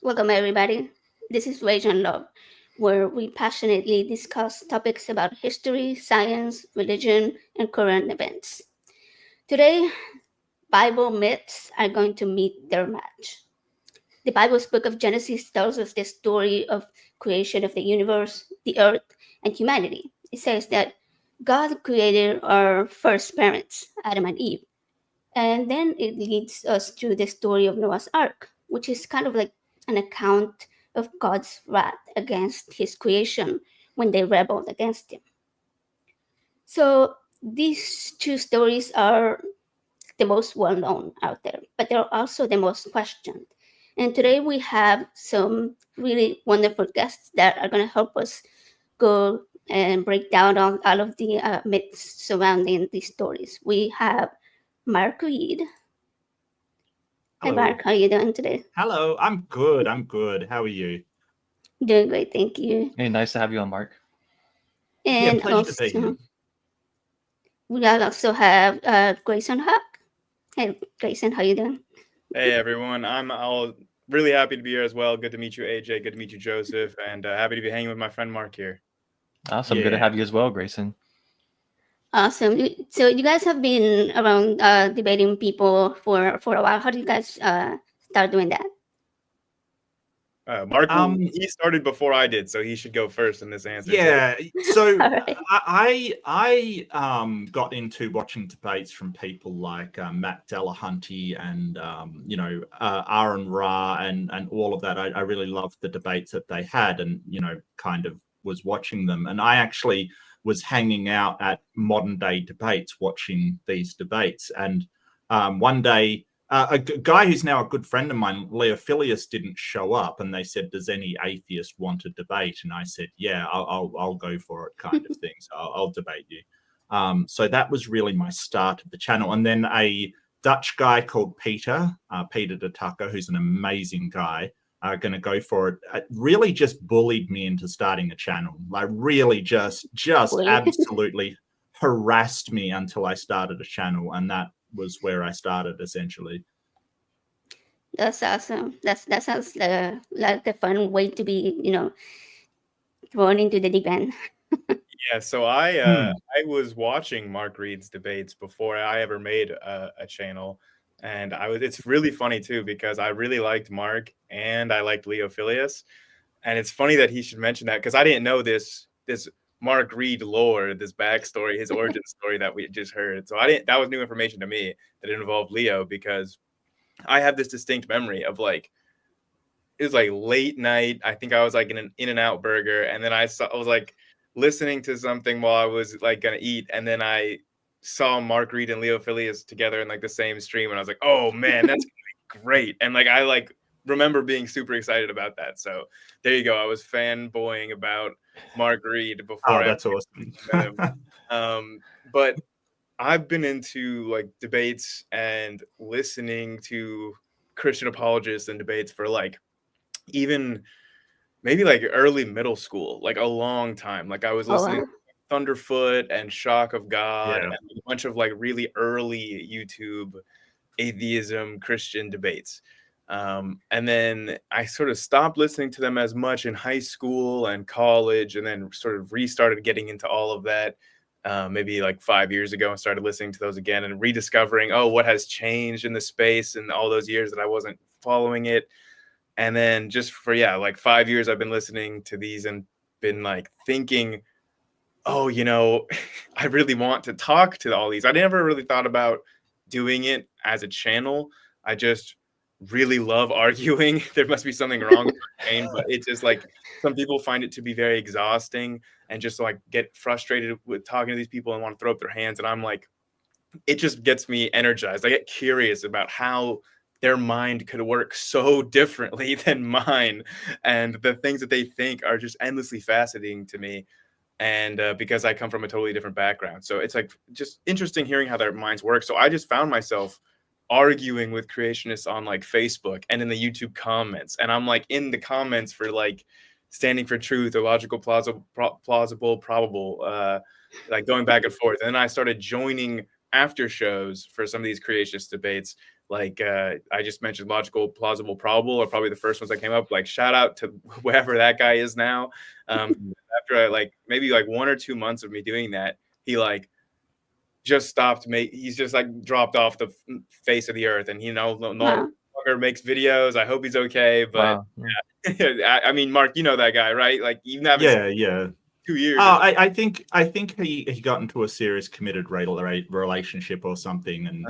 Welcome, everybody. This is Rage and Love, where we passionately discuss topics about history, science, religion, and current events. Today, Bible myths are going to meet their match. The Bible's book of Genesis tells us the story of creation of the universe, the earth, and humanity. It says that God created our first parents, Adam and Eve. And then it leads us to the story of Noah's Ark, which is kind of like an account of God's wrath against his creation when they rebelled against him. So these two stories are the most well known out there, but they're also the most questioned. And today we have some really wonderful guests that are going to help us go and break down all of the myths surrounding these stories. We have Mark Reid. Hi, Hello. Mark. How are you doing today? Hello. I'm good. I'm good. How are you? Doing great, thank you. Hey, nice to have you on, Mark. Yeah, And pleasure to be here. also, we also have Grayson Huck. Hey, Grayson, how you doing? Hey everyone, I'm all really happy to be here as well. Good to meet you, AJ. Good to meet you, Joseph, and happy to be hanging with my friend Mark here. Awesome. Good to Yeah. have you as well, Grayson. Awesome. So you guys have been around debating people for a while. How did you guys start doing that? Mark, Um, he started before I did, so he should go first in this answer. yeah. So All right. I got into watching debates from people like Matt Delahunty and Aaron Ra and all of that. I really loved the debates that they had, and kind of was watching them. And I actually was hanging out at modern day debates, watching these debates. And one day, guy who's now a good friend of mine, Leo Filius, didn't show up, and they said, "Does any atheist want to debate?" And I said, "Yeah, I'll go for it," kind of thing. So I'll debate you. So that was really my start of the channel, and then a Dutch guy called Peter de Tucker, who's an amazing guy, going to go for it. Really just bullied me into starting a channel. Like really just absolutely harassed me until I started a channel, and that was where I started essentially. That's awesome. That sounds like a fun way to be, thrown into the deep end. Yeah, so I was watching Mark Reid's debates before I ever made a channel, and it's really funny too because I really liked Mark and I liked Leo Filius, and it's funny that he should mention that because I didn't know this Mark Reid lore, this backstory, his origin story that we just heard. So I didn't. That was new information to me that it involved Leo because I have this distinct memory of like it was like late night. I think I was like in an In-N-Out burger, and then I was like listening to something while I was like gonna eat, and then I saw Mark Reid and Leo Filius together in like the same stream, and I was like, oh man, that's gonna be great. And like I like remember being super excited about that. So there you go. I was fanboying about Mark Reid before Oh, that's awesome. met him. But I've been into like debates and listening to Christian apologists and debates for like even maybe like early middle school, like a long time. Like I was Oh, listening wow. to Thunderfoot and Shock of God Yeah. and a bunch of like really early YouTube atheism Christian debates. And then I sort of stopped listening to them as much in high school and college, and then sort of restarted getting into all of that maybe like 5 years ago and started listening to those again and rediscovering, oh, what has changed in the space in all those years that I wasn't following it. And then just for, like 5 years, I've been listening to these and been like thinking, oh, I really want to talk to all these. I never really thought about doing it as a channel. I just really love arguing. There must be something wrong with my brain, but it's just like some people find it to be very exhausting and just like get frustrated with talking to these people and want to throw up their hands. And I'm like, it just gets me energized. I get curious about how their mind could work so differently than mine. And the things that they think are just endlessly fascinating to me. And because I come from a totally different background. So it's like just interesting hearing how their minds work. So I just found myself arguing with creationists on like Facebook and in the YouTube comments. And I'm like in the comments for like standing for truth or logical, plausible, probable, like going back and forth. And then I started joining after shows for some of these creationist debates Like I just mentioned, logical, plausible, probable are probably the first ones that came up. Like shout out to whoever that guy is now. After maybe 1 or 2 months of me doing that, he just stopped. He's just dropped off the face of the earth, and no longer makes videos. I hope he's okay. But Wow. I mean, Mark, you know that guy, right? Like even haven't Yeah. 2 years. I think he got into a serious committed relationship or something, and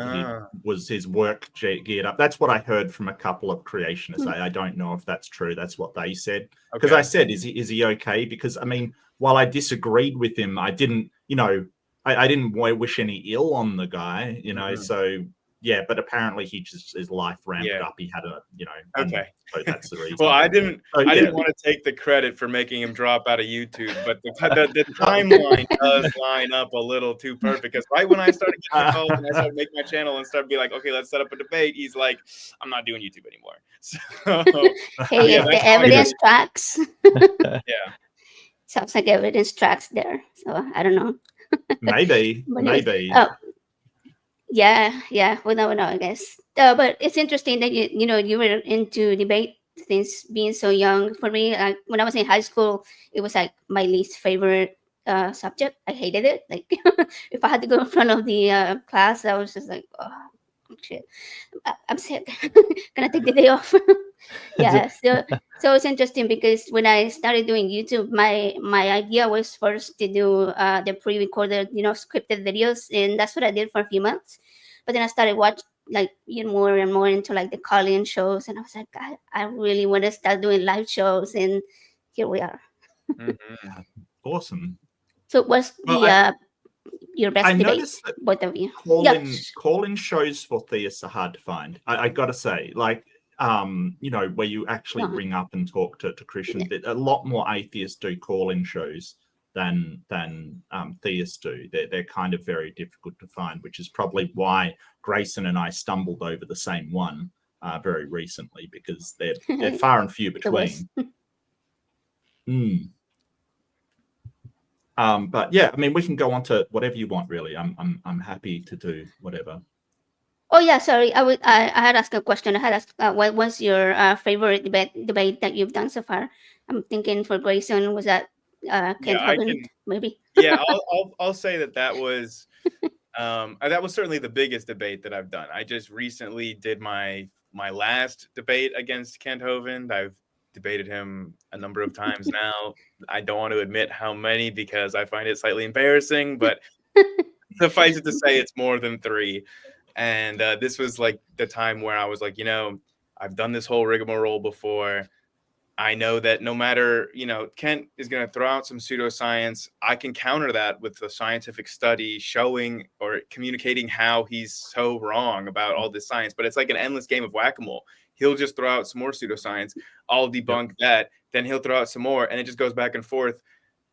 his work geared up. That's what I heard from a couple of creationists. I don't know if that's true. That's what they said. Because I said, is he okay? Because I mean, while I disagreed with him, I didn't, I didn't wish any ill on the guy, So yeah, but apparently his life ramped up. He had Okay. So that's the reason. Well, I didn't want to take the credit for making him drop out of YouTube, but the timeline does line up a little too perfect. Because right when I started getting involved and I started making my channel and started being like, okay, let's set up a debate, he's like, I'm not doing YouTube anymore. So, hey, if the evidence tracks. Yeah. Sounds like evidence tracks there. So I don't know. Maybe. Yeah, we never know, I guess. But it's interesting that you were into debate since being so young. For me, when I was in high school, it was like my least favorite subject. I hated it. Like if I had to go in front of the class, I was just like, oh shit, I'm sick. Can I take the day off? Yeah. So it's interesting because when I started doing YouTube, my idea was first to do the pre-recorded, scripted videos, and that's what I did for a few months. But then I started watching more and more into the call-in shows, and I was like, I really want to start doing live shows, and here we are. Mm-hmm. Awesome. So what's your best debate? Noticed that both of you. Call-in shows for theists are hard to find. I gotta say, where you actually ring up and talk to Christians. A lot more atheists do call-in shows than theists do. They're kind of very difficult to find, which is probably why Grayson and I stumbled over the same one very recently, because they're far and few between. But yeah, I mean, we can go on to whatever you want, really. I'm happy to do whatever. Oh yeah, sorry. I had asked a question. I had asked what was your favorite debate that you've done so far. I'm thinking for Grayson, was that Kent Hovind, maybe? Yeah, I'll say that was certainly the biggest debate that I've done. I just recently did my last debate against Kent Hovind. I've debated him a number of times now. I don't want to admit how many because I find it slightly embarrassing, but suffice it to say it's more than 3. And this was the time where I was like, I've done this whole rigmarole before. I know that no matter, Kent is going to throw out some pseudoscience. I can counter that with a scientific study showing or communicating how he's so wrong about all this science. But it's like an endless game of whack-a-mole. He'll just throw out some more pseudoscience. I'll debunk that. Then he'll throw out some more. And it just goes back and forth.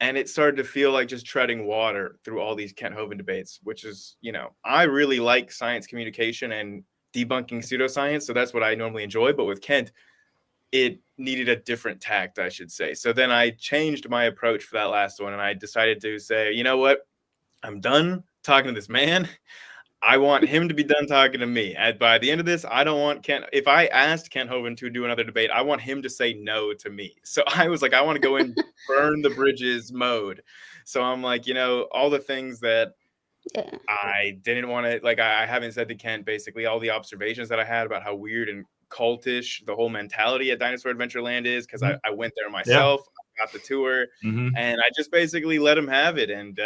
And it started to feel like just treading water through all these Kent Hovind debates, which is, I really like science communication and debunking pseudoscience. So that's what I normally enjoy. But with Kent, it needed a different tact, I should say. So then I changed my approach for that last one. And I decided to say, you know what? I'm done talking to this man. I want him to be done talking to me. And by the end of this, I don't want Kent. If I asked Kent Hovind to do another debate, I want him to say no to me. So I was like, I want to go in burn the bridges mode. So I'm like, all the things that I didn't want to, I haven't said to Kent, basically all the observations that I had about how weird and cultish the whole mentality at Dinosaur Adventureland is, because I went there myself, I got the tour, and I just basically let him have it. And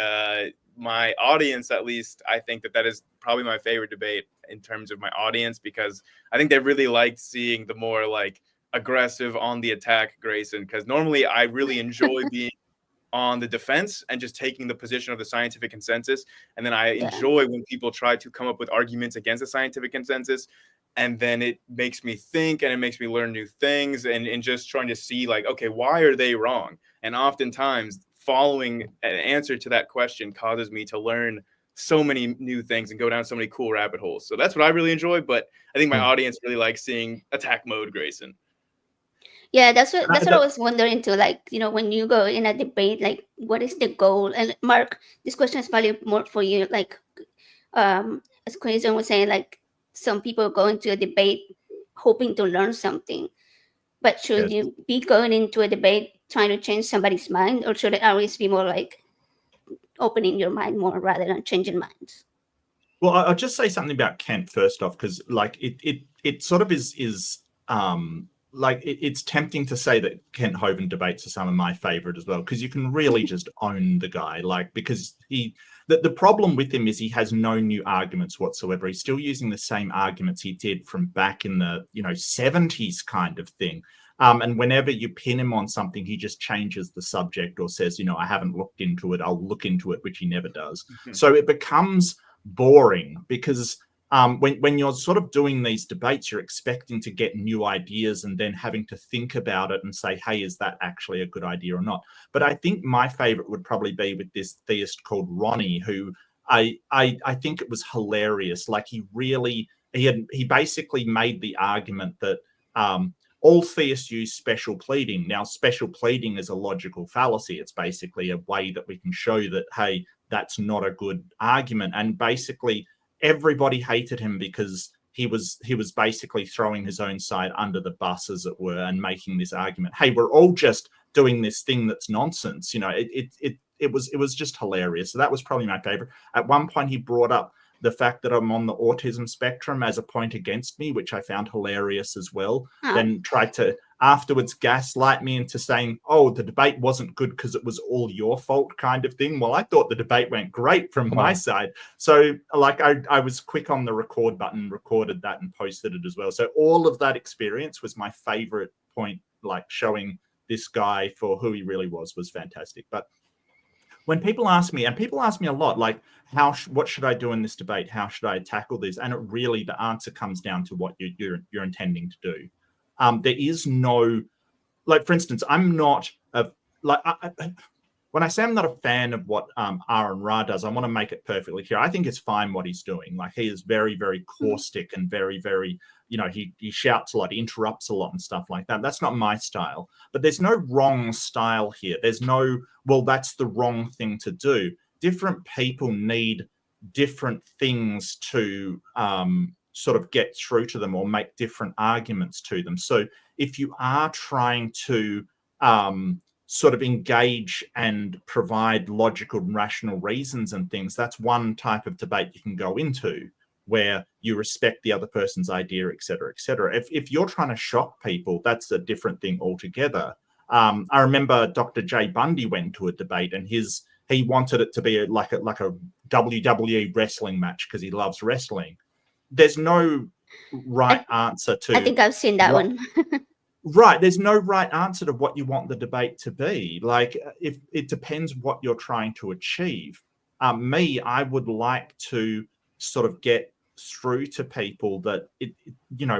my audience, at least, I think that is probably my favorite debate in terms of my audience, because I think they really liked seeing the more aggressive on the attack Grayson, because normally I really enjoy being on the defense and just taking the position of the scientific consensus. And then I enjoy when people try to come up with arguments against the scientific consensus. And then it makes me think and it makes me learn new things and just trying to see okay, why are they wrong? And oftentimes following an answer to that question causes me to learn so many new things and go down so many cool rabbit holes. So that's what I really enjoy. But I think my audience really likes seeing attack mode Grayson. Yeah, that's what I was wondering too. When you go in a debate, what is the goal? And Mark, this question is probably more for you. As Grayson was saying, some people go into a debate hoping to learn something. But should Yes. you be going into a debate trying to change somebody's mind, or should it always be more like opening your mind more rather than changing minds? Well, I'll just say something about Kent first off, because like it sort of is like it's tempting to say that Kent Hovind debates are some of my favorite as well, because you can really just own the guy, like, because the problem with him is he has no new arguments whatsoever. He's still using the same arguments he did from back in the 70s kind of thing. And whenever you pin him on something, he just changes the subject or says, I haven't looked into it, I'll look into it, which he never does. So it becomes boring, because when you're sort of doing these debates, you're expecting to get new ideas and then having to think about it and say, hey, is that actually a good idea or not? But I think my favorite would probably be with this theist called Ronnie, who I think it was hilarious. Like he basically made the argument that all theists use special pleading. Now, special pleading is a logical fallacy. It's basically a way that we can show that, hey, that's not a good argument. And basically, everybody hated him because he was basically throwing his own side under the bus, as it were, and making this argument. Hey, we're all just doing this thing that's nonsense. It was just hilarious. So that was probably my favorite. At one point, he brought up the fact that I'm on the autism spectrum as a point against me, which I found hilarious as well. Then tried to afterwards gaslight me into saying, oh, the debate wasn't good because it was all your fault kind of thing. Well, I thought the debate went great from my side. So like I was quick on the record button, recorded that and posted it as well. So all of that experience was my favorite point, like showing this guy for who he really was fantastic. But when people ask me, and people ask me a lot, like, what should I do in this debate? How should I tackle this? And the answer comes down to what you're intending to do. There is no, like, for instance, I'm not when I say I'm not a fan of what Aaron Ra does, I want to make it perfectly clear. I think it's fine what he's doing. Like, he is very, very caustic and very, very, he shouts a lot, he interrupts a lot and stuff like that. That's not my style. But there's no wrong style here. There's no, well, that's the wrong thing to do. Different people need different things to sort of get through to them or make different arguments to them. So if you are trying to sort of engage and provide logical and rational reasons and things, that's one type of debate you can go into, where you respect the other person's idea, et cetera, et cetera. If you're trying to shock people, that's a different thing altogether. I remember Dr. Jay Bundy went to a debate, and he wanted it to be like a WWE wrestling match because he loves wrestling. There's no right answer to. I think I've seen that one. Right. There's no right answer to what you want the debate to be. Like, if it depends what you're trying to achieve. I would like to sort of get through to people that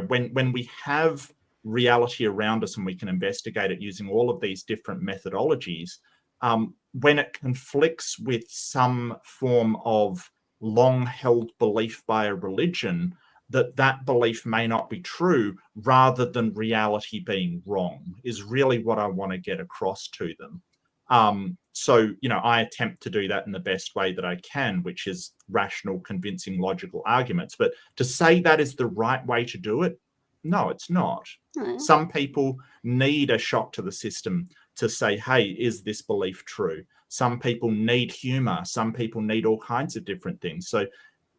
when we have reality around us and we can investigate it using all of these different methodologies, when it conflicts with some form of long-held belief by a religion, that belief may not be true, rather than reality being wrong, is really what I want to get across to them. So, I attempt to do that in the best way that I can, which is rational, convincing, logical arguments. But to say that is the right way to do it, no, it's not. Some people need a shock to the system to say, hey, is this belief true? Some people need humor. Some people need all kinds of different things. So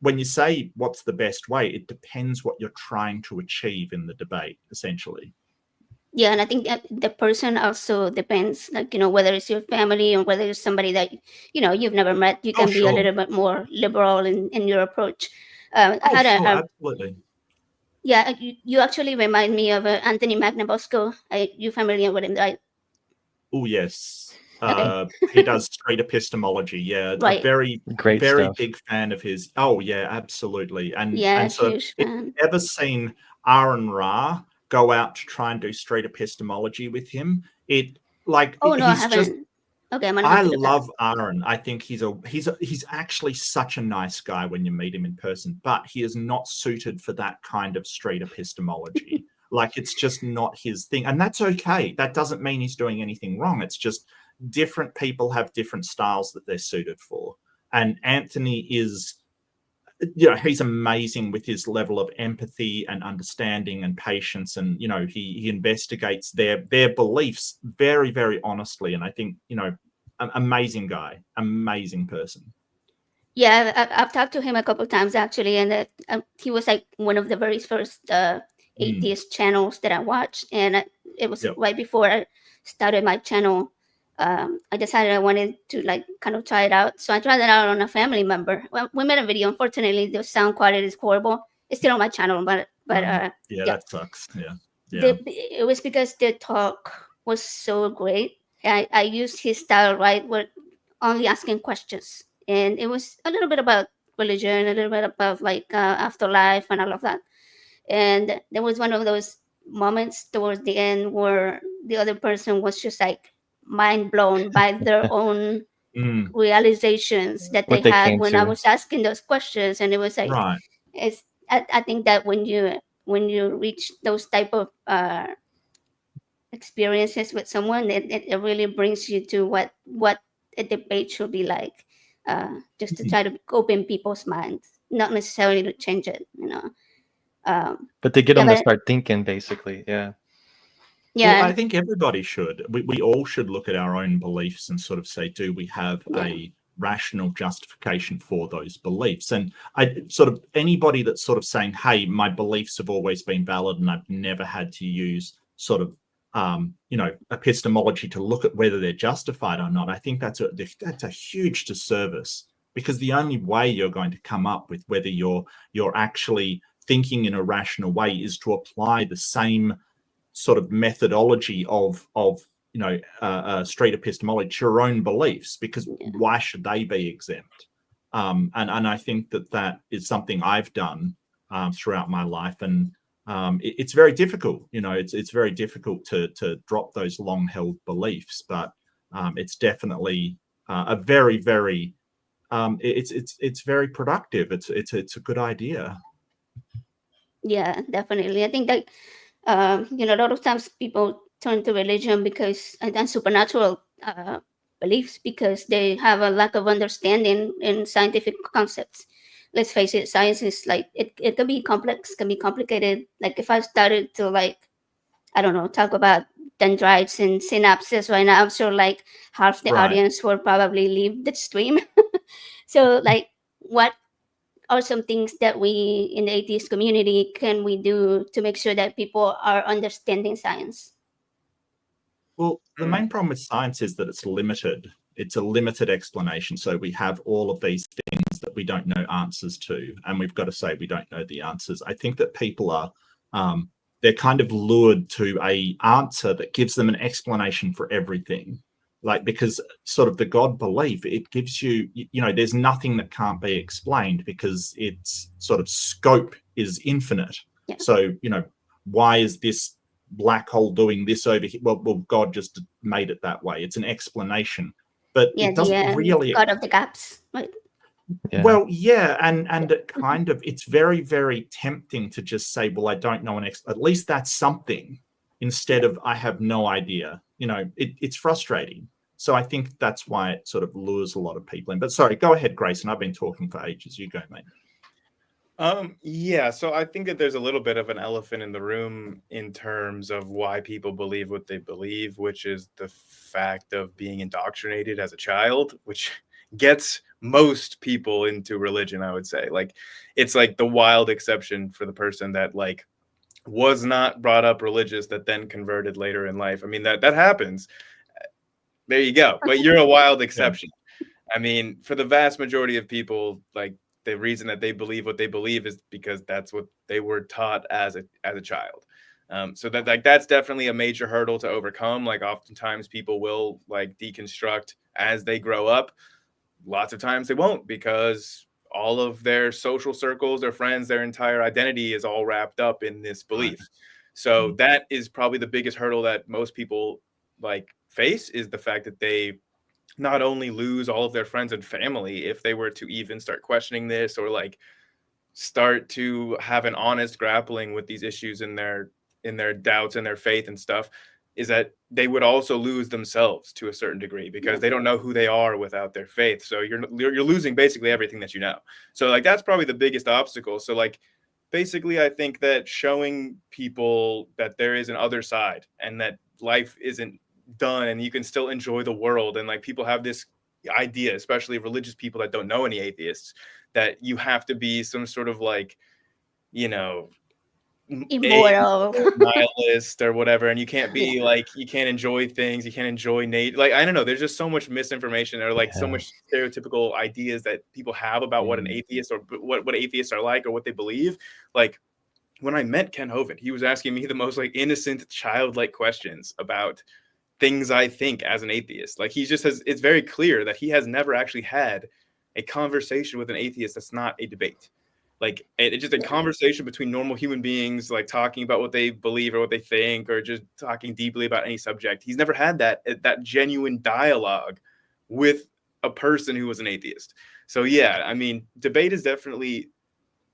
when you say what's the best way, it depends what you're trying to achieve in the debate, essentially. Yeah, and I think that the person also depends, like, whether it's your family or whether it's somebody that, you've never met. You can be a little bit more liberal in your approach. Absolutely. Yeah, you actually remind me of Anthony Magnabosco. You familiar with him, right? Oh, yes. Okay. He does street epistemology. Yeah, right. A very Great stuff. big fan of his. Oh, yeah, absolutely. And so huge fan. if you've ever seen Aaron Ra go out to try and do street epistemology with him, I haven't. Okay, I'm gonna have to look love Aaron. I think he's actually such a nice guy when you meet him in person, but he is not suited for that kind of street epistemology. Like, it's just not his thing, and that's okay. That doesn't mean he's doing anything wrong. It's just different people have different styles that they're suited for. And Anthony is he's amazing with his level of empathy and understanding and patience, and he investigates their beliefs very, very honestly. And I think amazing guy, amazing person. Yeah, I've talked to him a couple times actually, and he was like one of the very first atheist channels that I watched, and it was right before I started my channel. I decided I wanted to like kind of try it out, so I tried it out on a family member. Well, we made a video. Unfortunately, the sound quality is horrible. It's still on my channel, but that sucks. It was because the talk was so great. I used his style right, where only asking questions, and it was a little bit about religion, a little bit about like afterlife and all of that. And there was one of those moments towards the end where the other person was just like mind blown by their own realizations that they What they had came when I to. was asking those questions. And it was like, Right. I think that when you reach those type of experiences with someone, it really brings you to what a debate should be like, just to try to open people's minds, not necessarily to change it, But to get yeah, them to but start thinking, basically. Yeah. yeah. Well, I think everybody should. We all should look at our own beliefs and sort of say, do we have a rational justification for those beliefs? And I sort of, anybody that's sort of saying, hey, my beliefs have always been valid and I've never had to use sort of epistemology to look at whether they're justified or not, I think that's a huge disservice, because the only way you're going to come up with whether you're actually thinking in a rational way is to apply the same sort of methodology of street epistemology to your own beliefs, because why should they be exempt? And I think that is something I've done throughout my life, and it's very difficult. It's very difficult to drop those long held beliefs, but it's definitely a very, very it's very productive. It's a good idea. Yeah, definitely. I think that a lot of times people turn to religion because and supernatural beliefs because they have a lack of understanding in scientific concepts. Let's face it, science is like it can be complex, can be complicated. Like if I started to I don't know, talk about dendrites and synapses right now, I'm sure like half the Right. audience will probably leave the stream. So like what are some things that we in the atheist community can we do to make sure that people are understanding science? Well, the main problem with science is that it's limited. It's a limited explanation. So we have all of these things that we don't know answers to, and we've got to say we don't know the answers. I think that people are they're kind of lured to a answer that gives them an explanation for everything. Like, because sort of the God belief, it gives you, there's nothing that can't be explained because its sort of scope is infinite. Yeah. So, why is this black hole doing this over here? Well, God just made it that way. It's an explanation, but it doesn't really. God of the gaps, right? Yeah. Well, yeah, and it kind of, it's very, very tempting to just say, well, I don't know at least that's something, instead of I have no idea. It's frustrating. So I think that's why it sort of lures a lot of people in. But sorry, go ahead, Grayson. I've been talking for ages. You go, mate. Yeah, so I think that there's a little bit of an elephant in the room in terms of why people believe what they believe, which is the fact of being indoctrinated as a child, which gets most people into religion, I would say. Like, it's like the wild exception for the person that like was not brought up religious that then converted later in life. I mean, that happens. There you go. But you're a wild exception. Yeah. I mean, for the vast majority of people, like, the reason that they believe what they believe is because that's what they were taught as a child. So that's definitely a major hurdle to overcome. Like, oftentimes people will like deconstruct as they grow up. Lots of times they won't, because all of their social circles, their friends, their entire identity is all wrapped up in this belief. Right. So that is probably the biggest hurdle that most people like face, is the fact that they not only lose all of their friends and family if they were to even start questioning this, or like start to have an honest grappling with these issues in their doubts and their faith and stuff. is that they would also lose themselves to a certain degree, because they don't know who they are without their faith. So you're losing basically everything that you know. So like that's probably the biggest obstacle. So like basically I think that showing people that there is an other side and that life isn't done and you can still enjoy the world, and like people have this idea, especially religious people that don't know any atheists, that you have to be some sort of like, you know, Immoral. nihilist or whatever, and you can't be like, you can't enjoy things, you can't enjoy like, I don't know, there's just so much misinformation or like so much stereotypical ideas that people have about what an atheist or what atheists are like or what they believe. Like when I met Ken Hovind, he was asking me the most like innocent, childlike questions about things I think as an atheist. Like he just has, it's very clear that he has never actually had a conversation with an atheist that's not a debate. Like it's just a conversation between normal human beings, like talking about what they believe or what they think, or just talking deeply about any subject. He's never had that genuine dialogue with a person who was an atheist. So yeah, I mean, debate is definitely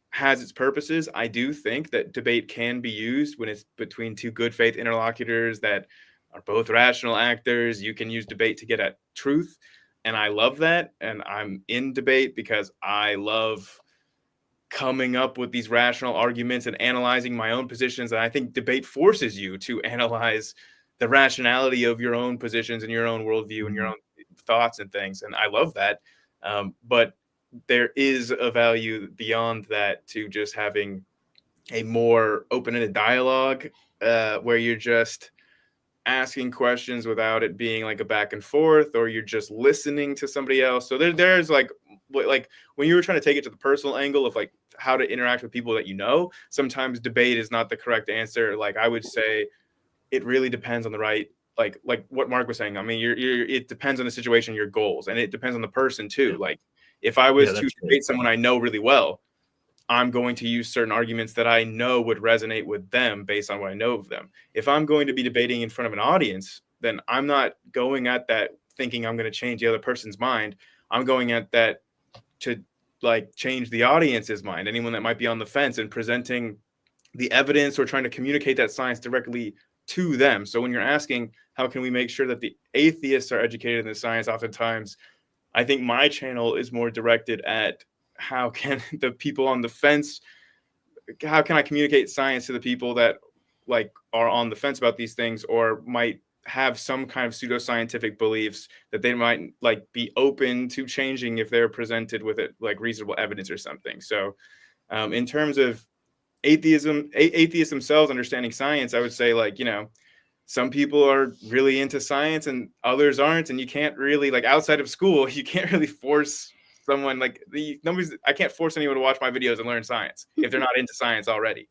has its purposes. I do think that debate can be used when it's between two good faith interlocutors that are both rational actors. You can use debate to get at truth. And I love that. And I'm in debate because I love coming up with these rational arguments and analyzing my own positions. And I think debate forces you to analyze the rationality of your own positions and your own worldview and your own thoughts and things. And I love that. But there is a value beyond that to just having a more open-ended dialogue where you're just asking questions without it being like a back and forth, or you're just listening to somebody else. So there's like when you were trying to take it to the personal angle of like how to interact with people that you know, sometimes debate is not the correct answer. Like I would say it really depends on the right, like what Mark was saying. I mean, it depends on the situation, your goals, and it depends on the person too. Like if I was to debate someone I know really well, I'm going to use certain arguments that I know would resonate with them based on what I know of them. If I'm going to be debating in front of an audience, then I'm not going at that thinking I'm going to change the other person's mind. I'm going at that to like change the audience's mind, anyone that might be on the fence, and presenting the evidence or trying to communicate that science directly to them. So when you're asking, how can we make sure that the atheists are educated in the science, oftentimes, I think my channel is more directed at how can the people on the fence, how can I communicate science to the people that like are on the fence about these things, or might have some kind of pseudoscientific beliefs that they might like be open to changing if they're presented with it like reasonable evidence or something. So in terms of atheists themselves understanding science, I would say like, you know, some people are really into science and others aren't, and you can't really, like outside of school, you can't really force someone like I can't force anyone to watch my videos and learn science if they're not into science already.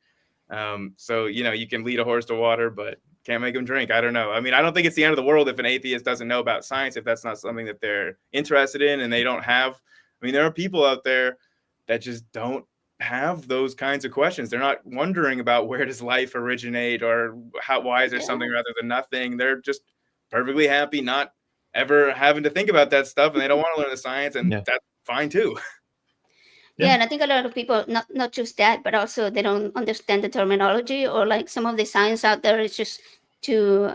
So, you know, you can lead a horse to water, but can't make them drink. I don't know. I mean, I don't think it's the end of the world if an atheist doesn't know about science, if that's not something that they're interested in and they don't have. I mean, there are people out there that just don't have those kinds of questions. They're not wondering about where does life originate or why is there something rather than nothing. They're just perfectly happy not ever having to think about that stuff, and they don't want to learn the science, and that's fine too. Yeah, and I think a lot of people, not just that, but also they don't understand the terminology, or like some of the science out there is just too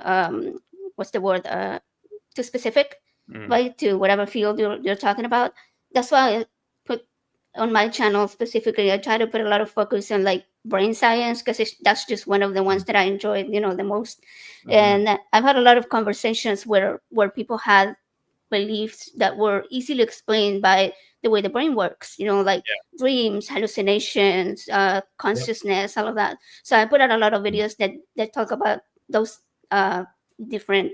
what's the word, too specific, right, to whatever field you're talking about. That's why I put on my channel specifically, I try to put a lot of focus on like brain science, because that's just one of the ones that I enjoyed, you know, the most. And I've had a lot of conversations where people had beliefs that were easily explained by the way the brain works, you know, like dreams, hallucinations, consciousness, all of that. So I put out a lot of videos that talk about those different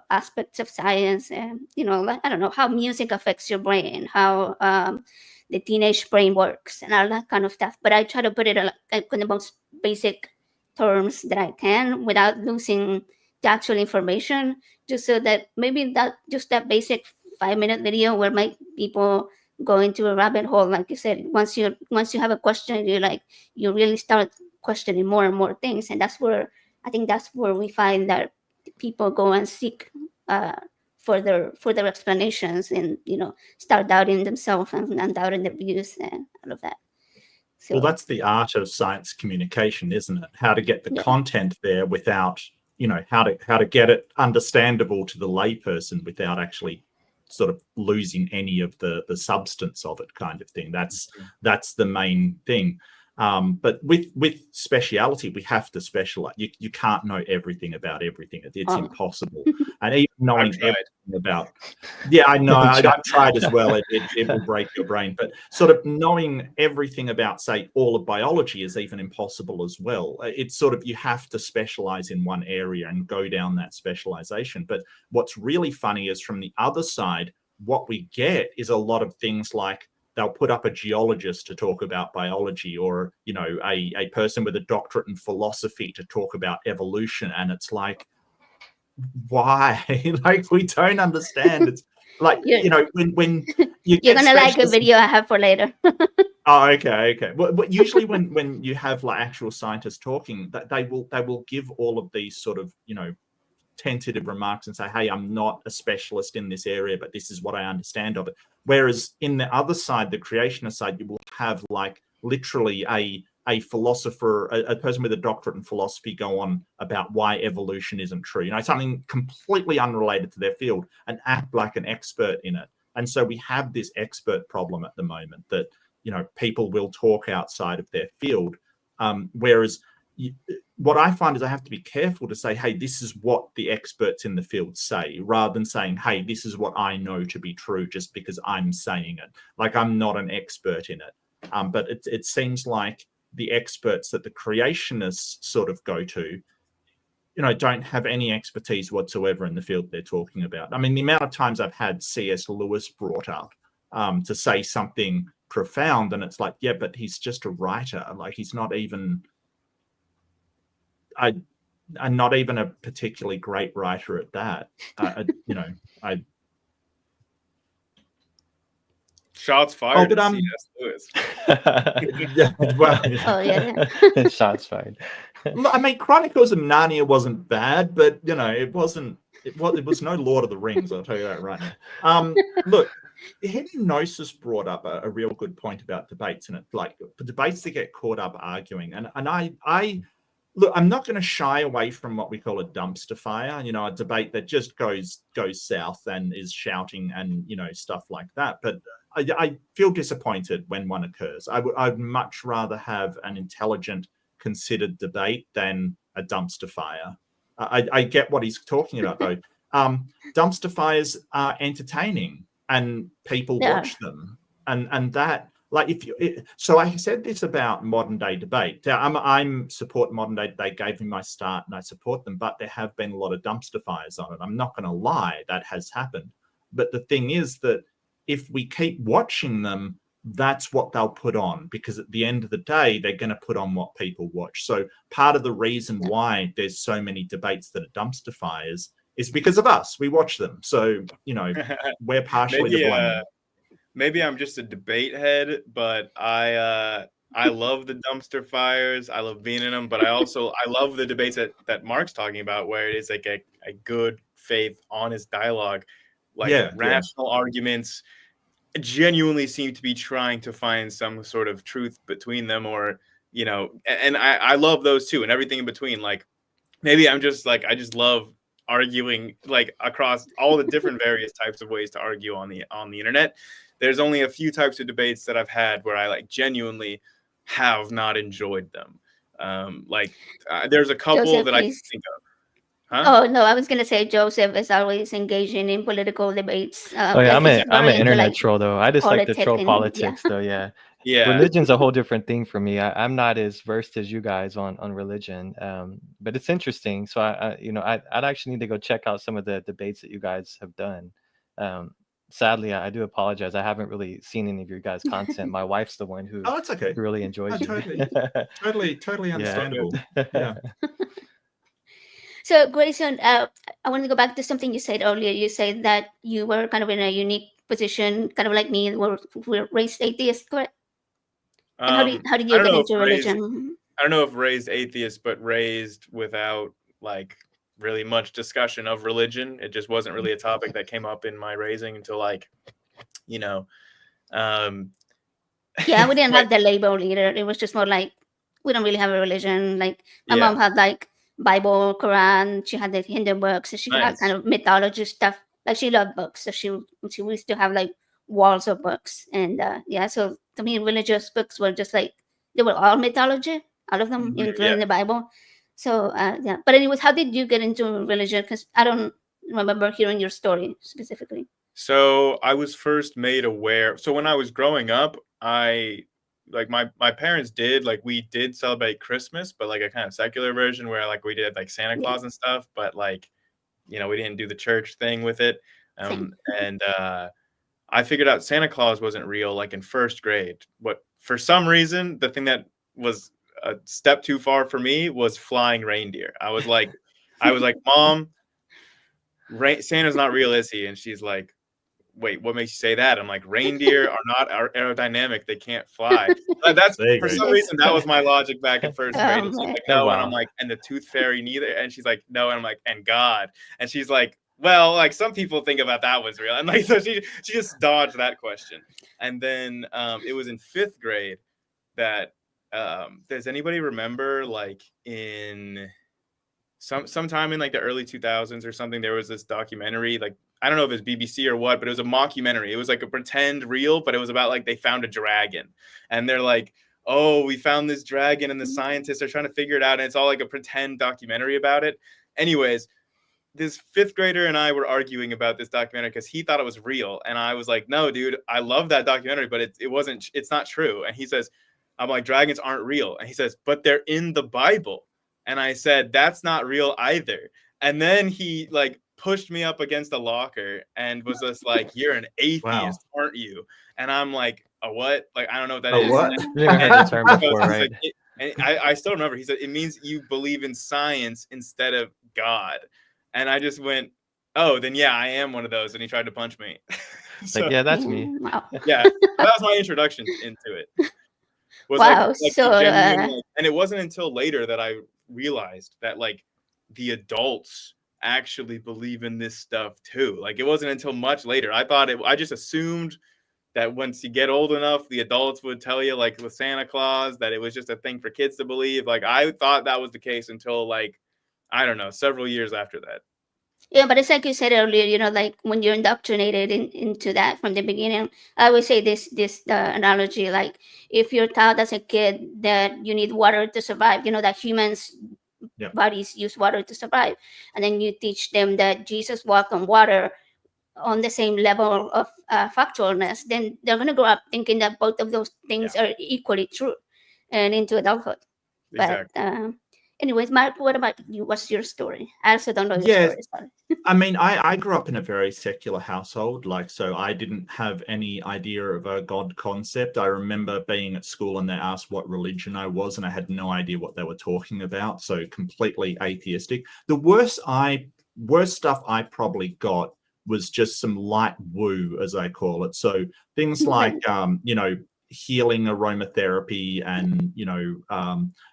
aspects of science, and, you know, like, I don't know, how music affects your brain, how the teenage brain works, and all that kind of stuff. But I try to put it in the most basic terms that I can without losing the actual information, just so that maybe that basic 5-minute video will make people go into a rabbit hole. Like you said, once you have a question, you really start questioning more and more things, and that's where we find that people go and seek further explanations, and, you know, start doubting themselves and doubting their views and all of that. So, well, that's the art of science communication, isn't it? How to get the content there without how to get it understandable to the layperson without actually sort of losing any of the substance of it, kind of thing. That's the main thing. But with speciality, we have to specialize. You can't know everything about everything. It's impossible. And even knowing everything about, I know, I've tried as well. It will break your brain. But sort of knowing everything about, say, all of biology is even impossible as well. It's sort of, you have to specialize in one area and go down that specialization. But what's really funny is, from the other side, what we get is a lot of things like, they'll put up a geologist to talk about biology, or, a person with a doctorate in philosophy to talk about evolution. And it's like, why? Like, we don't understand. It's like, when you're gonna like a video I have for later. Oh, okay. Well, usually when you have like actual scientists talking, that they will give all of these sort of, tentative remarks and say, hey, I'm not a specialist in this area, but this is what I understand of it. Whereas in the other side, the creationist side, you will have like literally a philosopher, a person with a doctorate in philosophy, go on about why evolution isn't true, something completely unrelated to their field, and act like an expert in it. And so we have this expert problem at the moment, that people will talk outside of their field, whereas what I find is I have to be careful to say, hey, this is what the experts in the field say, rather than saying, hey, this is what I know to be true just because I'm saying it. Like, I'm not an expert in it. But it seems like the experts that the creationists sort of go to, don't have any expertise whatsoever in the field they're talking about. I mean, the amount of times I've had C.S. Lewis brought up to say something profound, and it's like, yeah, but he's just a writer. Like, he's not even... I'm not even a particularly great writer at that. Shots fired. But C.S. Lewis. Shots fired. I mean, Chronicles of Narnia wasn't bad, but it wasn't. It was no Lord of the Rings. I'll tell you that right now. Look, Hidden Gnosis brought up a real good point about debates, and it's like the debates that get caught up arguing, and I look, I'm not going to shy away from what we call a dumpster fire, a debate that just goes south and is shouting and, stuff like that. But I feel disappointed when one occurs. I'd much rather have an intelligent, considered debate than a dumpster fire. I get what he's talking about, though. Dumpster fires are entertaining, and people watch them. And that... Like, so I said this about modern day debate. I'm support modern day debate, gave me my start, and I support them, but there have been a lot of dumpster fires on it. I'm not going to lie, that has happened. But the thing is that if we keep watching them, that's what they'll put on, because at the end of the day, they're going to put on what people watch. So part of the reason why there's so many debates that are dumpster fires is because of us. We watch them. So, we're partially to blame. Maybe I'm just a debate head, but I love the dumpster fires. I love being in them, but I love the debates that Mark's talking about, where it is like a good faith, honest dialogue, like rational arguments, genuinely seem to be trying to find some sort of truth between them, or and I love those too, and everything in between. Like, maybe I'm just like, I just love arguing, like, across all the different various types of ways to argue on the internet. There's only a few types of debates that I've had where I genuinely have not enjoyed them. There's a couple Joseph, that I can think of. Huh? Oh no, I was gonna say Joseph is always engaging in political debates. I'm an internet troll though. I just like to troll politics though. Yeah. Religion's a whole different thing for me. I'm not as versed as you guys on religion, but it's interesting. So I'd actually need to go check out some of the debates that you guys have done. Sadly, I do apologize. I haven't really seen any of your guys' content. My wife's the one who it's okay. really enjoys you. Totally understandable. Yeah. So, Grayson, I want to go back to something you said earlier. You said that you were kind of in a unique position, kind of like me, we're raised atheist, correct? And how did you get into religion? I don't know if raised atheist, but raised without really much discussion of religion. It just wasn't really a topic that came up in my raising until Yeah, we didn't have the label either. It was just more like, we don't really have a religion. Like, my mom had Bible, Quran. She had the Hindu books. So she had kind of mythology stuff. Like she loved books, so she used to have like walls of books. And yeah, so to me, religious books were just like they were all mythology, all of them, including the Bible. So yeah. But anyways, how did you get into religion? Because I don't remember hearing your story specifically. So I was first made aware. So when I was growing up, I like my parents did like we did celebrate Christmas, but like a kind of secular version where like we did like Santa Claus and stuff, but like we didn't do the church thing with it. And I figured out Santa Claus wasn't real like in first grade. But for some reason, the thing that was a step too far for me was flying reindeer. I was like, Mom, Santa's not real, is he? And she's like, wait, what makes you say that? I'm like, reindeer are aerodynamic. They can't fly. That's for some reason, that was my logic back in first grade. And she's like, no. And I'm like, and the tooth fairy neither. And she's like, no. And I'm like, and God. And she's like, well, like some people think about that was real. And like, so she just dodged that question. And then it was in fifth grade that does anybody remember like in sometime in like the early 2000s or something, there was this documentary, like I don't know if it was BBC or what, but it was a mockumentary. It was like a pretend real, but it was about like they found a dragon and they're like, oh, we found this dragon and the scientists are trying to figure it out. And it's all like a pretend documentary about it. Anyways, this fifth grader and I were arguing about this documentary because he thought it was real. And I was like, no, dude, I love that documentary, but it's not true. And he says, I'm like, dragons aren't real. And he says, but they're in the Bible. And I said, that's not real either. And then he like pushed me up against a locker and was just like, you're an atheist, aren't you? And I'm like, a what? Like, I don't know what that is. What? You never heard the term before, right? Like, and I still remember, he said, it means you believe in science instead of God. And I just went, oh, then yeah, I am one of those. And he tried to punch me. So, like, yeah, that's me. Wow. Yeah, that was my introduction into it. Was wow. Like so, genuine, and it wasn't until later that I realized that like the adults actually believe in this stuff too. Like it wasn't until much later. I just assumed that once you get old enough, the adults would tell you, like with Santa Claus, that it was just a thing for kids to believe. Like I thought that was the case until like, I don't know, several years after that. Yeah, but it's like you said earlier, like when you're indoctrinated into that from the beginning. I always say this analogy, like if you're taught as a kid that you need water to survive, that humans bodies use water to survive, and then you teach them that Jesus walked on water on the same level of factualness, then they're going to grow up thinking that both of those things are equally true and into adulthood. Exactly. But anyways, Mark, what about you? What's your story? I also don't know your story. Sorry. I mean, I grew up in a very secular household, so I didn't have any idea of a God concept. I remember being at school and they asked what religion I was, and I had no idea what they were talking about, so completely atheistic. The worst stuff I probably got was just some light woo, as I call it. So things like, healing aromatherapy, and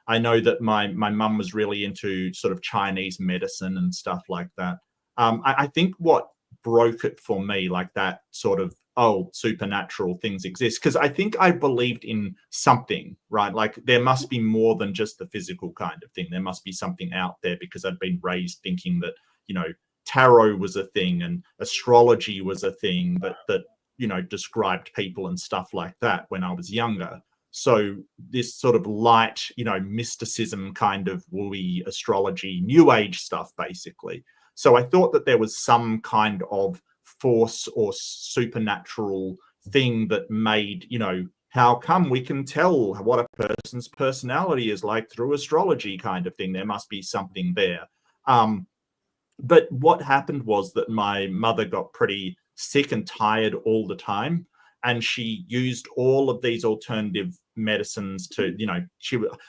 I know that my mum was really into sort of Chinese medicine and stuff like that. I think what broke it for me, like that sort of supernatural things exist, because I think I believed in something, right? Like there must be more than just the physical kind of thing. There must be something out there, because I'd been raised thinking that tarot was a thing and astrology was a thing that described people and stuff like that when I was younger. So this sort of light, mysticism kind of wooey astrology, new age stuff, basically. So I thought that there was some kind of force or supernatural thing that made, how come we can tell what a person's personality is like through astrology kind of thing? There must be something there. But what happened was that my mother got pretty sick and tired all the time, and she used all of these alternative medicines to,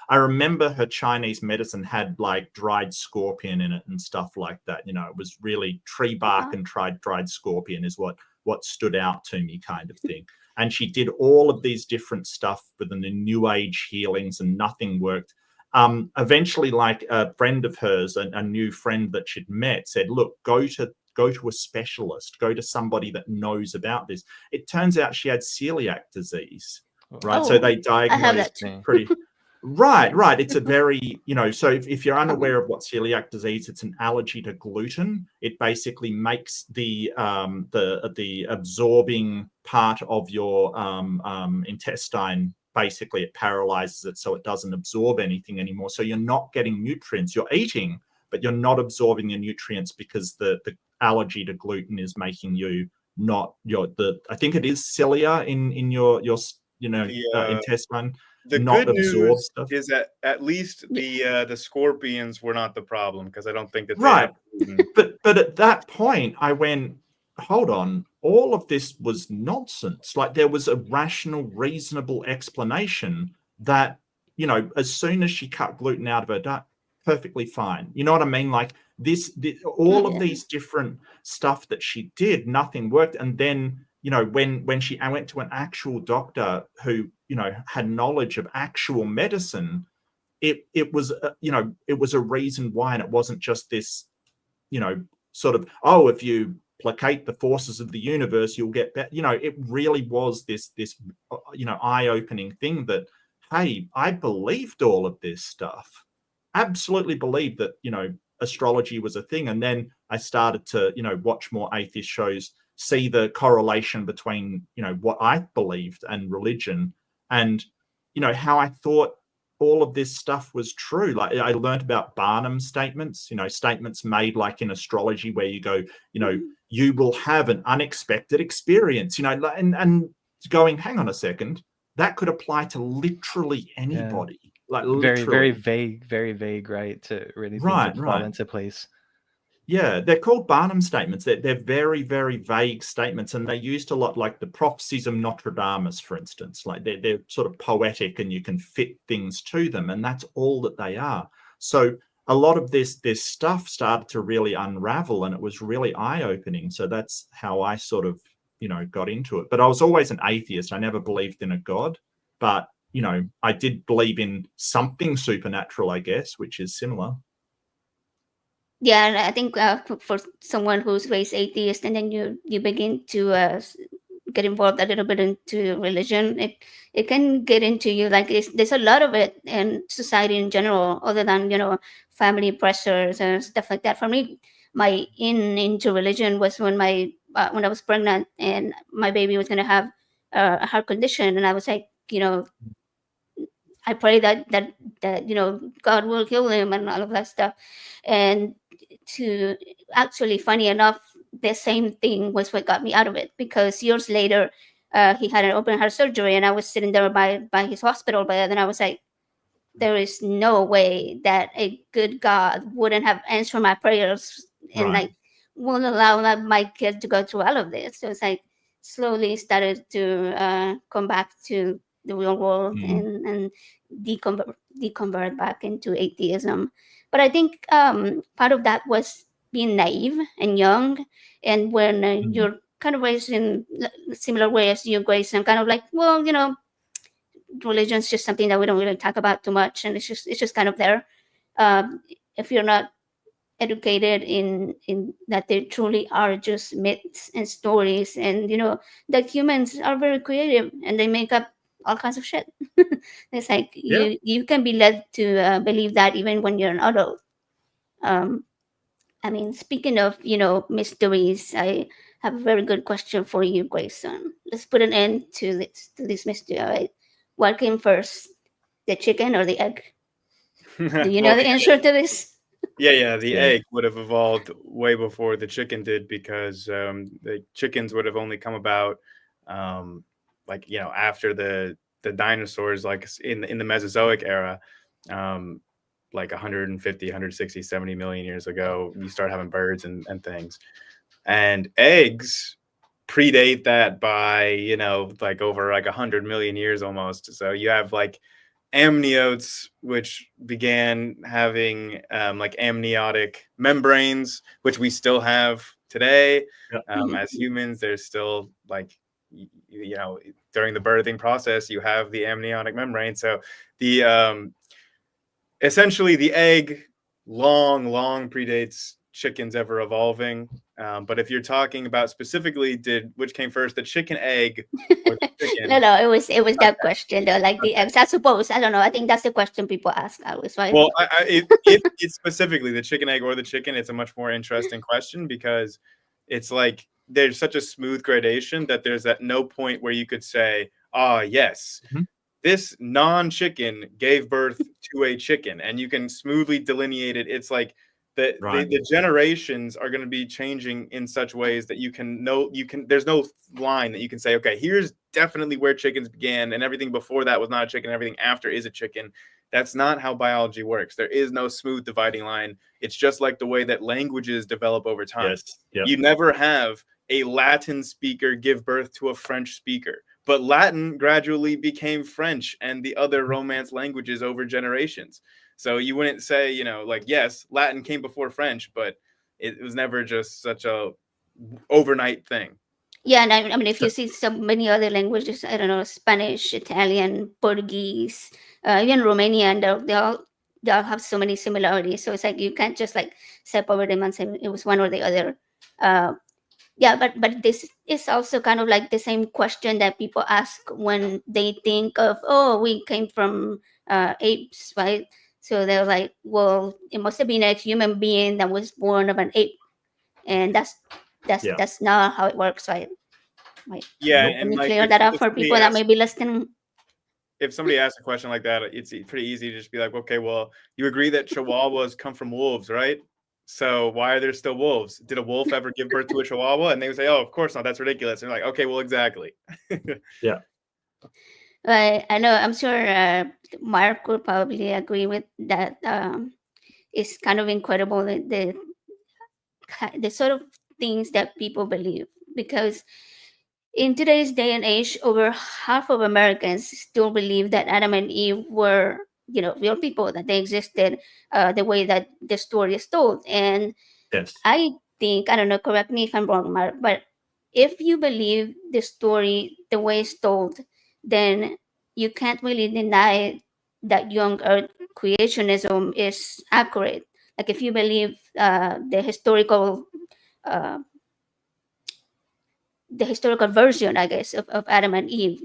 I remember her Chinese medicine had like dried scorpion in it and stuff like that. It was really tree bark and dried scorpion is what stood out to me, kind of thing. And she did all of these different stuff within the new age healings, and nothing worked. Eventually, like a friend of hers, a new friend that she'd met, said, look, go to a specialist, go to somebody that knows about this. It turns out she had celiac disease, right? So they diagnosed Right. It's a very, so if you're unaware of what celiac disease, it's an allergy to gluten. It basically makes the absorbing part of your intestine, basically it paralyzes it so it doesn't absorb anything anymore. So you're not getting nutrients. You're eating, but you're not absorbing the nutrients because the allergy to gluten is making you not I think it is cilia in your intestine. The not good absorb news stuff. is that at least the scorpions were not the problem, because I don't think that they Right. have gluten. But at that point, I went, hold on, all of this was nonsense. Like, there was a rational, reasonable explanation that, as soon as she cut gluten out of her diet, perfectly fine. You know what I mean? Like, all of these different stuff that she did, nothing worked. And then, when I went to an actual doctor who, had knowledge of actual medicine, it was, it was a reason why, and it wasn't just this, sort of, if you placate the forces of the universe, you'll get better. It really was this, eye-opening thing that, hey, I believed all of this stuff. Absolutely believed that, astrology was a thing. And then I started to, watch more atheist shows, see the correlation between, what I believed and religion, and, how I thought all of this stuff was true. Like, I learned about Barnum statements, statements made like in astrology where you go, you will have an unexpected experience, and going, hang on a second, that could apply to literally anybody. Yeah. Like, literally. Very vague, right? To really things fall into place. Yeah, they're called Barnum statements. They're very, very vague statements, and they're used a lot, like the prophecies of Nostradamus, for instance. Like, they're sort of poetic, and you can fit things to them, and that's all that they are. So a lot of this stuff started to really unravel, and it was really eye-opening. So that's how I sort of, got into it. But I was always an atheist. I never believed in a God, but, I did believe in something supernatural, I guess, which is similar. Yeah, and I think for someone who's raised atheist, and then you begin to get involved a little bit into religion, it can get into you. Like, there's a lot of it in society in general, other than family pressures and stuff like that. For me, my into religion was when I was pregnant and my baby was gonna have a heart condition, and I was like, I pray that God will heal him and all of that stuff. And to actually, funny enough, the same thing was what got me out of it, because years later, he had an open heart surgery, and I was sitting there by his hospital bed, and I was like, there is no way that a good God wouldn't have answered my prayers and like won't allow my kid to go through all of this. So it's like slowly started to come back to the real world and deconvert back into atheism. But I think part of that was being naive and young, and when you're kind of raised in similar way as you, Grayson, kind of like, well, religion is just something that we don't really talk about too much, and it's just kind of there. If you're not educated in that they truly are just myths and stories, and that humans are very creative and they make up all kinds of shit. It's like you can be led to believe that even when you're an adult. I mean, speaking of mysteries, I have a very good question for you, Grayson. Let's put an end to this mystery. All right, what came first, the chicken or the egg? Do you know the answer to this? Yeah. The egg would have evolved way before the chicken did, because the chickens would have only come about after the dinosaurs, like in the Mesozoic era, like 150, 160, 70 million years ago. You start having birds and things, and eggs predate that by like over like 100 million years almost. So you have like amniotes, which began having like amniotic membranes, which we still have today. As humans, there's still like during the birthing process you have the amniotic membrane. So the essentially the egg long predates chickens ever evolving. But if you're talking about specifically, which came first, the chicken egg or the chicken? No, it was that question though, like the eggs. I suppose, I don't know. I think that's the question people ask always, right? Well, if it's specifically the chicken egg or the chicken, it's a much more interesting question, because it's like there's such a smooth gradation that there's at no point where you could say, yes, this non-chicken gave birth to a chicken, and you can smoothly delineate it. It's like the generations are going to be changing in such ways that there's no line that you can say, okay, here's definitely where chickens began, and everything before that was not a chicken, everything after is a chicken. That's not how biology works. There is no smooth dividing line. It's just like the way that languages develop over time. Yes. Yep. You never have a Latin speaker give birth to a French speaker, but Latin gradually became French and the other Romance languages over generations. So you wouldn't say, like, yes, Latin came before French, but it was never just such a overnight thing. Yeah, and I mean, if you see so many other languages, I don't know, Spanish, Italian, Portuguese, even Romanian, they all have so many similarities. So it's like you can't just like separate them and say it was one or the other. Yeah, but this is also kind of like the same question that people ask when they think of, we came from apes, right? So they're like, well, it must have been a human being that was born of an ape, and that's not how it works, right? Right. Yeah, and like, clear that up for people that may be listening. If somebody asks a question like that, it's pretty easy to just be like, okay, well, you agree that chihuahuas come from wolves, right? So why are there still wolves? Did a wolf ever give birth to a chihuahua? And they would say, oh, of course not. That's ridiculous. And they're like, okay, well, exactly. Yeah. I know. I'm sure Mark will probably agree with that. It's kind of incredible the sort of things that people believe, because in today's day and age, over half of Americans still believe that Adam and Eve were, real people, that they existed the way that the story is told. And yes, I think, I don't know, correct me if I'm wrong, Mark, but if you believe the story the way it's told, then you can't really deny that young earth creationism is accurate. Like if you believe the historical version, I guess, of Adam and Eve,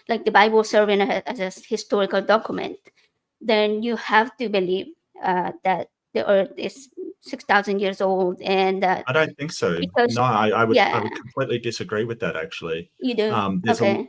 like the Bible serving as a historical document, then you have to believe that the earth is 6,000 years old. And I don't think so. No, I would completely disagree with that, actually. You do?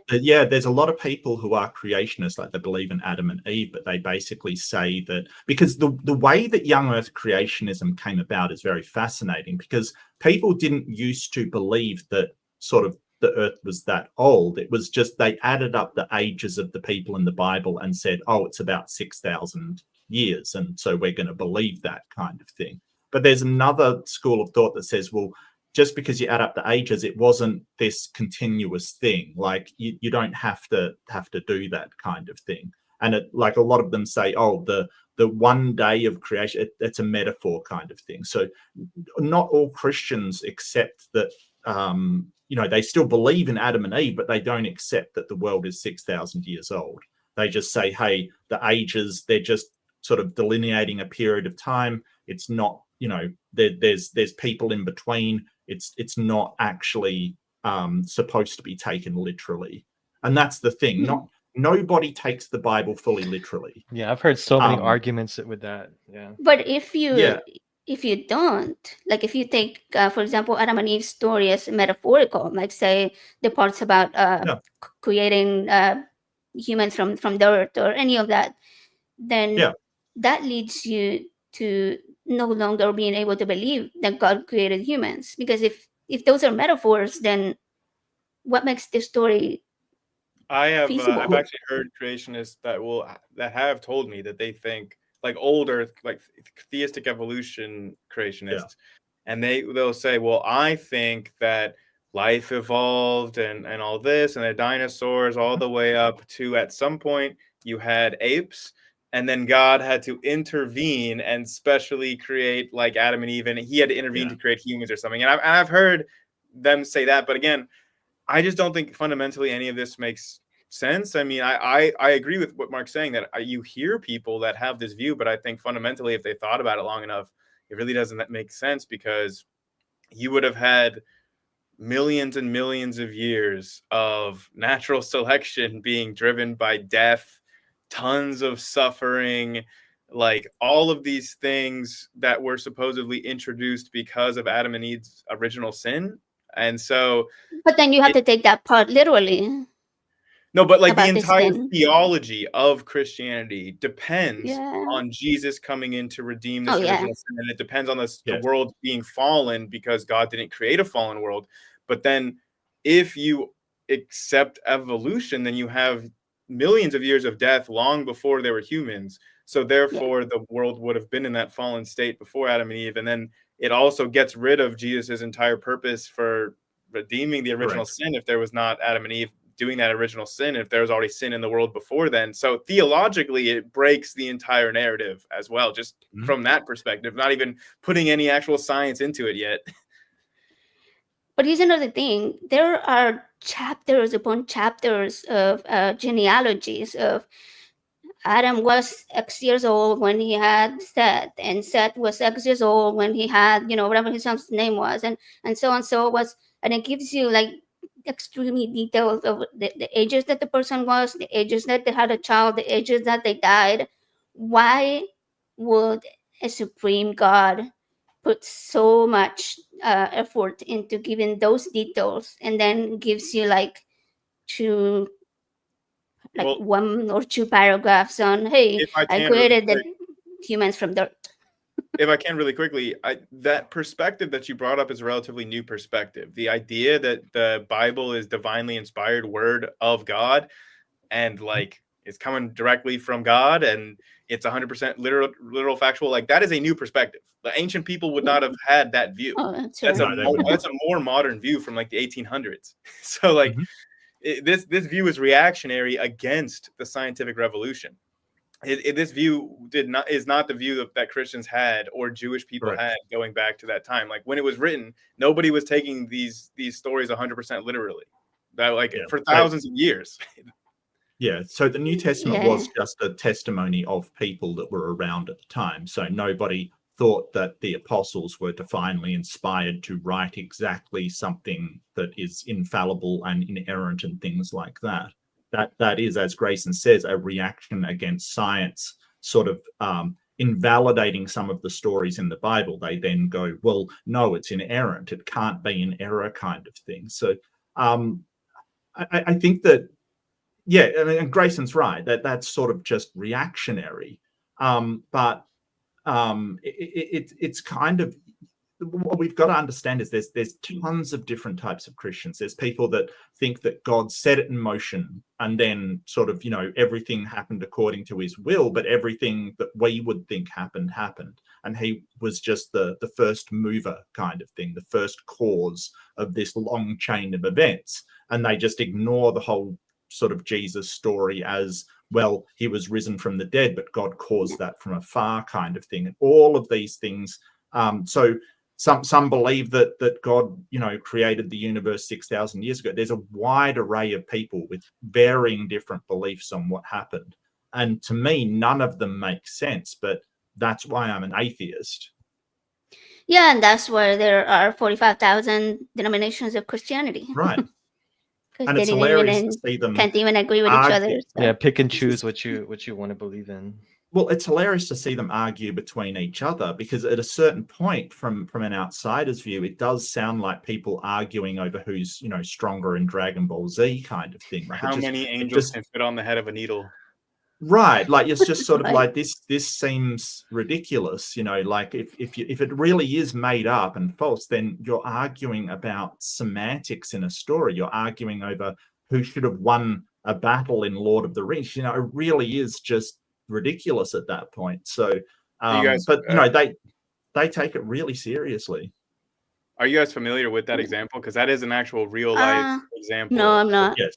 There's a lot of people who are creationists, like they believe in Adam and Eve, but they basically say that because the way that young earth creationism came about is very fascinating, because people didn't used to believe that sort of the earth was that old. It was just they added up the ages of the people in the Bible and said, it's about 6,000 years. And so we're going to believe that kind of thing. But there's another school of thought that says, well, just because you add up the ages, it wasn't this continuous thing. Like you don't have to do that kind of thing. And like a lot of them say, the one day of creation, it's a metaphor kind of thing. So not all Christians accept that, they still believe in Adam and Eve, but they don't accept that the world is 6,000 years old. They just say, hey, the ages, they're just sort of delineating a period of time. It's not, there's people in between. It's not actually supposed to be taken literally. And that's the thing. Nobody takes the Bible fully literally. Yeah, I've heard so many arguments with that. Yeah. But if you don't, like if you take, for example, Adam and Eve's story as metaphorical, like say the parts about creating humans from the earth or any of that, then that leads you to no longer being able to believe that God created humans. Because if those are metaphors, then what makes this story I've actually heard creationists that have told me that they think, like old earth, like theistic evolution creationists, and they'll say, well, I think that life evolved and all this, and the dinosaurs all the way up to at some point you had apes, and then God had to intervene and specially create like Adam and Eve, and he had to intervene to create humans or something. And I've heard them say that, but again, I just don't think fundamentally any of this makes sense. I mean, I agree with what Mark's saying, that you hear people that have this view, but I think fundamentally, if they thought about it long enough, it really doesn't make sense, because you would have had millions and millions of years of natural selection being driven by death, tons of suffering, like all of these things that were supposedly introduced because of Adam and Eve's original sin. And so, but then you have to take that part literally. No, but like the entire theology of Christianity depends on Jesus coming in to redeem this original sin, and it depends on the world being fallen, because God didn't create a fallen world. But then if you accept evolution, then you have millions of years of death long before there were humans. So therefore the world would have been in that fallen state before Adam and Eve. And then it also gets rid of Jesus's entire purpose for redeeming the original sin if there was not Adam and Eve doing that original sin, if there was already sin in the world before then. So theologically, it breaks the entire narrative as well, just from that perspective, not even putting any actual science into it yet. But here's another thing. There are chapters upon chapters of genealogies of Adam was X years old when he had Seth, and Seth was X years old when he had, whatever his son's name was, and so on. So it was, and it gives you like extremely details of the ages that the person was, the ages that they had a child, the ages that they died. Why would a supreme God put so much effort into giving those details, and then gives you like one or two paragraphs on, hey, I created the humans from dirt? If I can really quickly, that perspective that you brought up is a relatively new perspective. The idea that the Bible is divinely inspired word of God, and like it's coming directly from God, and it's 100% literal factual, like that is a new perspective. The ancient people would not have had that view. That's a more modern view from like the 1800s. So like this view is reactionary against the scientific revolution. This view is not the view that Christians had or Jewish people had going back to that time. Like when it was written, nobody was taking these stories 100% literally. That for thousands of years. Yeah, so the New Testament was just a testimony of people that were around at the time. So nobody thought that the apostles were divinely inspired to write exactly something that is infallible and inerrant and things like that. That is, as Grayson says, a reaction against science, sort of invalidating some of the stories in the Bible. They then go, well, no, it's inerrant. It can't be in error, kind of thing. So I think that, and Grayson's right, that's sort of just reactionary. But it's kind of, what we've got to understand is there's tons of different types of Christians. There's people that think that God set it in motion, and then sort of, everything happened according to his will, but everything that we would think happened. And he was just the first mover kind of thing, the first cause of this long chain of events. And they just ignore the whole sort of Jesus story as, well, he was risen from the dead, but God caused that from afar kind of thing. And all of these things. So some believe that God, created the universe 6,000 years ago. There's a wide array of people with varying different beliefs on what happened. And to me, none of them make sense, but that's why I'm an atheist. Yeah, and that's why there are 45,000 denominations of Christianity. Right. And it's hilarious to see them can't even agree with each other. So. Yeah, pick and choose what you want to believe in. Well, it's hilarious to see them argue between each other, because at a certain point, from an outsider's view, it does sound like people arguing over who's, stronger in Dragon Ball Z kind of thing. How many angels can fit on the head of a needle? Right, like it's just sort of like this seems ridiculous, like if it really is made up and false, then you're arguing about semantics in a story. You're arguing over who should have won a battle in Lord of the Rings. It really is just ridiculous at that point. So but they take it really seriously. Are you guys familiar with that example? Because that is an actual real life example. No, I'm not. Yes.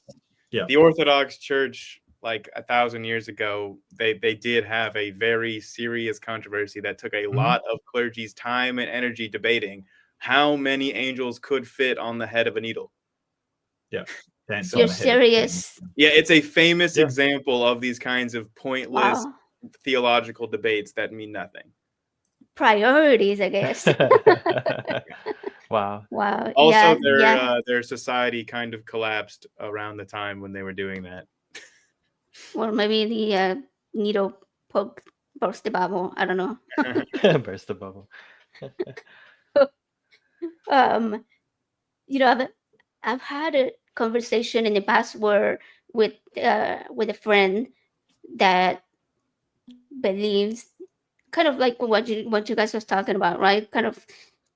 Yeah. The Orthodox Church, like 1,000 years ago, they did have a very serious controversy that took a lot of clergy's time and energy debating how many angels could fit on the head of a needle. Yeah. You're serious? Yeah, it's a famous example of these kinds of pointless theological debates that mean nothing. priorities, I guess. Wow. Wow. Also, Yeah. their society kind of collapsed around the time when they were doing that. Or maybe the needle poke burst the bubble. I don't know. Burst the bubble. um, I've had a conversation in the past where with a friend that believes kind of like what you guys was talking about, right? Kind of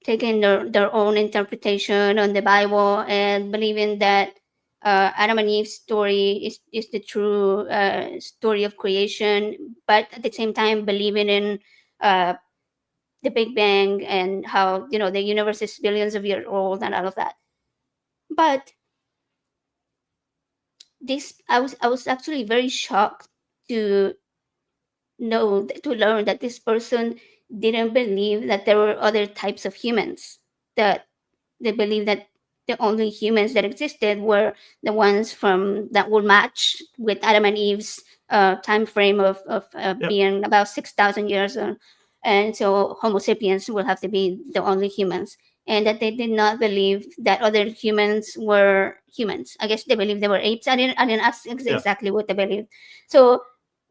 taking their own interpretation on the Bible and believing that Adam and Eve's story is the true story of creation, but at the same time believing in uh, the Big Bang and how the universe is billions of years old and all of that. But this, I was actually very shocked to to learn that this person didn't believe that there were other types of humans, that they believed that the only humans that existed were the ones from that would match with Adam and Eve's time frame of Yep. being about 6,000 years, and so Homo sapiens will have to be the only humans, and that they did not believe that other humans were humans. I guess they believed they were apes. I didn't ask exactly what they believed. So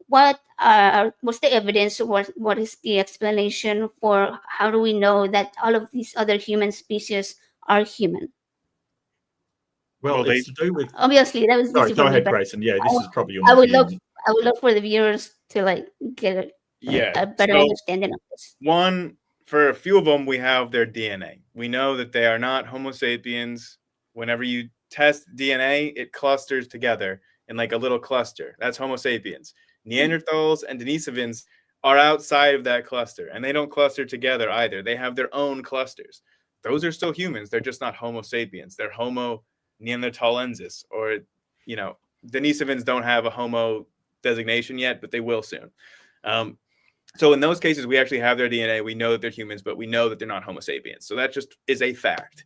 what's the evidence? What is the explanation for how do we know that all of these other human species are human? Well, it's to do with. Obviously that was Sorry, easy go for me, ahead, but Grayson. Yeah, this is probably your I more would love human. I would love for the viewers to like get a better So understanding of this. one, for a few of them, we have their DNA. We know that they are not Homo sapiens. Whenever you test DNA, it clusters together in like a little cluster. That's Homo sapiens. Neanderthals and Denisovans are outside of that cluster, and they don't cluster together either. They have their own clusters. Those are still humans. They're just not Homo sapiens. They're Homo neanderthalensis, or, Denisovans don't have a Homo designation yet, but they will soon. So in those cases, we actually have their DNA. We know that they're humans, but we know that they're not Homo sapiens. So that just is a fact.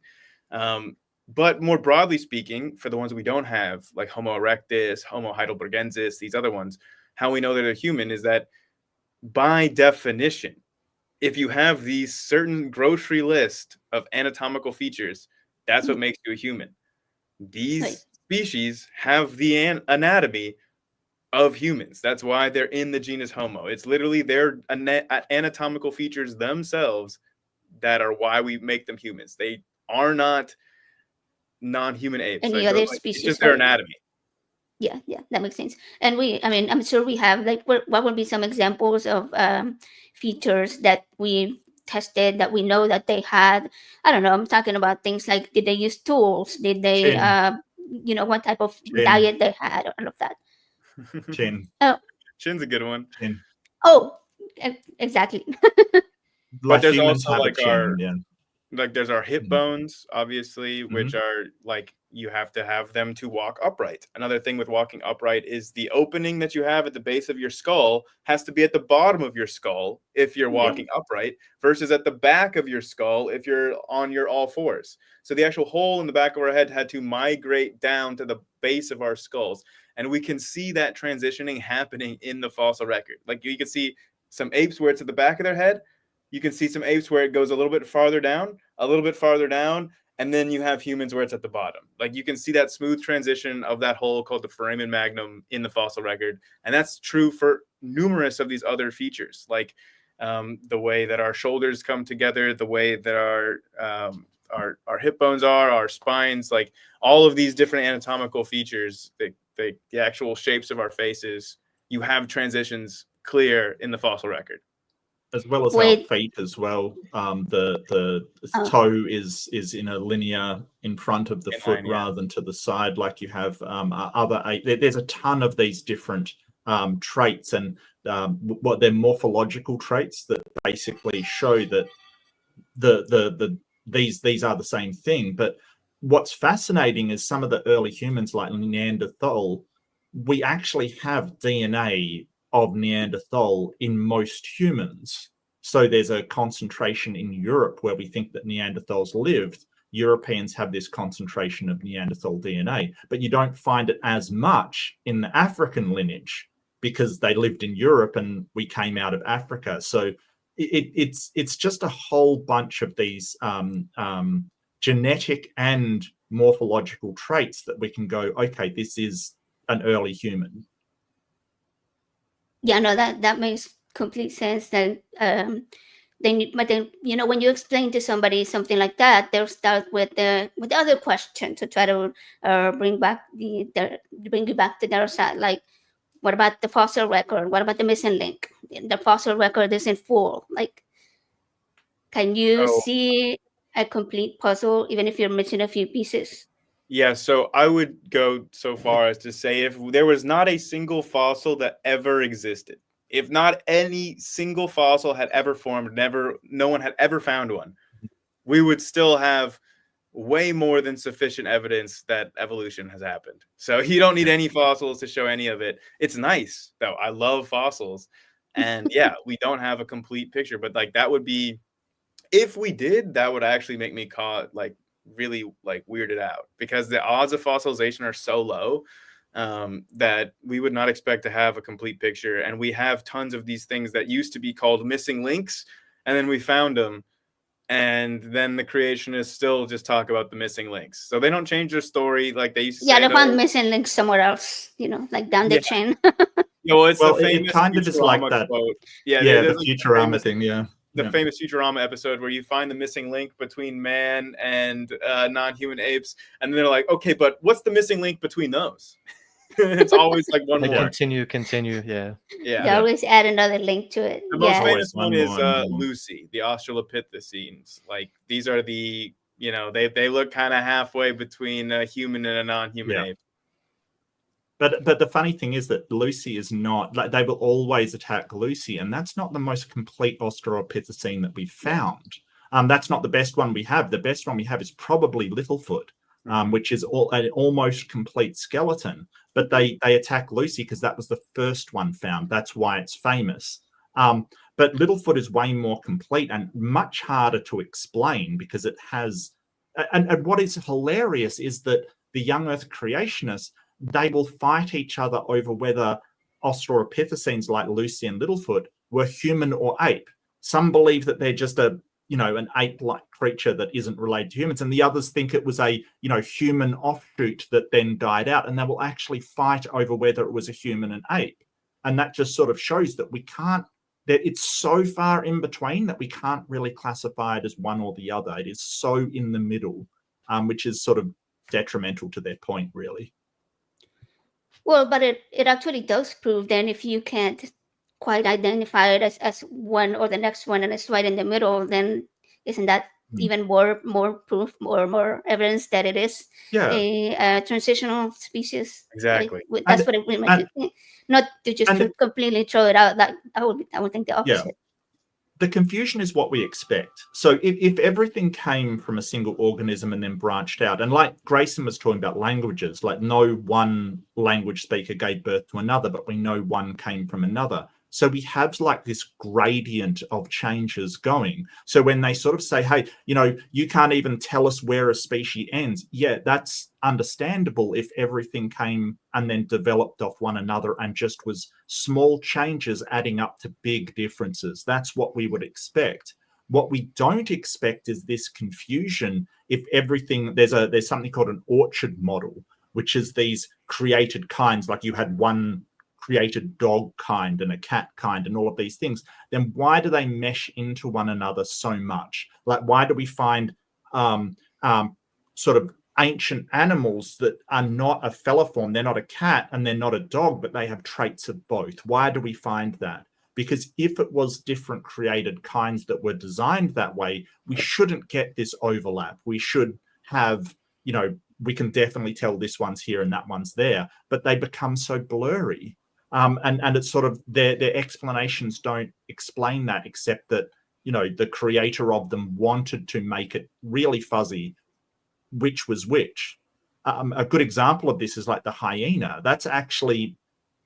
But more broadly speaking, for the ones we don't have, like Homo erectus, Homo heidelbergensis, these other ones, how we know that they're human is that by definition, if you have these certain grocery list of anatomical features, that's what makes you a human. These species have the anatomy of humans. That's why they're in the genus Homo. It's literally their anatomical features themselves that are why we make them humans. They are not non-human apes. Any other species? It's just their anatomy. Yeah, that makes sense. And I'm sure we have like what would be some examples of features that we tested that we know that they had. I don't know. I'm talking about things like, did they use tools? Did they what type of diet they had, all of that. Chin. Oh, Chin's a good one. Chin. Oh, exactly. But there's humans also have like a chin, like there's our hip bones, obviously, which are like, you have to have them to walk upright. Another thing with walking upright is the opening that you have at the base of your skull has to be at the bottom of your skull if you're walking upright, versus at the back of your skull if you're on your all fours. So the actual hole in the back of our head had to migrate down to the base of our skulls. And we can see that transitioning happening in the fossil record. Like, you can see some apes where it's at the back of their head. You can see some apes where it goes a little bit farther down, and then you have humans where it's at the bottom. Like, you can see that smooth transition of that hole called the foramen magnum in the fossil record. And that's true for numerous of these other features, like the way that our shoulders come together, the way that our hip bones are, our spines, like all of these different anatomical features, the actual shapes of our faces, you have transitions clear in the fossil record. As well as our feet as well. The toe is in a linear in front of the foot rather than to the side, like you have there's a ton of these different traits, and what they're morphological traits that basically show that these are the same thing. But what's fascinating is some of the early humans like Neanderthal, we actually have DNA of Neanderthal in most humans. So there's a concentration in Europe where we think that Neanderthals lived. Europeans have this concentration of Neanderthal DNA, but you don't find it as much in the African lineage because they lived in Europe and we came out of Africa. So it's just a whole bunch of these genetic and morphological traits that we can go, okay, this is an early human. Yeah, no, that makes complete sense. That then when you explain to somebody something like that, they'll start with the other question to try to bring you back to their side. Like, what about the fossil record? What about the missing link? The fossil record isn't full. Like, can you see a complete puzzle even if you're missing a few pieces? Yeah, so I would go so far as to say if there was not a single fossil that ever existed, if not any single fossil had ever formed, no one had ever found one, we would still have way more than sufficient evidence that evolution has happened. So you don't need any fossils to show any of it. It's nice, though. I love fossils. And yeah, we don't have a complete picture, but like that would be, if we did, that would actually make me really like weirded out, because the odds of fossilization are so low that we would not expect to have a complete picture. And we have tons of these things that used to be called missing links, and then we found them, and then the creationists still just talk about the missing links, so they don't change their story like they used to say. Yeah, they found missing links somewhere else, like down the chain. It kind of is like that quote. The Futurama thing. The famous Futurama episode where you find the missing link between man and non-human apes, and they're like, okay, but what's the missing link between those? It's always like one more. Continue. Yeah. They always add another link to it. The most famous one is Lucy, the Australopithecines. Like, these are the, they look kind of halfway between a human and a non-human ape. But the funny thing is that Lucy is not, like, they will always attack Lucy, and that's not the most complete Australopithecine that we've found. That's not the best one we have. The best one we have is probably Littlefoot, which is an almost complete skeleton. But they attack Lucy because that was the first one found. That's why it's famous. But Littlefoot is way more complete and much harder to explain, because it has... And what is hilarious is that the young Earth creationists, they will fight each other over whether Australopithecines like Lucy and Littlefoot were human or ape. Some believe that they're just an ape-like creature that isn't related to humans, and the others think it was a human offshoot that then died out, and they will actually fight over whether it was a human and ape. And that just sort of shows that that it's so far in between that we can't really classify it as one or the other. It is so in the middle, which is sort of detrimental to their point, really. Well, but it actually does prove then, if you can't quite identify it as one or the next one and it's right in the middle, then isn't that even more proof or more evidence that it is a transitional species? Exactly. That's what it would make you think. Not to just completely throw it out. That I would think the opposite. Yeah. The confusion is what we expect. So if everything came from a single organism and then branched out, and like Grayson was talking about languages, like no one language speaker gave birth to another, but we know one came from another. So we have like this gradient of changes going. So when they sort of say, hey, you can't even tell us where a species ends. Yeah, that's understandable if everything came and then developed off one another and just was small changes adding up to big differences. That's what we would expect. What we don't expect is this confusion. If everything, there's something called an orchard model, which is these created kinds, like you had one created dog kind and a cat kind and all of these things, then why do they mesh into one another so much? Like, why do we find sort of ancient animals that are not a feliform? They're not a cat and they're not a dog, but they have traits of both. Why do we find that? Because if it was different created kinds that were designed that way, we shouldn't get this overlap. We should have, we can definitely tell this one's here and that one's there, but they become so blurry. And it's sort of their explanations don't explain that, except that, the creator of them wanted to make it really fuzzy, which was which. A good example of this is like the hyena. That's actually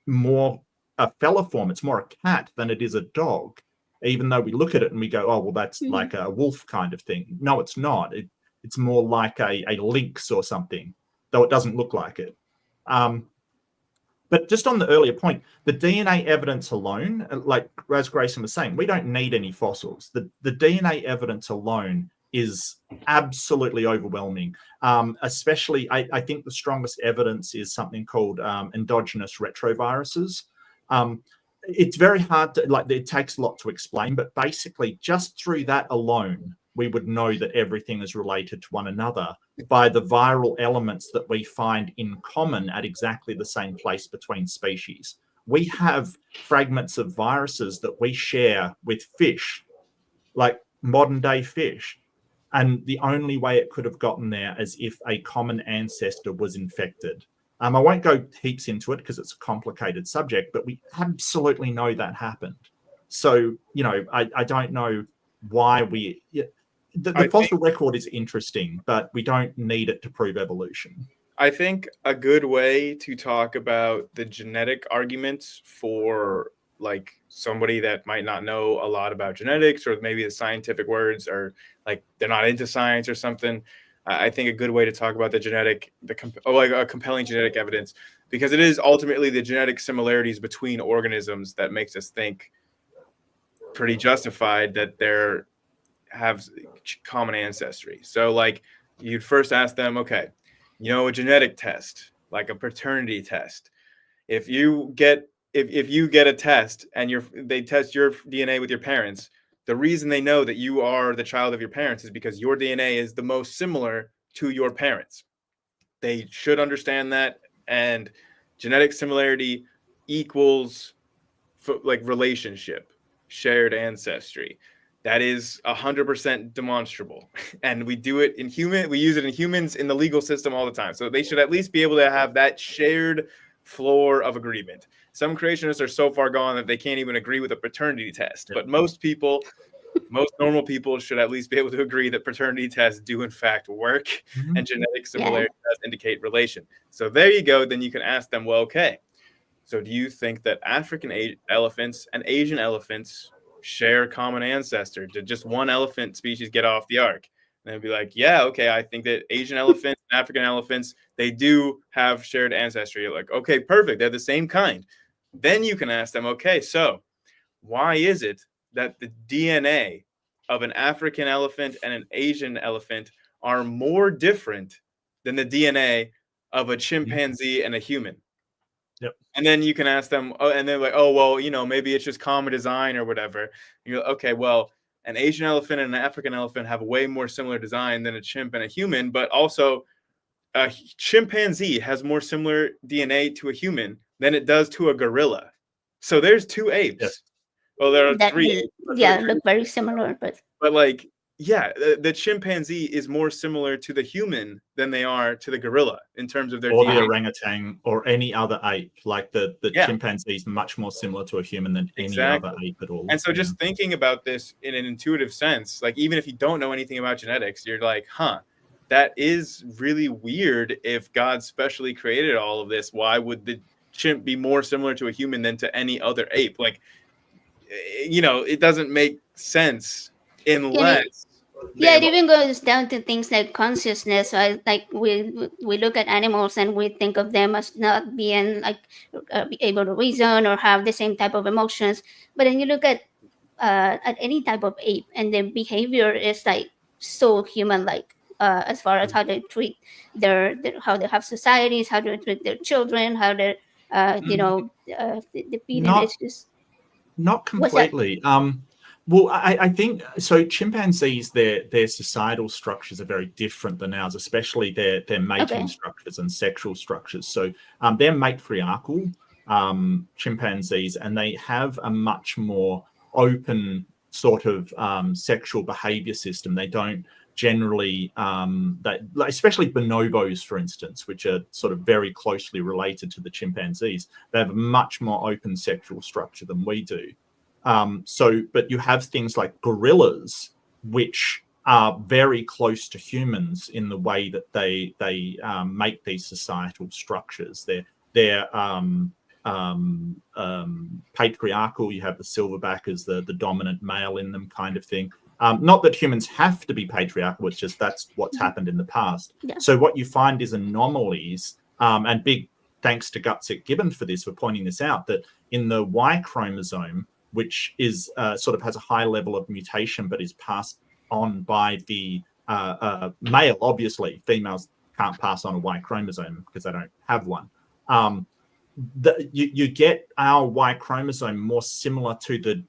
more a feliform. It's more a cat than it is a dog, even though we look at it and we go, oh, well, that's like a wolf kind of thing. No, it's not. It's more like a lynx or something, though it doesn't look like it. But just on the earlier point, the DNA evidence alone, like as Grayson was saying, we don't need any fossils. The DNA evidence alone is absolutely overwhelming. Especially, I think the strongest evidence is something called endogenous retroviruses. It's very hard to, like, it takes a lot to explain, but basically just through that alone, we would know that everything is related to one another by the viral elements that we find in common at exactly the same place between species. We have fragments of viruses that we share with fish, like modern day fish. And the only way it could have gotten there is if a common ancestor was infected. I won't go heaps into it because it's a complicated subject, but we absolutely know that happened. So, I don't know why we... The fossil record is interesting, but we don't need it to prove evolution. I think a good way to talk about the genetic arguments for like somebody that might not know a lot about genetics, or maybe the scientific words are like they're not into science or something. I think a good way to talk about a compelling genetic evidence, because it is ultimately the genetic similarities between organisms that makes us think pretty justified that they're have common ancestry. So like you'd first ask them, okay, a genetic test, like a paternity test. If you get a test and they test your DNA with your parents, the reason they know that you are the child of your parents is because your DNA is the most similar to your parents. They should understand that, and genetic similarity equals like relationship, shared ancestry. That is 100% demonstrable, and we use it in humans in the legal system all the time. So they should at least be able to have that shared floor of agreement. Some creationists are so far gone that they can't even agree with a paternity test. But most normal people should at least be able to agree that paternity tests do in fact work, and genetic similarity does indicate relation. So there you go. Then you can ask them, well, okay, so do you think that African elephants and Asian elephants share a common ancestor? Did just one elephant species get off the ark? And they'd be like, yeah, okay, I think that Asian elephants and African elephants, they do have shared ancestry. You're like, okay, perfect, they're the same kind. Then you can ask them, okay, so why is it that the DNA of an African elephant and an Asian elephant are more different than the DNA of a chimpanzee and a human? Yep. And then you can ask them, and they're like, oh, well, maybe it's just common design or whatever. And you're like, okay, well, an Asian elephant and an African elephant have way more similar design than a chimp and a human, but also a chimpanzee has more similar DNA to a human than it does to a gorilla. So there's two apes. Yes. Well, there are three. Look very similar, but like, yeah, the chimpanzee is more similar to the human than they are to the gorilla in terms of their or DNA. the orangutan or any other ape. Like the chimpanzee is much more similar to a human than any other ape at all. And so just thinking about this in an intuitive sense, like even if you don't know anything about genetics, you're like, that is really weird. If God specially created all of this, why would the chimp be more similar to a human than to any other ape? Like, it doesn't make sense unless... it even goes down to things like consciousness. So we look at animals and we think of them as not being able to reason or have the same type of emotions. But then you look at any type of ape, and their behavior is like so human-like, as far as how they treat how they have societies, how they treat their children, how they the feeding issues. Not completely. Well, I think so. Chimpanzees, their societal structures are very different than ours, especially their mating structures and sexual structures. So they're matriarchal chimpanzees, and they have a much more open sort of sexual behavior system. They don't generally, especially bonobos, for instance, which are sort of very closely related to the chimpanzees. They have a much more open sexual structure than we do. But you have things like gorillas, which are very close to humans in the way that they make these societal structures. They're patriarchal. You have the silverback as the dominant male in them, kind of thing. Not that humans have to be patriarchal, it's just that's what's happened in the past. Yeah. So what you find is anomalies and big thanks to Gutsick Gibbon for this, for pointing this out, that in the Y chromosome, which is sort of has a high level of mutation but is passed on by the male, obviously. Females can't pass on a Y chromosome because they don't have one. You get our Y chromosome more similar to the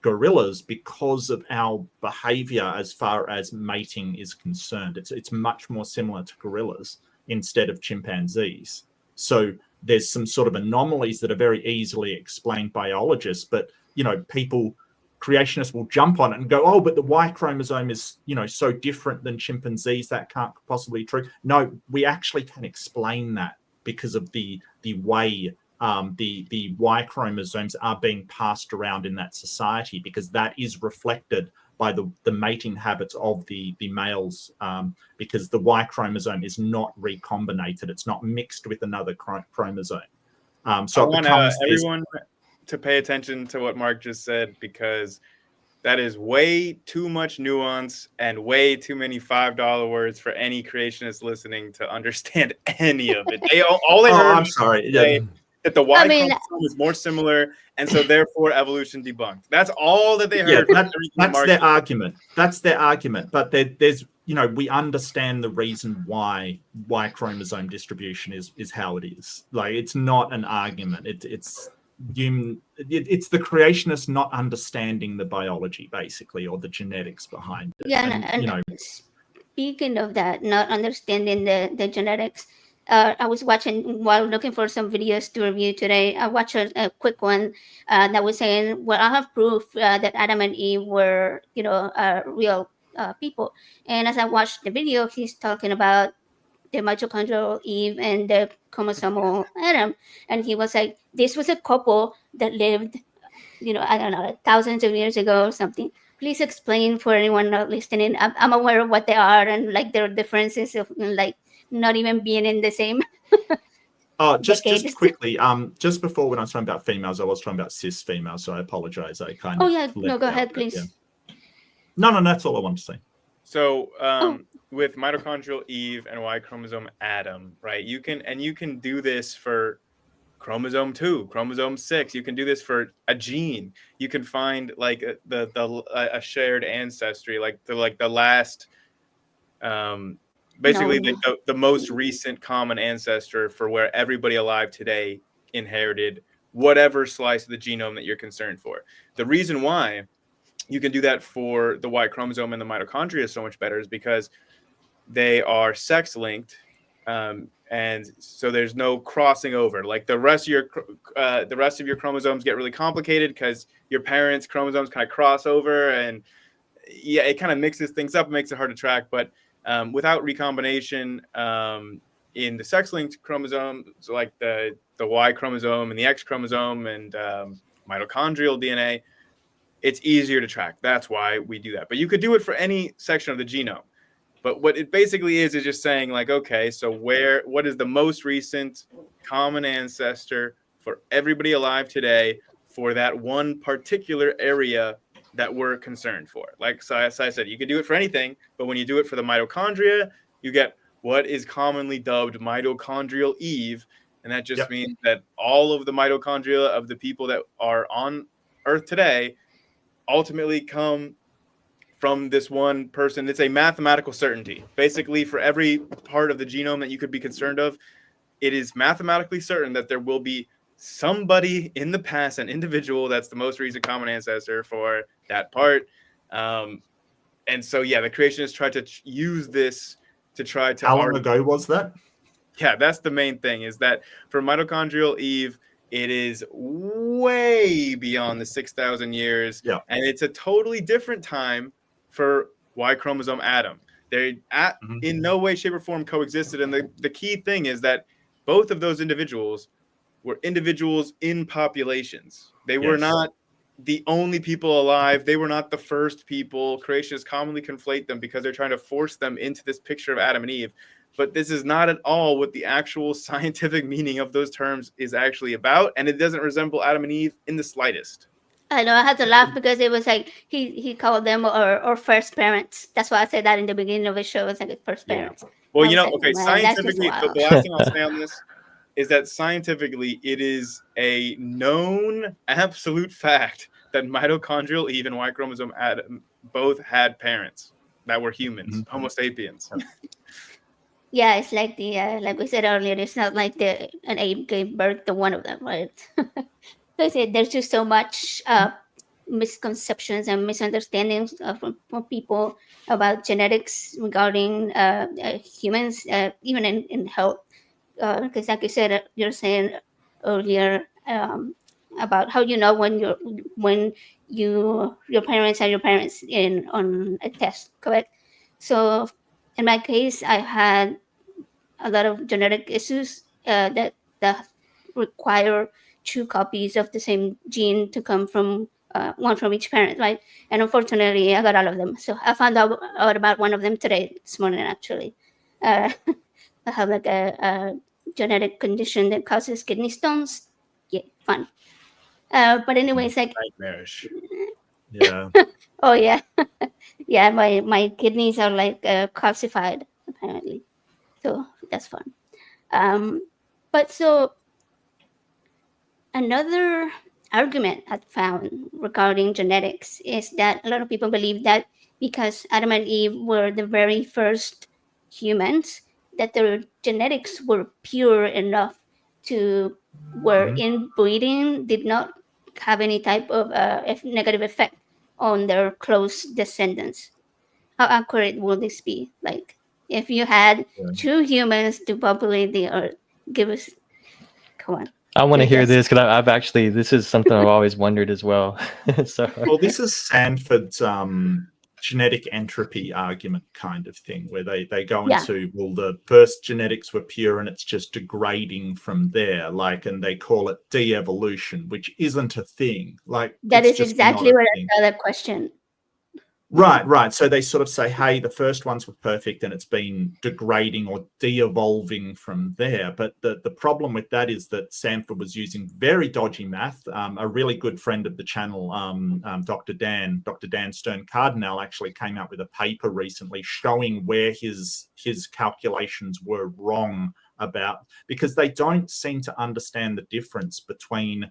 gorillas because of our behavior as far as mating is concerned. It's much more similar to gorillas instead of chimpanzees. So there's some sort of anomalies that are very easily explained by biologists, but people, creationists will jump on it and go, oh, but the Y chromosome is so different than chimpanzees, that can't possibly be true. No, we actually can explain that because of the way the Y chromosomes are being passed around in that society, because that is reflected by the mating habits of the males, because the Y chromosome is not recombinated. It's not mixed with another chromosome. So I want everyone to pay attention to what Mark just said, because that is way too much nuance and way too many $5 words for any creationist listening to understand any of it. All they heard. I'm sorry. That the Y chromosome is more similar, and so therefore evolution debunked. That's all that they heard. Yeah, that's their argument. That's their argument. But there's we understand the reason why Y chromosome distribution is how it is. Like, it's not an argument. It's the creationists not understanding the biology, basically, or the genetics behind it. Yeah, and speaking of that, not understanding the genetics, I was watching, while looking for some videos to review today, I watched a quick one that was saying, well, I have proof that Adam and Eve were, real people. And as I watched the video, he's talking about the mitochondrial Eve and the chromosomal Adam. And he was like, this was a couple that lived, I don't know, thousands of years ago or something. Please explain for anyone not listening. I'm aware of what they are and like their differences of like not even being in the same. Just quickly, just before, when I was talking about females, I was talking about cis females, so I apologize. I kind of. No, go ahead, please. Yeah. No, that's all I want to say. So with mitochondrial Eve and Y chromosome Adam, right? You can do this for chromosome 2, chromosome 6. You can do this for a gene. You can find like a shared ancestry, like the last, basically the most recent common ancestor for where everybody alive today inherited whatever slice of the genome that you're concerned for. The reason why you can do that for the Y chromosome and the mitochondria so much better is because they are sex linked, and so there's no crossing over. Like the rest of your chromosomes get really complicated because your parents' chromosomes kind of cross over, and yeah, it kind of mixes things up, makes it hard to track. But without recombination in the sex linked chromosomes, like the Y chromosome and the X chromosome and mitochondrial DNA, it's easier to track. That's why we do that. But you could do it for any section of the genome. But what it basically is just saying, like, okay, so what is the most recent common ancestor for everybody alive today for that one particular area that we're concerned for? Like, so as I said, you can do it for anything, but when you do it for the mitochondria, you get what is commonly dubbed mitochondrial Eve. And that just means that all of the mitochondria of the people that are on Earth today ultimately come from this one person. It's a mathematical certainty. Basically, for every part of the genome that you could be concerned of, it is mathematically certain that there will be somebody in the past, an individual that's the most recent common ancestor for that part. And so, yeah, the creationists tried to use this to try to... How long ago was that? Yeah, that's the main thing, is that for mitochondrial Eve, it is way beyond the 6,000 years. Yeah. And it's a totally different time for Y chromosome Adam. They in no way, shape, or form coexisted. And the key thing is that both of those individuals were individuals in populations. They were not the only people alive. They were not the first people. Creationists commonly conflate them because they're trying to force them into this picture of Adam and Eve. But this is not at all what the actual scientific meaning of those terms is actually about. And it doesn't resemble Adam and Eve in the slightest. I know, I had to laugh because it was like he called them or first parents. That's why I said that in the beginning of the show. It's like first parents. Well, okay, scientifically, the last thing I'll say on this is that scientifically it is a known absolute fact that mitochondrial Eve and Y chromosome both had parents that were humans, Homo sapiens. Yeah, it's like like we said earlier, it's not like an ape gave birth to one of them, right? So I said there's just so much misconceptions and misunderstandings from people about genetics regarding humans, even in health. Because like you said, you're saying earlier about how you know when your parents are your parents in on a test, correct? So in my case, I had a lot of genetic issues that require two copies of the same gene to come from one from each parent, right? And unfortunately, I got all of them. So I found out about one of them today, this morning, actually. I have like a genetic condition that causes kidney stones. Yeah, fun. But anyways, like nightmarish. Yeah. oh yeah, yeah. My kidneys are like calcified apparently, so that's fun. But so another argument I found regarding genetics is that a lot of people believe that because Adam and Eve were the very first humans, that their genetics were pure enough to where inbreeding did not have any type of negative effect on their close descendants. How accurate will this be? Like, if you had two humans to populate the earth, give us, come on. I want to hear this because I've actually, this is something I've always wondered as well. So, well, this is Sanford's genetic entropy argument kind of thing, where they go into, well, the first genetics were pure and it's just degrading from there, like, and they call it de-evolution, which isn't a thing. Like, that is exactly what I saw that question. Right. So they sort of say, hey, the first ones were perfect and it's been degrading or de-evolving from there. But the problem with that is that Sanford was using very dodgy math. A really good friend of the channel, Dr. Dan Stern Cardinal, actually came out with a paper recently showing where his calculations were wrong about, because they don't seem to understand the difference between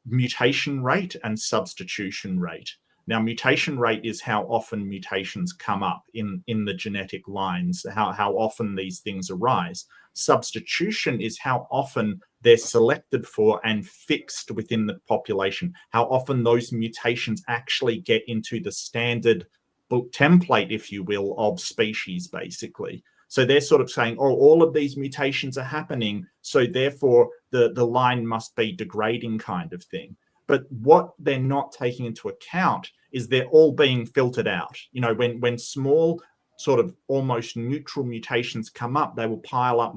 mutation rate and substitution rate. Now, mutation rate is how often mutations come up in the genetic lines, how often these things arise. Substitution is how often they're selected for and fixed within the population, how often those mutations actually get into the standard template, if you will, of species, basically. So they're sort of saying, oh, all of these mutations are happening, so therefore the line must be degrading kind of thing. But what they're not taking into account is they're all being filtered out. You know, when small sort of almost neutral mutations come up, they will pile up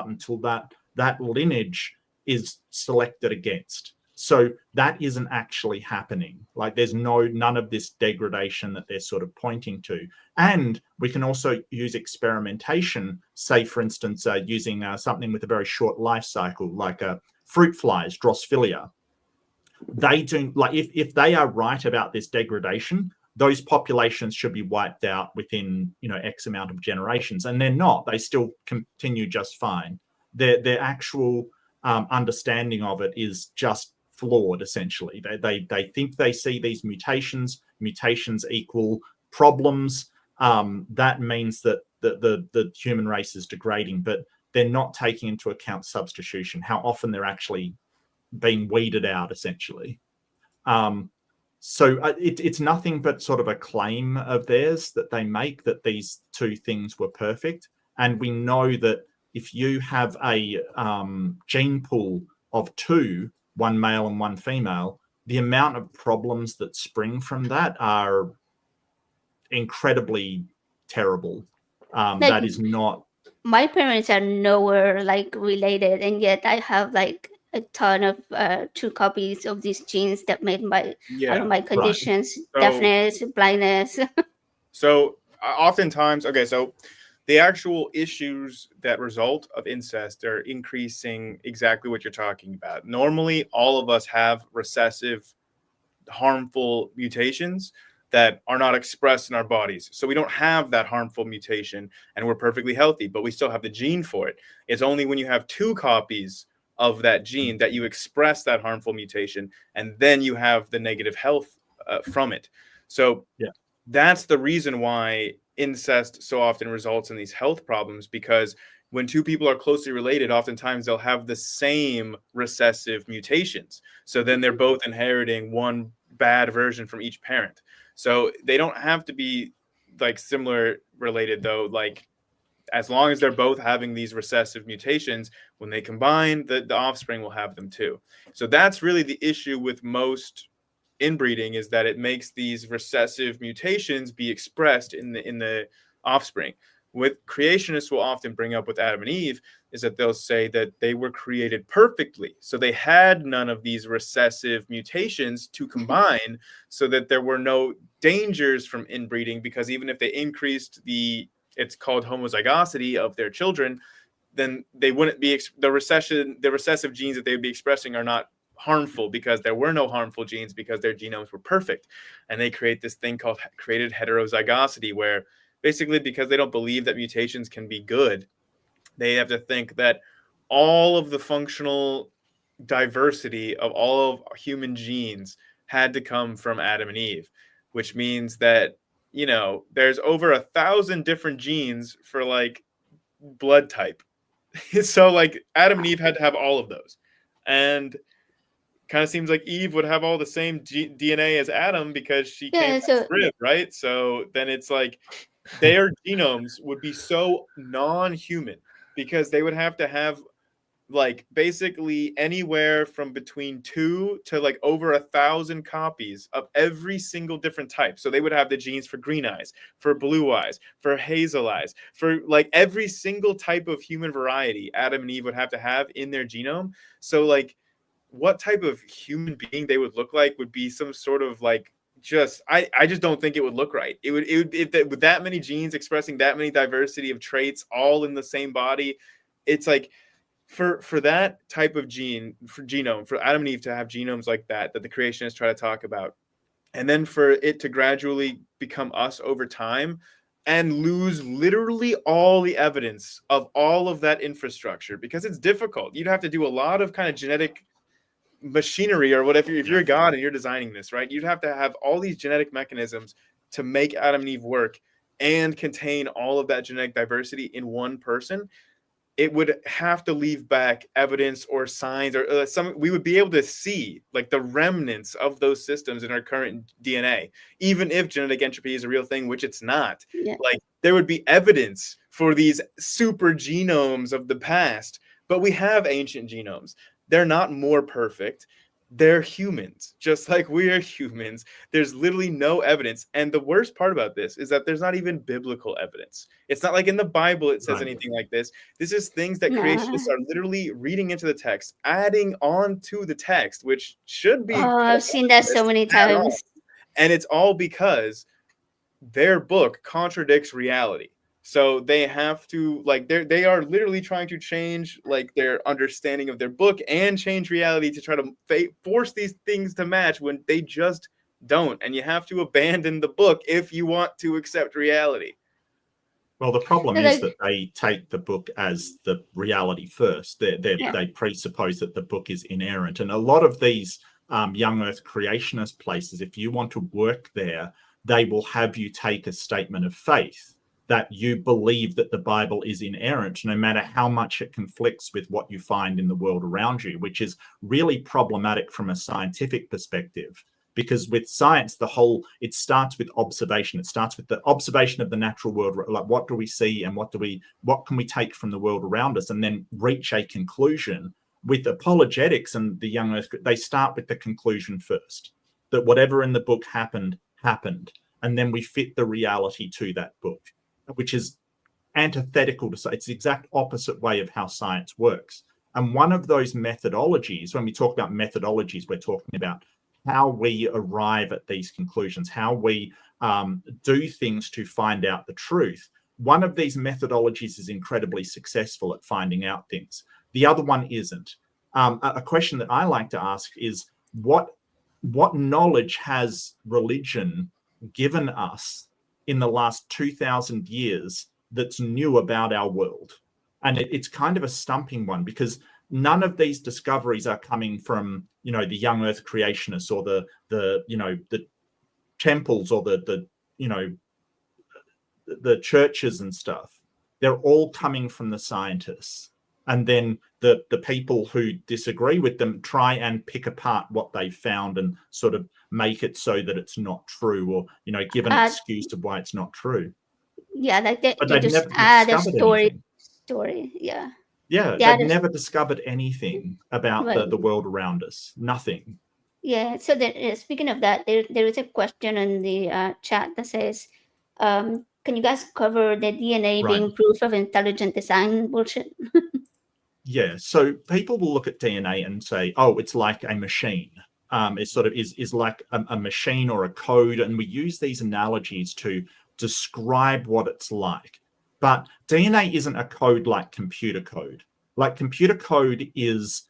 until that lineage is selected against. So that isn't actually happening. Like, there's none of this degradation that they're sort of pointing to. And we can also use experimentation, say, for instance, using something with a very short life cycle, like fruit flies, Drosophila. They do, like, if they are right about this degradation, those populations should be wiped out within, X amount of generations, and they're not. They still continue just fine. Their actual understanding of it is just flawed. Essentially, they think they see these mutations equal problems. That means that the human race is degrading, but they're not taking into account substitution, how often they're actually being weeded out, essentially. So it's nothing but sort of a claim of theirs that they make, that these two things were perfect. And we know that if you have a gene pool of two, one male and one female, the amount of problems that spring from that are incredibly terrible. That is not... My parents are nowhere like related, and yet I have like a ton of two copies of these genes that made all of my conditions, right. Deafness, blindness. So oftentimes, okay, so the actual issues that result of incest are increasing exactly what you're talking about. Normally, all of us have recessive, harmful mutations. that are not expressed in our bodies. So we don't have that harmful mutation and we're perfectly healthy, but we still have the gene for it. It's only when you have 2 copies of that gene that you express that harmful mutation, and then you have the negative health from it. So that's the reason why incest so often results in these health problems, because when 2 people are closely related, oftentimes they'll have the same recessive mutations. So then they're both inheriting one bad version from each parent. So they don't have to be like similar related though. Like as long as they're both having these recessive mutations, when they combine, the offspring will have them too. So that's really the issue with most inbreeding, is that it makes these recessive mutations be expressed in the offspring. What creationists will often bring up with Adam and Eve is that they'll say that they were created perfectly. So they had none of these recessive mutations to combine, so that there were no dangers from inbreeding, because even if they increased it's called homozygosity of their children, then they wouldn't be the recessive genes that they would be expressing are not harmful, because there were no harmful genes, because their genomes were perfect. And they create this thing called created heterozygosity, where basically, because they don't believe that mutations can be good, they have to think that all of the functional diversity of all of human genes had to come from Adam and Eve, which means that, there's over 1,000 different genes for like blood type. So like Adam and Eve had to have all of those. And kind of seems like Eve would have all the same DNA as Adam, because she came from his rib, right? So then it's like their genomes would be so non-human, because they would have to have like basically anywhere from between 2 to like over 1,000 copies of every single different type. So they would have the genes for green eyes, for blue eyes, for hazel eyes, for like every single type of human variety Adam and Eve would have to have in their genome. So like what type of human being they would look like would be some sort of like, I just don't think it would look right. It would with that many genes expressing that many diversity of traits all in the same body. It's like for that type of genome, for Adam and Eve to have genomes like that the creationists try to talk about, and then for it to gradually become us over time and lose literally all the evidence of all of that infrastructure, because it's difficult. You'd have to do a lot of kind of genetic machinery or whatever. If you're God and you're designing this, right, you'd have to have all these genetic mechanisms to make Adam and Eve work and contain all of that genetic diversity in one person. It would have to leave back evidence or signs or we would be able to see like the remnants of those systems in our current DNA, even if genetic entropy is a real thing, which it's not. Like there would be evidence for these super genomes of the past, but we have ancient genomes. They're not more perfect. They're humans, just like we are humans. There's literally no evidence. And the worst part about this is that there's not even biblical evidence. It's not like in the Bible it says anything like this. This is things that creationists are literally reading into the text, adding on to the text, which should be. I've seen that so many times. And it's all because their book contradicts reality. So they have to they are literally trying to change like their understanding of their book and change reality to try to force these things to match when they just don't. And you have to abandon the book if you want to accept reality. Well, the problem is that they take the book as the reality first. They presuppose that the book is inerrant. And a lot of these young earth creationist places, if you want to work there, they will have you take a statement of faith that you believe that the Bible is inerrant, no matter how much it conflicts with what you find in the world around you, which is really problematic from a scientific perspective. Because with science, it starts with observation. It starts with the observation of the natural world. Like, what do we see and what can we take from the world around us, and then reach a conclusion. With apologetics and the young earth, they start with the conclusion first, that whatever in the book happened, and then we fit the reality to that book, which is antithetical to it's the exact opposite way of how science works. And one of those methodologies, when we talk about methodologies, we're talking about how we arrive at these conclusions, how we do things to find out the truth. One of these methodologies is incredibly successful at finding out things. The other one isn't. A question that I like to ask is, what knowledge has religion given us in the last 2,000 years that's new about our world? And it's kind of a stumping one, because none of these discoveries are coming from, the young earth creationists or the temples or the churches and stuff. They're all coming from the scientists. And then the people who disagree with them try and pick apart what they found and sort of make it so that it's not true, or, give an excuse of why it's not true. Yeah, like they just never add a discovered story. Yeah. Yeah, they've never discovered anything about the world around us. Nothing. Yeah. So speaking of that, there is a question in the chat that says, can you guys cover the DNA being proof of intelligent design bullshit? Yeah. So people will look at DNA and say, oh, it's like a machine. It sort of is like a machine or a code. And we use these analogies to describe what it's like. But DNA isn't a code like computer code. Like computer code is,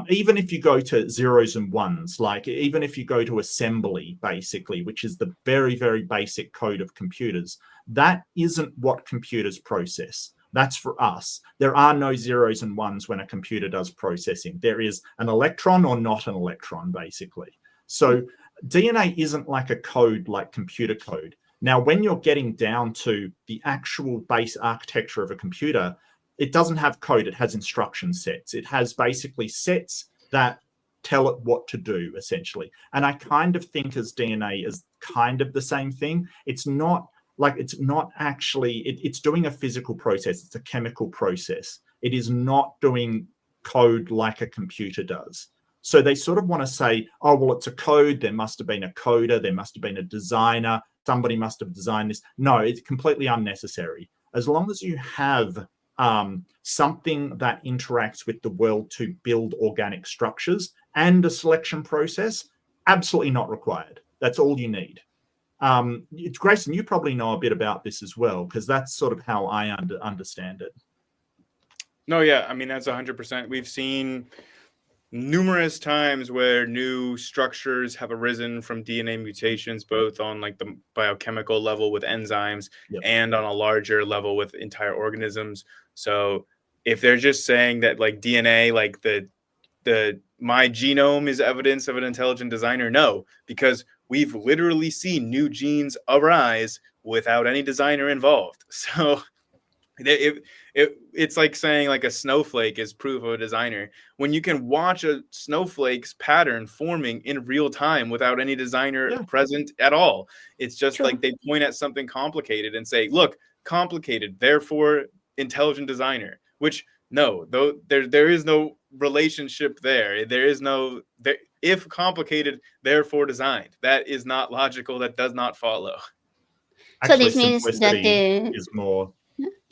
even if you go to zeros and ones, like even if you go to assembly, basically, which is the very, very basic code of computers, that isn't what computers process. That's for us. There are no zeros and ones when a computer does processing. There is an electron or not an electron, basically. So DNA isn't like a code like computer code. Now, when you're getting down to the actual base architecture of a computer, it doesn't have code. It has instruction sets. It has basically sets that tell it what to do, essentially. And I kind of think as DNA is kind of the same thing. It's not actually, it's doing a physical process. It's a chemical process. It is not doing code like a computer does. So they sort of want to say, oh, well, it's a code. There must have been a coder. There must have been a designer. Somebody must have designed this. No, it's completely unnecessary. As long as you have something that interacts with the world to build organic structures and a selection process, absolutely not required. That's all you need. Grayson, you probably know a bit about this as well, because that's sort of how I understand it. No, yeah, I mean, that's 100%. We've seen numerous times where new structures have arisen from DNA mutations, both on like the biochemical level with enzymes and on a larger level with entire organisms. So if they're just saying that like DNA, like the my genome is evidence of an intelligent designer, no, because we've literally seen new genes arise without any designer involved. So it's like saying like a snowflake is proof of a designer when you can watch a snowflake's pattern forming in real time without any designer present at all. It's just like they point at something complicated and say, look, complicated, therefore intelligent designer, which no, though there is no relationship there. There is no if complicated, therefore designed. That is not logical. That does not follow. So this means that is more.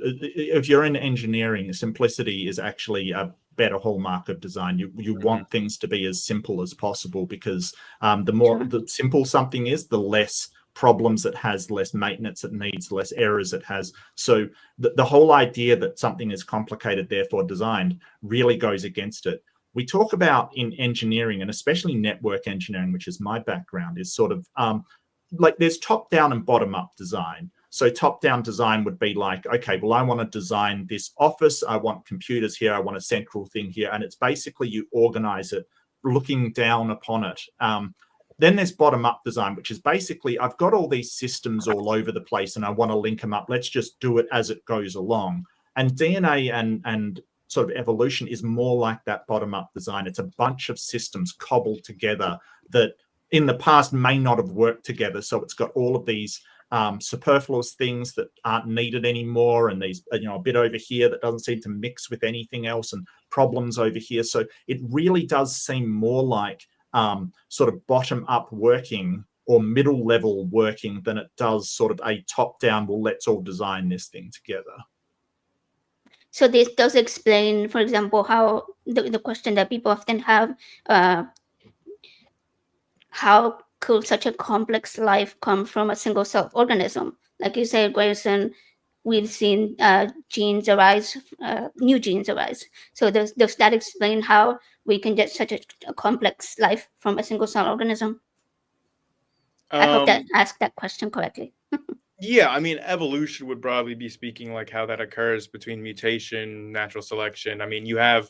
If you're in engineering, simplicity is actually a better hallmark of design. You want things to be as simple as possible, because the simple something is, the less problems it has, less maintenance it needs, less errors it has. So the whole idea that something is complicated, therefore designed, really goes against it. We talk about in engineering, and especially network engineering, which is my background, is sort of like there's top-down and bottom-up design. So top-down design would be like, okay, well, I want to design this office. I want computers here. I want a central thing here. And it's basically you organize it, looking down upon it. Then there's bottom-up design, which is basically I've got all these systems all over the place and I want to link them up. Let's just do it as it goes along. And DNA and sort of evolution is more like that bottom-up design. It's a bunch of systems cobbled together that in the past may not have worked together. So it's got all of these superfluous things that aren't needed anymore, and these, a bit over here that doesn't seem to mix with anything else, and problems over here. So it really does seem more like sort of bottom-up working or middle-level working than it does sort of a top-down, well, let's all design this thing together. So this does explain, for example, how the question that people often have, how could such a complex life come from a single cell organism? Like you said, Grayson, we've seen genes arise, new genes arise. So does that explain how we can get such a complex life from a single cell organism? I hope that I asked that question correctly. Yeah, I mean, evolution would probably be speaking like how that occurs between mutation, natural selection. I mean, you have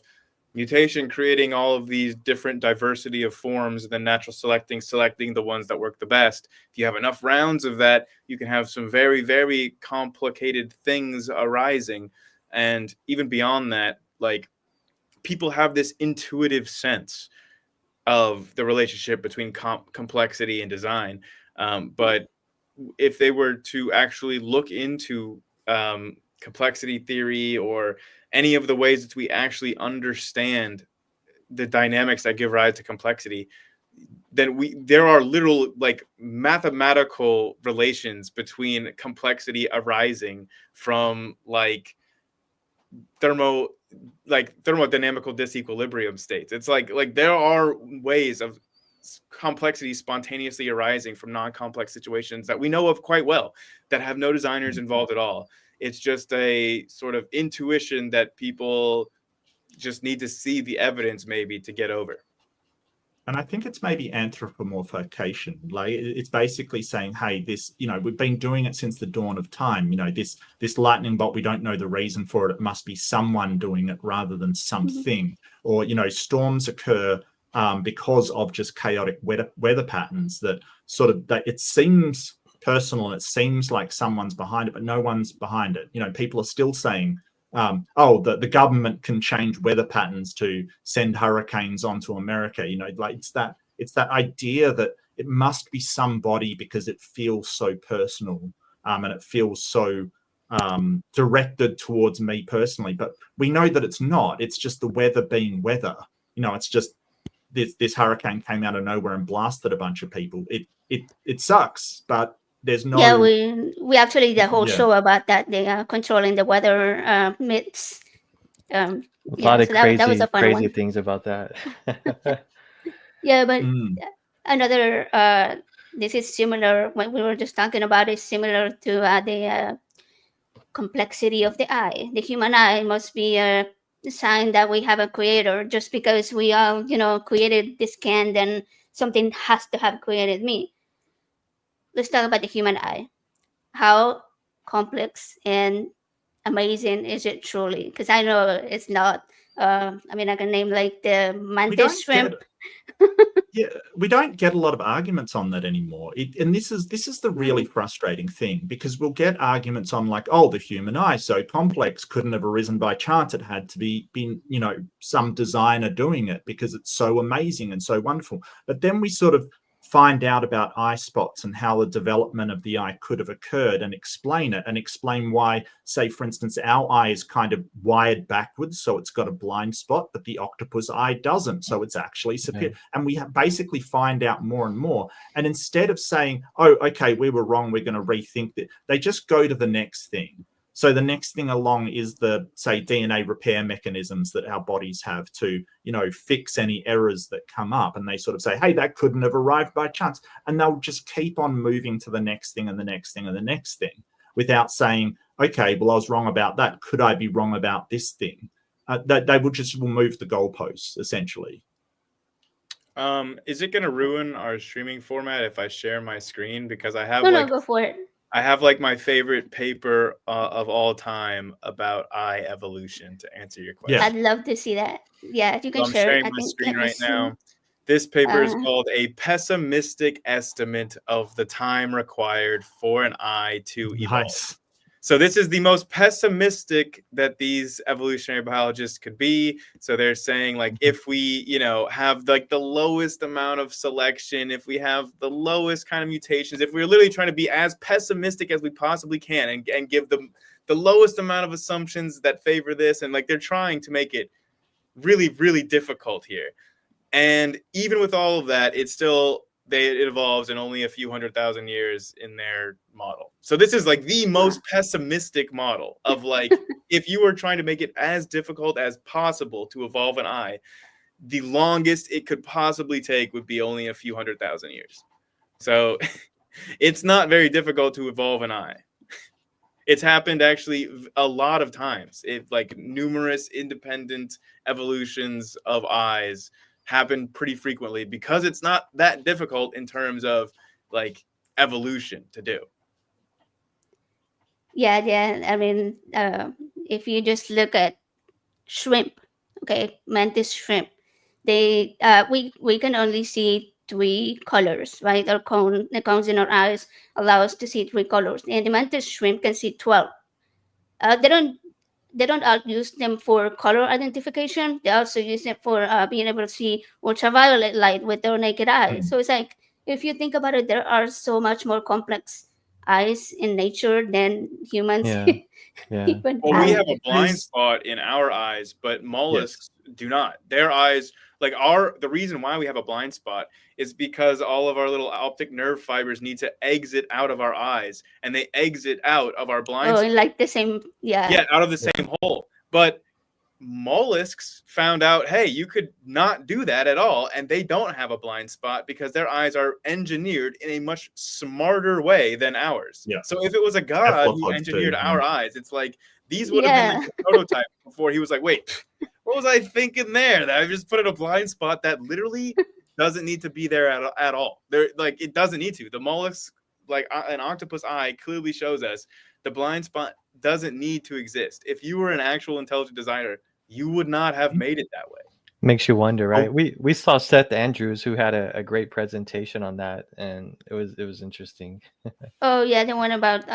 mutation creating all of these different diversity of forms, and then natural selecting the ones that work the best. If you have enough rounds of that, you can have some very, very complicated things arising. And even beyond that, like, people have this intuitive sense of the relationship between complexity and design. But if they were to actually look into complexity theory or any of the ways that we actually understand the dynamics that give rise to complexity, then there are literal like mathematical relations between complexity arising from like thermodynamical disequilibrium states. It's like there are ways of complexity spontaneously arising from non-complex situations that we know of quite well, that have no designers involved at all. It's just a sort of intuition that people just need to see the evidence maybe to get over. And I think it's maybe anthropomorphication. Like it's basically saying, hey, this, we've been doing it since the dawn of time. This lightning bolt, we don't know the reason for it. It must be someone doing it rather than something. Or, storms occur because of just chaotic weather patterns that sort of, that it seems personal and it seems like someone's behind it, but no one's behind it. People are still saying, the government can change weather patterns to send hurricanes onto America. Like it's that idea that it must be somebody because it feels so personal, and it feels so directed towards me personally. But we know that it's not. It's just the weather being weather. It's just this hurricane came out of nowhere and blasted a bunch of people. It sucks, but there's no. Yeah, we actually did a whole show about that. They are controlling the weather myths. A lot of crazy things about that. Yeah, but another this is similar. What we were just talking about is similar to the complexity of the eye. The human eye must be a sign that we have a creator. Just because we all created this can, then something has to have created me. Let's talk about the human eye. How complex and amazing is it truly? Because I know it's not. I can name like the mantis shrimp. Yeah, we don't get a lot of arguments on that anymore. And this is the really frustrating thing, because we'll get arguments on like, oh, the human eye so complex, couldn't have arisen by chance. It had to be some designer doing it because it's so amazing and so wonderful. But then we sort of find out about eye spots and how the development of the eye could have occurred and explain it, and explain why, say, for instance, our eye is kind of wired backwards, so it's got a blind spot, but the octopus eye doesn't, so it's actually superior. Okay. And we basically find out more and more. And instead of saying, oh, okay, we were wrong, we're going to rethink it, they just go to the next thing. So the next thing along is the, say, DNA repair mechanisms that our bodies have to, fix any errors that come up. And they sort of say, hey, that couldn't have arrived by chance. And they'll just keep on moving to the next thing and the next thing and the next thing without saying, okay, well, I was wrong about that. Could I be wrong about this thing? They will move the goalposts, essentially. Is it going to ruin our streaming format if I share my screen? Because I have no, go for it. I have like my favorite paper of all time about eye evolution to answer your question. Yeah. I'd love to see that. Yeah, if you can share it. I'm sharing my screen right now. This paper is called A Pessimistic Estimate of the Time Required for an Eye to Evolve. Nice. So this is the most pessimistic that these evolutionary biologists could be. So they're saying, like, if we, have like the lowest amount of selection, if we have the lowest kind of mutations, if we're literally trying to be as pessimistic as we possibly can and give them the lowest amount of assumptions that favor this, and like they're trying to make it really, really difficult here. And even with all of that, it evolves in only a few 100,000 years in their model. So this is like the most pessimistic model of like, if you were trying to make it as difficult as possible to evolve an eye, the longest it could possibly take would be only a few 100,000 years. So it's not very difficult to evolve an eye. It's happened actually a lot of times. Like numerous independent evolutions of eyes happen pretty frequently because it's not that difficult in terms of like evolution to do. Yeah. I mean, if you just look at shrimp, okay, mantis shrimp, they we can only see three colors, right? The cones in our eyes allow us to see three colors, and the mantis shrimp can see 12. They don't use them for color identification. They also use it for being able to see ultraviolet light with their naked eye. So it's like, if you think about it, there are so much more complex eyes in nature than humans even Well, have. we have a blind spot in our eyes, but mollusks do not. Their eyes, like the reason why we have a blind spot is because all of our little optic nerve fibers need to exit out of our eyes, and they exit out of our blind spot. Like the same, Yeah, out of the same hole. But mollusks found out, hey, you could not do that at all, and they don't have a blind spot because their eyes are engineered in a much smarter way than ours. So if it was a god who engineered our eyes, it's like these would have been the prototype before he was like, wait, what was I thinking there? That I just put in a blind spot that literally doesn't need to be there at all. There, like, it doesn't need to. The mollusk, like an octopus eye, clearly shows us the blind spot doesn't need to exist. If you were an actual intelligent designer, you would not have made it that way. Makes you wonder, right? We saw Seth Andrews, who had a great presentation on that, and it was interesting. Oh yeah, the one about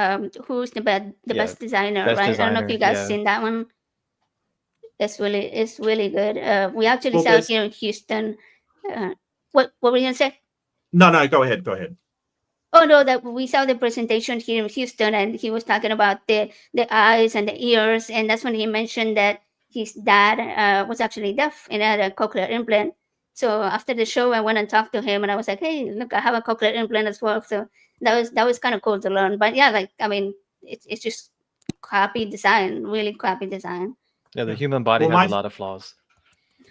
who's the best designer, right? I don't know if you guys seen that one. It's really good. We actually saw it here in Houston. What were you gonna say? No, go ahead. Oh no, that we saw the presentation here in Houston, and he was talking about the eyes and the ears, and that's when he mentioned that his dad was actually deaf and had a cochlear implant. So after the show, I went and talked to him, and I was like, "Hey, look, I have a cochlear implant as well." So that was kind of cool to learn. But yeah, like, I mean, it's just crappy design, really crappy design. Yeah, the human body has a lot of flaws.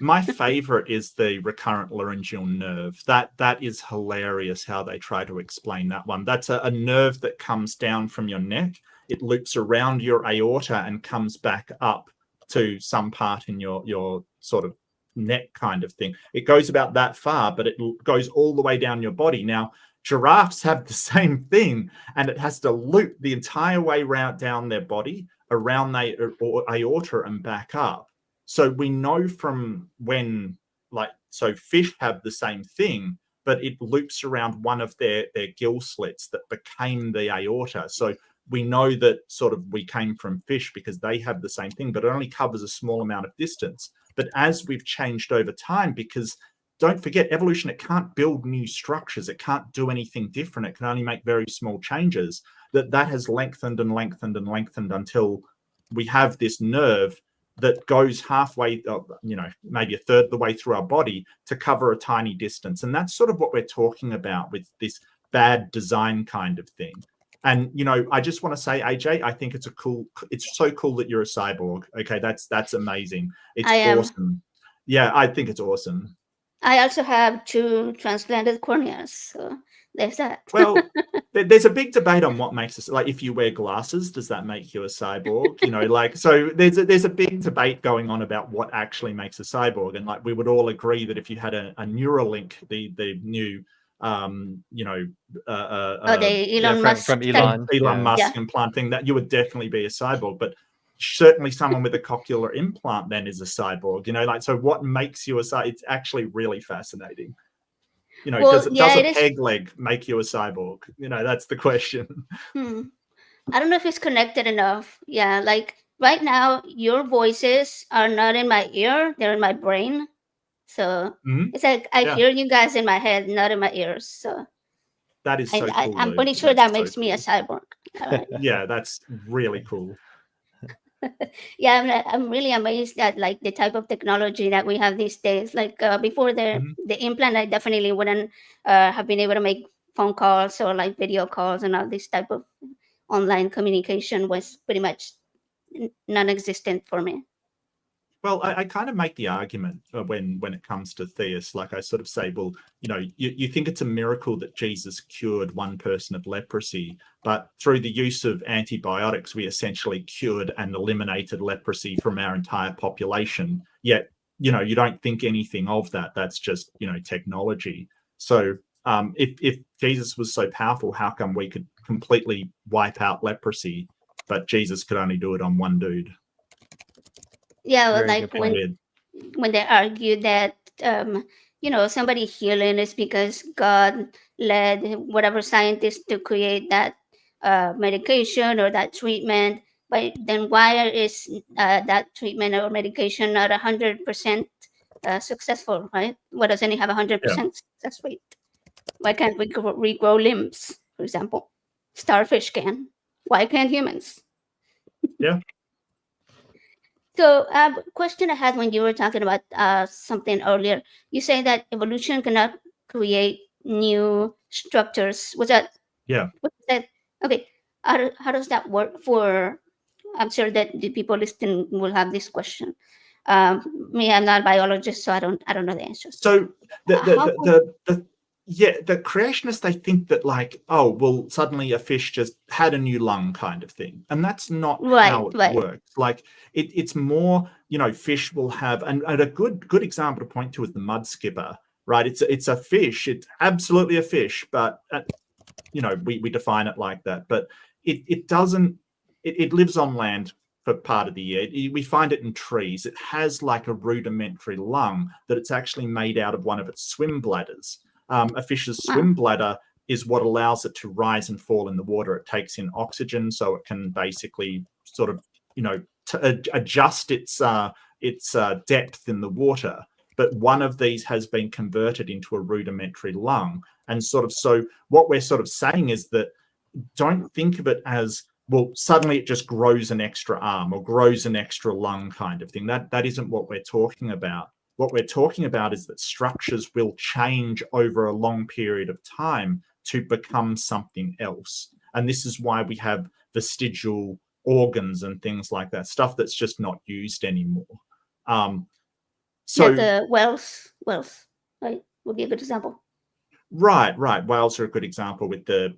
My favorite is the recurrent laryngeal nerve. That is hilarious how they try to explain that one. That's a nerve that comes down from your neck. It loops around your aorta and comes back up to some part in your sort of neck kind of thing. It goes about that far, but it goes all the way down your body. Now, giraffes have the same thing, and it has to loop the entire way down their body, around their aorta and back up. So we know from when, so fish have the same thing, but it loops around one of their gill slits that became the aorta. So we know that sort of we came from fish because they have the same thing, but it only covers a small amount of distance. But as we've changed over time, because don't forget, evolution, it can't build new structures. It can't do anything different. It can only make very small changes. That has lengthened and lengthened and lengthened until we have this nerve that goes halfway, maybe a third of the way through our body to cover a tiny distance. And that's sort of what we're talking about with this bad design kind of thing. And, I just want to say, AJ, I think it's so cool that you're a cyborg. Okay, that's amazing. It's awesome. Yeah, I think it's awesome. I also have 2 transplanted corneas, so there's that. Well, there's a big debate on what makes us, like, if you wear glasses, does that make you a cyborg? So there's a big debate going on about what actually makes a cyborg, and like we would all agree that if you had a Neuralink, the new the Elon Musk from Elon Musk implant thing, that you would definitely be a cyborg. But certainly someone with a cochlear implant then is a cyborg. So what makes you a cyborg? It's actually really fascinating. Does a peg leg make you a cyborg? That's the question. I don't know if it's connected enough. Yeah, like right now, your voices are not in my ear; they're in my brain. So it's like I hear you guys in my head, not in my ears. So that is so cool. I'm pretty sure that makes me a cyborg. Yeah, that's really cool. Yeah, I'm really amazed at like the type of technology that we have these days. Like before the implant, I definitely wouldn't have been able to make phone calls or like video calls, and all this type of online communication was pretty much non-existent for me. Well, I kind of make the argument when it comes to theists, like I sort of say, well, you think it's a miracle that Jesus cured one person of leprosy, but through the use of antibiotics, we essentially cured and eliminated leprosy from our entire population. Yet, you don't think anything of that. That's just, technology. So if Jesus was so powerful, how come we could completely wipe out leprosy, but Jesus could only do it on one dude? Yeah, Very like good when they argue that somebody healing is because God led whatever scientist to create that medication or that treatment, but then why is that treatment or medication not 100% successful, right? Why doesn't it have 100% success rate? Why can't we regrow limbs, for example? Starfish can. Why can't humans? Yeah. So, question I had when you were talking about something earlier, you say that evolution cannot create new structures. Was that? Yeah. What is that? Okay. How does that work for? I'm sure that the people listening will have this question. Me, I'm not a biologist, so I don't know the answers. So the creationists, they think that like, oh, well, suddenly a fish just had a new lung kind of thing. And that's not how it works. Like it's more, fish will have, and a good example to point to is the mud skipper, right? It's a fish. It's absolutely a fish, but we define it like that. But it doesn't, it lives on land for part of the year. We find it in trees. It has like a rudimentary lung that it's actually made out of one of its swim bladders. A fish's swim bladder is what allows it to rise and fall in the water. It takes in oxygen, so it can basically sort of, adjust its depth in the water. But one of these has been converted into a rudimentary lung. And so what we're sort of saying is that don't think of it as, well, suddenly it just grows an extra arm or grows an extra lung kind of thing. That isn't what we're talking about. What we're talking about is that structures will change over a long period of time to become something else. And this is why we have vestigial organs and things like that, stuff that's just not used anymore. So the whales, right, would be a good example. Right. Whales are a good example with their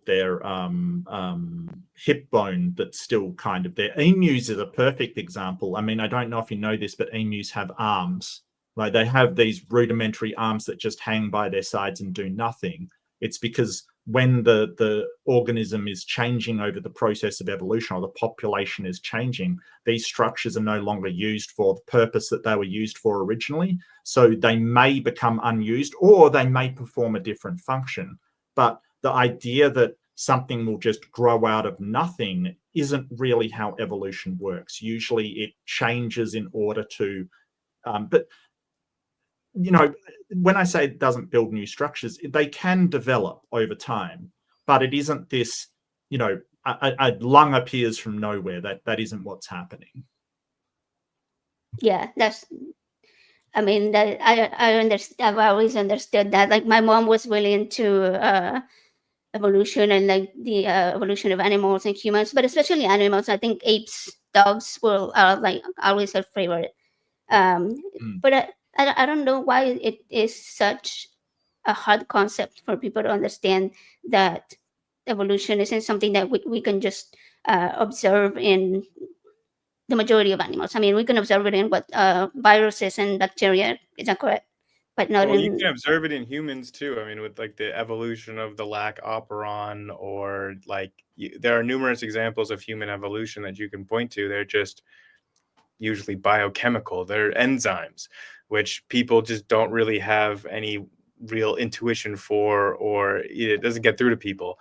hip bone that's still kind of there. Emus is a perfect example. I mean, I don't know if you know this, but emus have arms. Like they have these rudimentary arms that just hang by their sides and do nothing. It's because when the organism is changing over the process of evolution, or the population is changing, these structures are no longer used for the purpose that they were used for originally. So they may become unused, or they may perform a different function. But the idea that something will just grow out of nothing isn't really how evolution works. Usually it changes in order to, but when I say it doesn't build new structures, they can develop over time, but it isn't this, a lung appears from nowhere. That isn't what's happening. Yeah, I mean, that I understand. I've always understood that. Like my mom was really into evolution and like the evolution of animals and humans, but especially animals. I think apes, dogs are like always her favorite. But I don't know why it is such a hard concept for people to understand that evolution isn't something that we can just observe in the majority of animals. I mean, we can observe it in what viruses and bacteria. Is that correct? But not you can observe it in humans too. I mean, with like the evolution of the lac operon, or like there are numerous examples of human evolution that you can point to. They're just usually biochemical. They're enzymes, which people just don't really have any real intuition for, or it doesn't get through to people.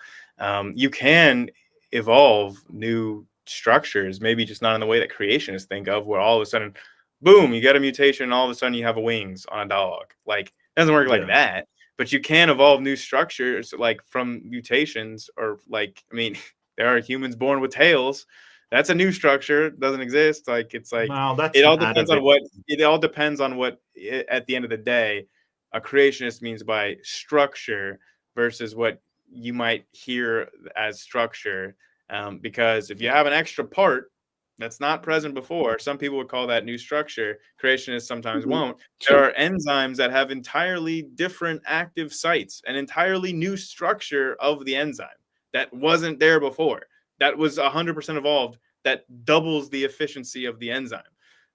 You can evolve new structures, maybe just not in the way that creationists think of, where all of a sudden, boom, you get a mutation and all of a sudden you have wings on a dog. Like, it doesn't work like that. But you can evolve new structures like from mutations, or like, I mean, there are humans born with tails. That's a new structure. It doesn't exist. Like, it's like, it all depends on what at the end of the day a creationist means by structure versus what you might hear as structure. Because if you have an extra part that's not present before, some people would call that new structure. Creationists sometimes won't. There are enzymes that have entirely different active sites, an entirely new structure of the enzyme that wasn't there before. That was 100% evolved, that doubles the efficiency of the enzyme.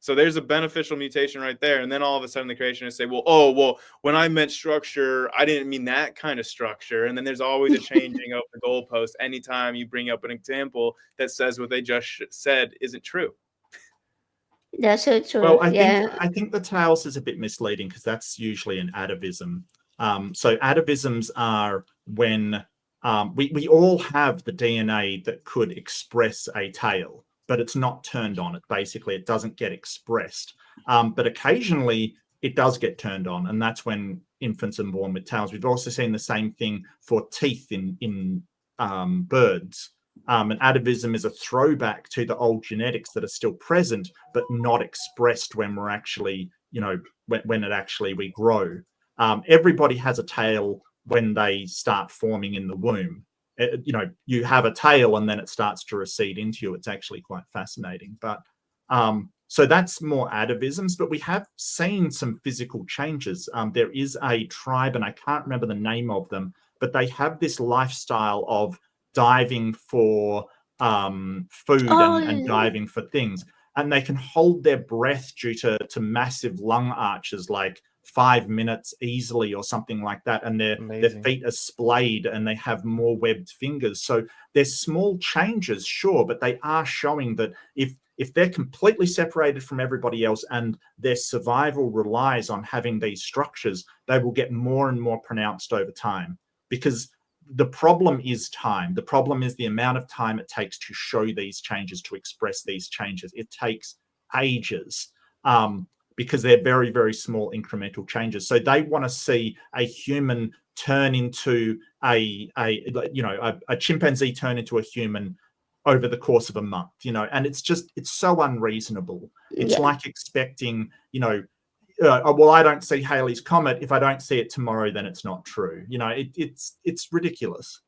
So there's a beneficial mutation right there. And then all of a sudden the creationists say, well, when I meant structure, I didn't mean that kind of structure. And then there's always a changing of the goalpost anytime you bring up an example that says what they just said isn't true. That's so true. Well, I think the tails is a bit misleading because that's usually an atavism. So atavisms are when we all have the DNA that could express a tail, but it's not turned on. It doesn't get expressed. But occasionally it does get turned on, and that's when infants are born with tails. We've also seen the same thing for teeth in birds. And atavism is a throwback to the old genetics that are still present, but not expressed when we're actually, when it actually we grow. Everybody has a tail when they start forming in the womb. You have a tail and then it starts to recede into you. It's actually quite fascinating. But so that's more atavisms, but we have seen some physical changes. There is a tribe, and I can't remember the name of them, but they have this lifestyle of diving for food and diving for things. And they can hold their breath due to massive lung arches, like 5 minutes easily or something like that. And their feet are splayed and they have more webbed fingers. So there's small changes, sure, but they are showing that if they're completely separated from everybody else and their survival relies on having these structures, they will get more and more pronounced over time. Because the problem is time. The problem is the amount of time it takes to show these changes, to express these changes. It takes ages because they're very, very small incremental changes. So they want to see a human turn into a chimpanzee turn into a human over the course of a month, and it's so unreasonable. It's like expecting, well, I don't see Halley's Comet. If I don't see it tomorrow, then it's not true. It's ridiculous.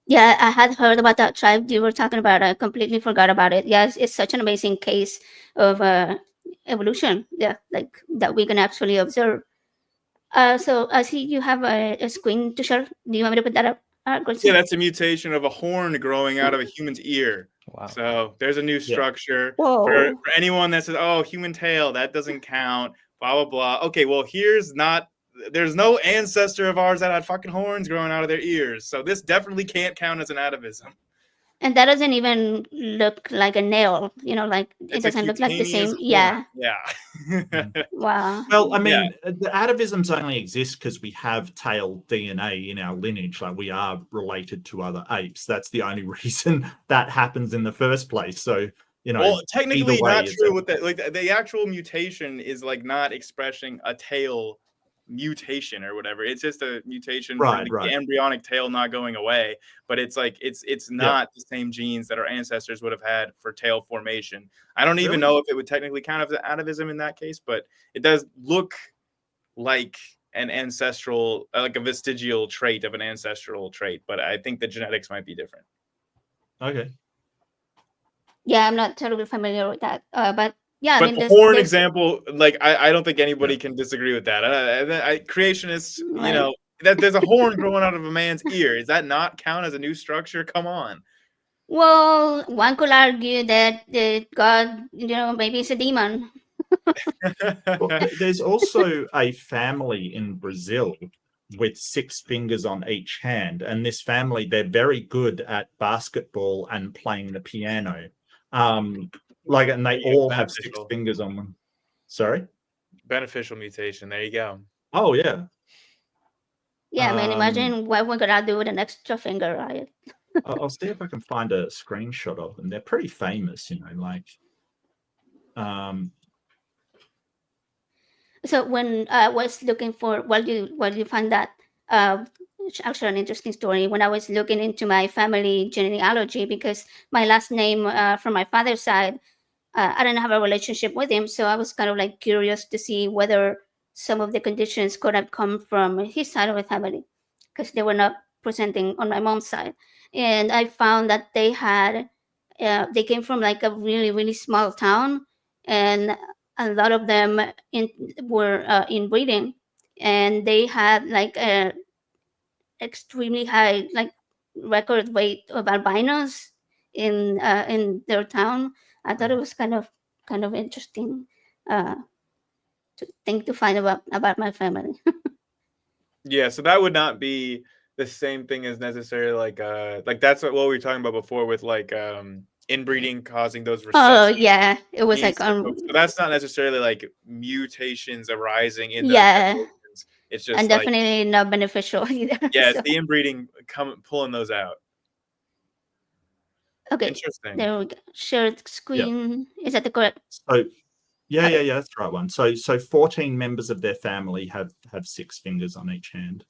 Yeah, I had heard about that tribe you were talking about. I completely forgot about it. Yes, it's such an amazing case of evolution. Yeah, like that we can actually observe. So I see you have a screen to share. Do you want me to put that up? Yeah, that's a mutation of a horn growing out of a human's ear. Wow. So there's a new structure. For anyone that says, oh, human tail, that doesn't count, blah, blah, blah. Okay, well, there's no ancestor of ours that had fucking horns growing out of their ears. So this definitely can't count as an atavism. And that doesn't even look like a nail, it doesn't look like the same. Horn. Yeah. Wow. Well, I mean, the atavisms only exist because we have tail DNA in our lineage. Like, we are related to other apes. That's the only reason that happens in the first place. So, well, technically not true with that. Like, the actual mutation is like not expressing a tail mutation or whatever. It's just a mutation from the embryonic tail not going away, but it's like it's not the same genes that our ancestors would have had for tail formation. I don't even know if it would technically count as atavism in that case, but it does look like an ancestral, like a vestigial trait of an ancestral trait, but I think the genetics might be different. Okay. Yeah, I'm not totally familiar with that, but yeah, but the horn example, like I don't think anybody can disagree with that. Creationists, that there's a horn growing out of a man's ear. Does that not count as a new structure? Come on. Well, one could argue that God, maybe it's a demon. Well, there's also a family in Brazil with 6 fingers on each hand, and this family, they're very good at basketball and playing the piano. And they all have 6 fingers on them. Sorry? Beneficial mutation. There you go. Oh, yeah. Yeah, I mean, imagine what we're going to do with an extra finger, right? I'll see if I can find a screenshot of them. They're pretty famous, So when I was looking for, while you find that, it's actually an interesting story. When I was looking into my family genealogy, because my last name from my father's side, I didn't have a relationship with him, so I was kind of like curious to see whether some of the conditions could have come from his side of the family, because they were not presenting on my mom's side. And I found that they came from like a really, really small town, and a lot of them were inbreeding, and they had like a extremely high like record rate of albinos in their town. I thought it was kind of kind of interesting thing to find about my family. Yeah, so that would not be the same thing as necessarily like that's what we were talking about before with like inbreeding causing those recessive. Oh yeah, it was like so that's not necessarily like mutations arising in those yeah, generations. It's just and like, definitely not beneficial either. yeah, So. it's the inbreeding pulling those out. Okay, Interesting. there we go. Shared screen. Is that the correct? So yeah, that's the right one. So 14 members of their family have 6 fingers on each hand.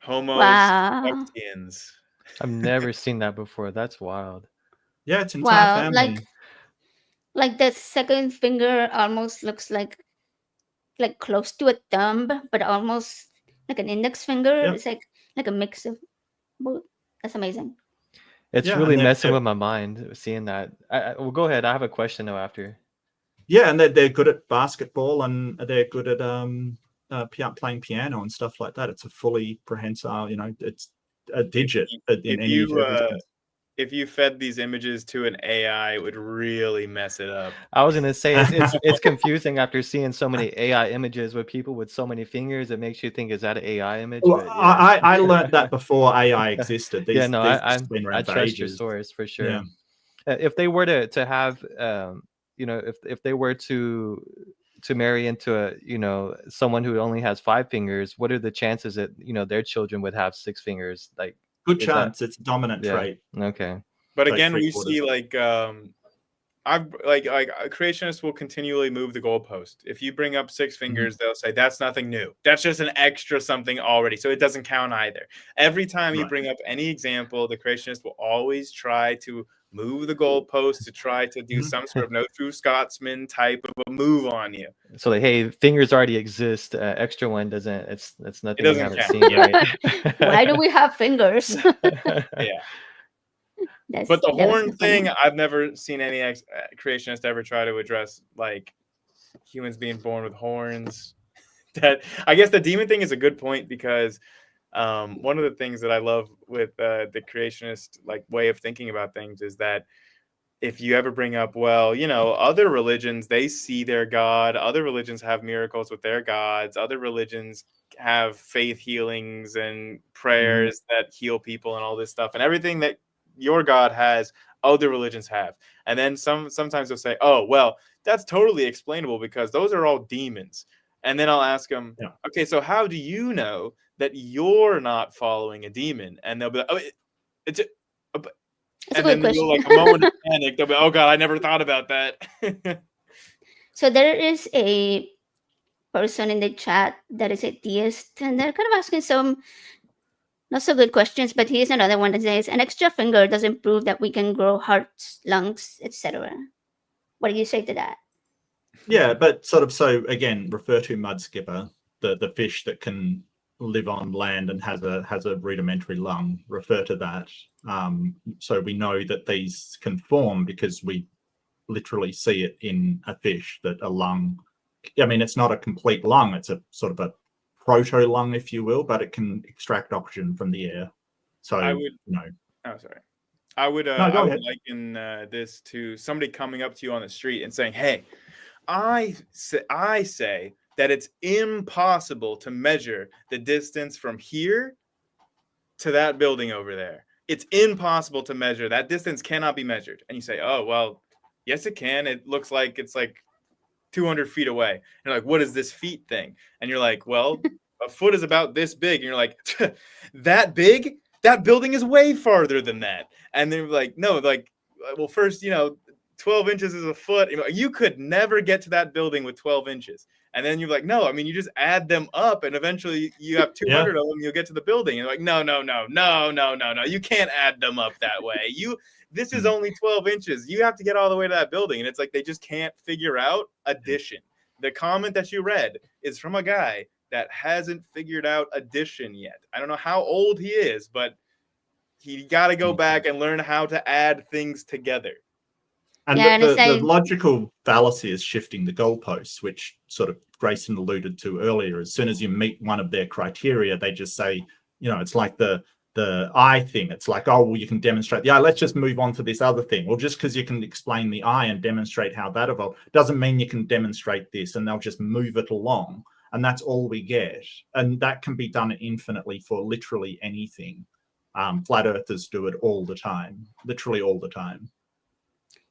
Homo Wow. sapiens. I've never seen that before. That's wild. Yeah, it's an entire family. Like the second finger almost looks like close to a thumb, but almost like an index finger. Yep. It's like a mix of both. That's amazing. It's really messing with my mind seeing that. Well, go ahead. I have a question though after. Yeah, and they're good at basketball and they're good at playing piano and stuff like that. It's a fully prehensile, it's a digit in any of everything. If you fed these images to an AI, it would really mess it up. I was gonna say it's confusing after seeing so many AI images with people with so many fingers. It makes you think, is that an AI image? Well, but yeah. I learned that before AI existed. I trust your source for sure. Yeah. If they were to have, if they were to marry into a, someone who only has 5 fingers, what are the chances that their children would have 6 fingers? Like, good chance. It's a dominant trait. Okay. But again, we see creationists will continually move the goalpost. If you bring up 6 fingers, they'll say that's nothing new. That's just an extra something already. So it doesn't count either. Every time you bring up any example, the creationist will always try to move the goalpost to try to do some sort of no true Scotsman type of a move on you. So like, hey, fingers already exist. Extra one doesn't. It's nothing we haven't count. seen, right? Why do we have fingers? Yeah. But the horn thing, I've never seen any creationist ever try to address, like humans being born with horns. That I guess the demon thing is a good point, because one of the things that I love with the creationist way of thinking about things is that if you ever bring up, other religions, they see their God, other religions have miracles with their gods, other religions have faith healings and prayers that heal people and all this stuff, and everything that your God has, other religions have. And then sometimes they'll say, oh, well, that's totally explainable because those are all demons. And then I'll ask them, okay, so how do you know that you're not following a demon? And they'll be like, oh, it's and then they'll like a moment of panic. They'll be, oh God, I never thought about that. So there is a person in the chat that is a theist, and they're kind of asking some not so good questions, but here's another one that says, an extra finger doesn't prove that we can grow hearts, lungs, etc. What do you say to that? Yeah, but so again, refer to mudskipper, the fish that can live on land and has a rudimentary lung. Refer to that. So we know that these can form because we literally see it in a fish, that a lung, I mean, it's not a complete lung, it's a sort of a proto lung, if you will, but it can extract oxygen from the air. So I would liken this to somebody coming up to you on the street and saying, hey, I say that it's impossible to measure the distance from here to that building over there. It's impossible to measure. That distance cannot be measured. And you say, oh, well, yes, it can. It looks like it's like 200 feet away. And you're like, what is this feet thing? And you're like, well, a foot is about this big. And you're like, that big? That building is way farther than that. And they're like, no, well, first, 12 inches is a foot. You could never get to that building with 12 inches. And then you're like, no, I mean, you just add them up and eventually you have 200 of them, you'll get to the building. And you're like, no. You can't add them up that way. This is only 12 inches. You have to get all the way to that building. And it's like, they just can't figure out addition. The comment that you read is from a guy that hasn't figured out addition yet. I don't know how old he is, but he got to go back and learn how to add things together. And the logical fallacy is shifting the goalposts, which sort of Grayson alluded to earlier. As soon as you meet one of their criteria, they just say, it's like the eye thing. It's like, oh, well, you can demonstrate the eye. Let's just move on to this other thing. Well, just because you can explain the eye and demonstrate how that evolved doesn't mean you can demonstrate this, and they'll just move it along. And that's all we get. And that can be done infinitely for literally anything. Flat earthers do it all the time, literally all the time.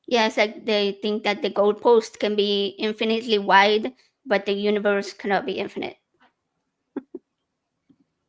Yeah, it's like they think that the goalpost can be infinitely wide, but the universe cannot be infinite.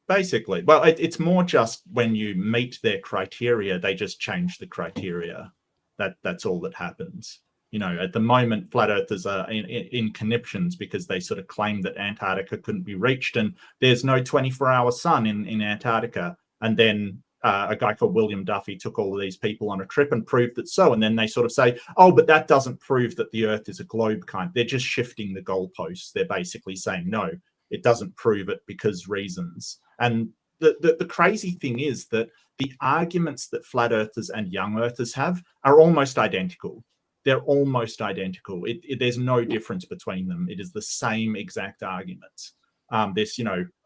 Basically, well, it's more just when you meet their criteria, they just change the criteria. That's all that happens. At the moment, flat earthers are in conniptions because they sort of claim that Antarctica couldn't be reached, and there's no 24-hour sun in Antarctica. And then a guy called William Duffy took all of these people on a trip and proved that so. And then they sort of say, oh, but that doesn't prove that the Earth is a globe kind. They're just shifting the goalposts. They're basically saying, no, it doesn't prove it because reasons. And the crazy thing is that the arguments that flat earthers and young earthers have are almost identical. They're almost identical. There's no difference between them. It is the same exact arguments.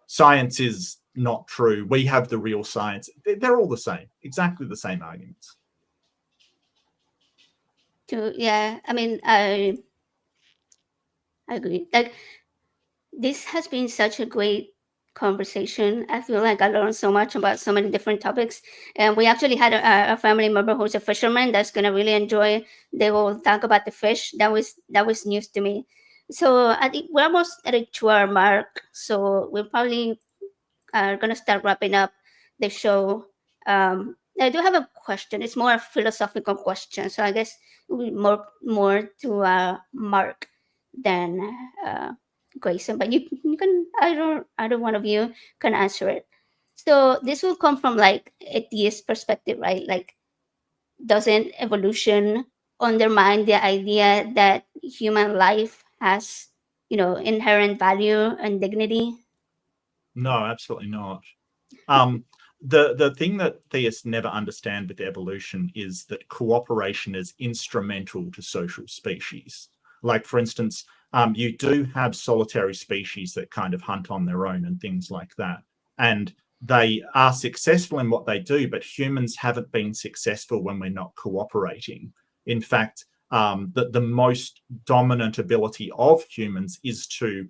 Science is not true. We have the real science. They're all the same, exactly the same arguments. Yeah, I mean, I agree. Like, this has been such a great conversation. I feel like I learned so much about so many different topics. And we actually had a family member who's a fisherman that's going to really enjoy the whole talk about the fish. That was news to me. So I think we're almost at a 2-hour mark. So we're probably going to start wrapping up the show. I do have a question. It's more a philosophical question. So I guess it will be more to Mark than Grayson, but you can either one of you can answer it. So this will come from like atheist perspective, right? Like, doesn't evolution undermine the idea that human life has, inherent value and dignity? No, absolutely not. The thing that theists never understand with evolution is that cooperation is instrumental to social species. Like, for instance, you do have solitary species that kind of hunt on their own and things like that. And they are successful in what they do, but humans haven't been successful when we're not cooperating. In fact, the most dominant ability of humans is to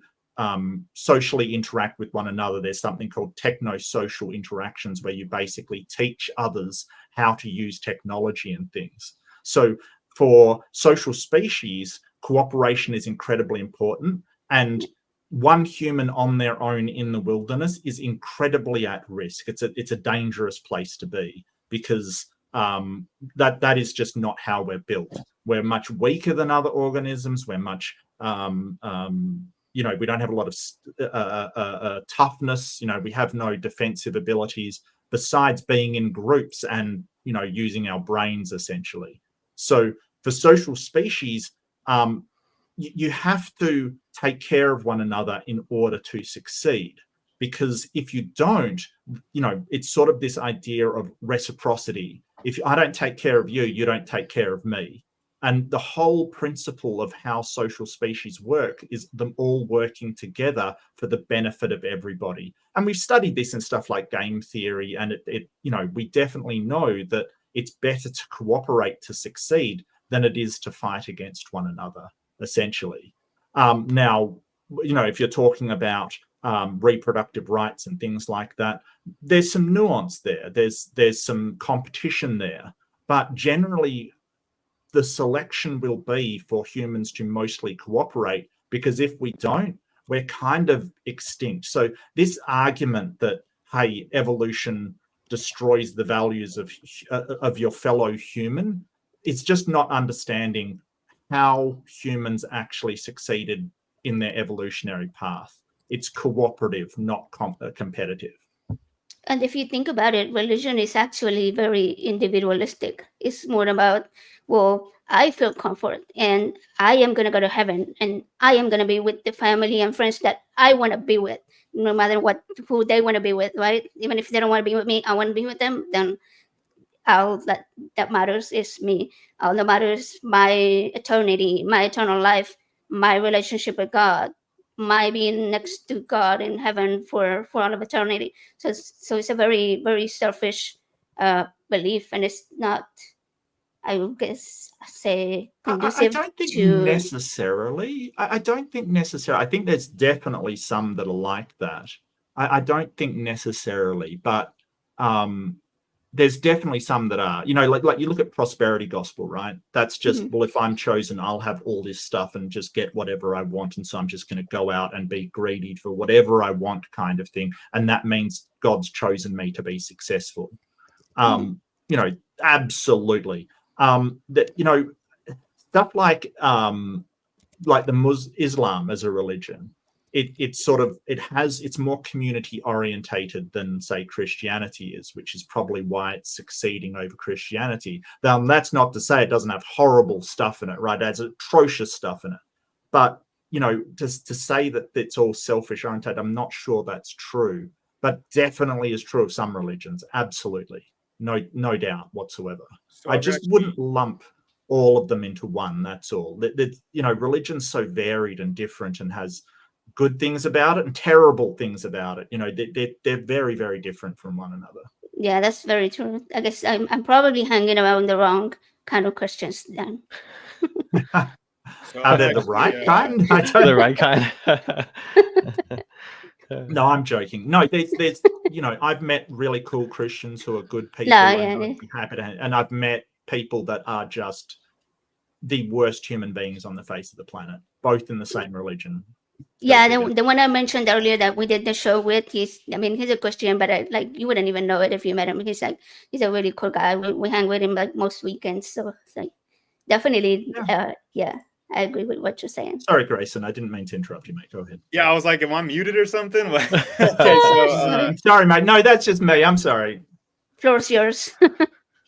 socially interact with one another. There's something called techno-social interactions where you basically teach others how to use technology and things. So for social species, cooperation is incredibly important, and one human on their own in the wilderness is incredibly at risk. It's a dangerous place to be, because that is just not how we're built. We're much weaker than other organisms. We're much we don't have a lot of toughness. We have no defensive abilities besides being in groups and using our brains essentially. So for social species, you have to take care of one another in order to succeed, because if you don't, it's sort of this idea of reciprocity. If I don't take care of you, you don't take care of me. And the whole principle of how social species work is them all working together for the benefit of everybody. And we've studied this in stuff like game theory, and we definitely know that it's better to cooperate to succeed than it is to fight against one another, essentially. Now, if you're talking about reproductive rights and things like that, there's some nuance there. There's some competition there, but generally the selection will be for humans to mostly cooperate, because if we don't, we're kind of extinct. So this argument that, hey, evolution destroys the values of your fellow human, it's just not understanding how humans actually succeeded in their evolutionary path. It's cooperative, not competitive. And if you think about it, religion is actually very individualistic. It's more about, well, I feel comfort and I am going to go to heaven and I am going to be with the family and friends that I want to be with, no matter who they want to be with, right? Even if they don't want to be with me, I want to be with them, then all that matters is me. All that matters is my eternity, my eternal life, my relationship with God. might be next to God in heaven for all of eternity. So it's a very, very selfish belief, and it's not, I would guess, say, I conducive don't think to. necessarily. I don't think necessarily. I think there's definitely some that are like that. I don't think necessarily, but there's definitely some that are. Like you look at prosperity gospel, right? That's just, well, if I'm chosen, I'll have all this stuff and just get whatever I want, and so I'm just going to go out and be greedy for whatever I want, kind of thing, and that means God's chosen me to be successful. Absolutely. That stuff like the Islam as a religion, it's more community orientated than, say, Christianity is, which is probably why it's succeeding over Christianity. Now, that's not to say it doesn't have horrible stuff in it, right? It has atrocious stuff in it, but to say that it's all selfish orientated, I'm not sure that's true, but definitely is true of some religions. Absolutely, no doubt whatsoever. So I just wouldn't lump all of them into one. That's all. Religion's so varied and different, and has good things about it and terrible things about it. They're very, very different from one another. Yeah, that's very true. I guess I'm probably hanging around the wrong kind of Christians then. Are they the right kind? The right kind. No, I'm joking. No, there's I've met really cool Christians who are good people. I'm happy to, and I've met people that are just the worst human beings on the face of the planet, both in the same religion. Yeah, the one I mentioned earlier that we did the show with, he's a Christian, but you wouldn't even know it if you met him. He's a really cool guy. We hang with him like most weekends, so it's like definitely, yeah. I agree with what you're saying. Sorry, Grayson, I didn't mean to interrupt you, mate. Go ahead. Yeah, I was like, am I muted or something? Sorry, mate. No, that's just me. I'm sorry. Floor's yours.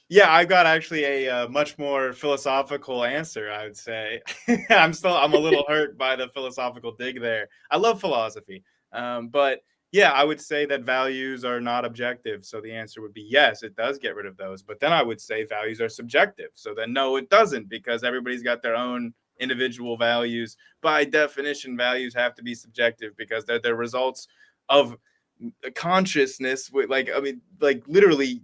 Yeah, I've got actually a much more philosophical answer, I would say. I'm a little hurt by the philosophical dig there. I love philosophy. But yeah, I would say that values are not objective. So the answer would be yes, it does get rid of those. But then I would say values are subjective. So then no, it doesn't, because everybody's got their own individual values. By definition, values have to be subjective because they're the results of consciousness. Literally,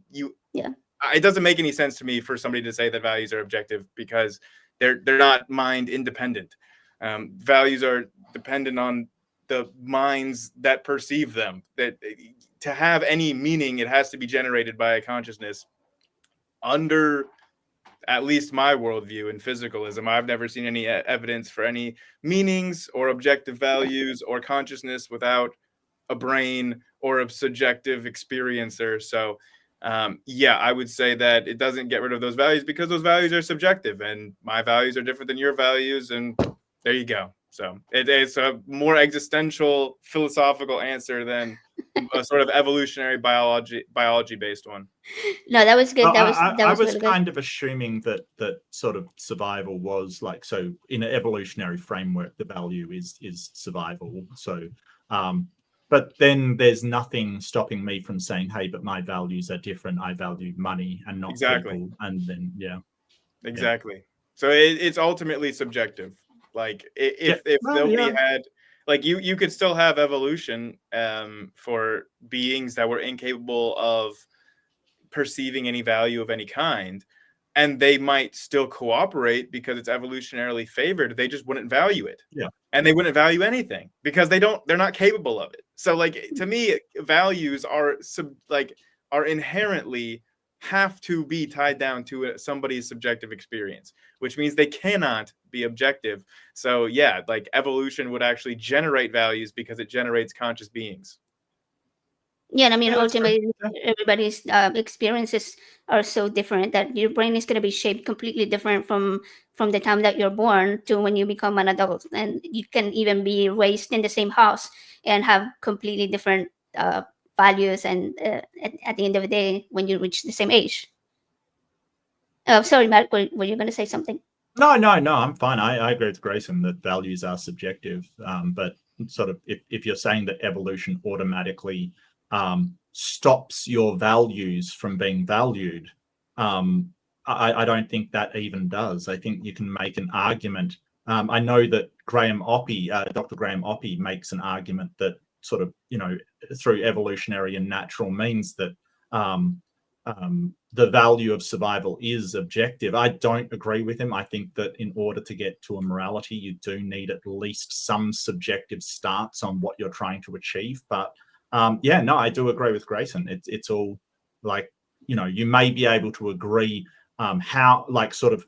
it doesn't make any sense to me for somebody to say that values are objective, because they're not mind independent. Values are dependent on the minds that perceive them. That to have any meaning, it has to be generated by a consciousness. Under at least my worldview in physicalism, I've never seen any evidence for any meanings or objective values or consciousness without a brain or a subjective experiencer. So I would say that it doesn't get rid of those values, because those values are subjective, and my values are different than your values, and there you go. So it's a more existential, philosophical answer than a sort of evolutionary biology based one. No, that was good. I was kind of assuming that sort of survival was like, so in an evolutionary framework, the value is survival. So but then there's nothing stopping me from saying, hey, but my values are different. I value money and not people. And then, Exactly. Yeah. So it's ultimately subjective. Like if nobody had, like you could still have evolution for beings that were incapable of perceiving any value of any kind, and they might still cooperate because it's evolutionarily favored. They just wouldn't value it. Yeah. And they wouldn't value anything because they're not capable of it. So like, to me, values are inherently have to be tied down to somebody's subjective experience, which means they cannot be objective. So yeah, like evolution would actually generate values because it generates conscious beings. Yeah, and I mean, ultimately, everybody's experiences are so different that your brain is going to be shaped completely different from the time that you're born to when you become an adult. And you can even be raised in the same house and have completely different values, and at the end of the day, when you reach the same age. Sorry, Matt, were you going to say something? No, I'm fine. I agree with Grayson that values are subjective. But sort of if you're saying that evolution automatically stops your values from being valued, I don't think that even does. I think you can make an argument I know that Dr. Graham Oppy makes an argument that sort of, through evolutionary and natural means that the value of survival is objective. I don't agree with him. I think that in order to get to a morality, you do need at least some subjective starts on what you're trying to achieve. But I do agree with Grayson. It's all like, you may be able to agree how, like, sort of,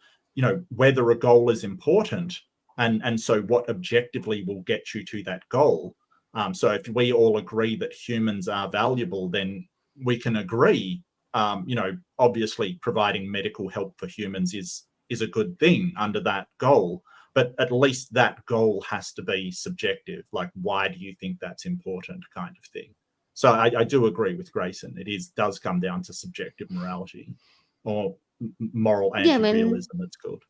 whether a goal is important, and so what objectively will get you to that goal. So if we all agree that humans are valuable, then we can agree, obviously providing medical help for humans is a good thing under that goal, but at least that goal has to be subjective. Like, why do you think that's important, kind of thing. So I do agree with Grayson. Does come down to subjective morality, or moral anti-realism, it's called.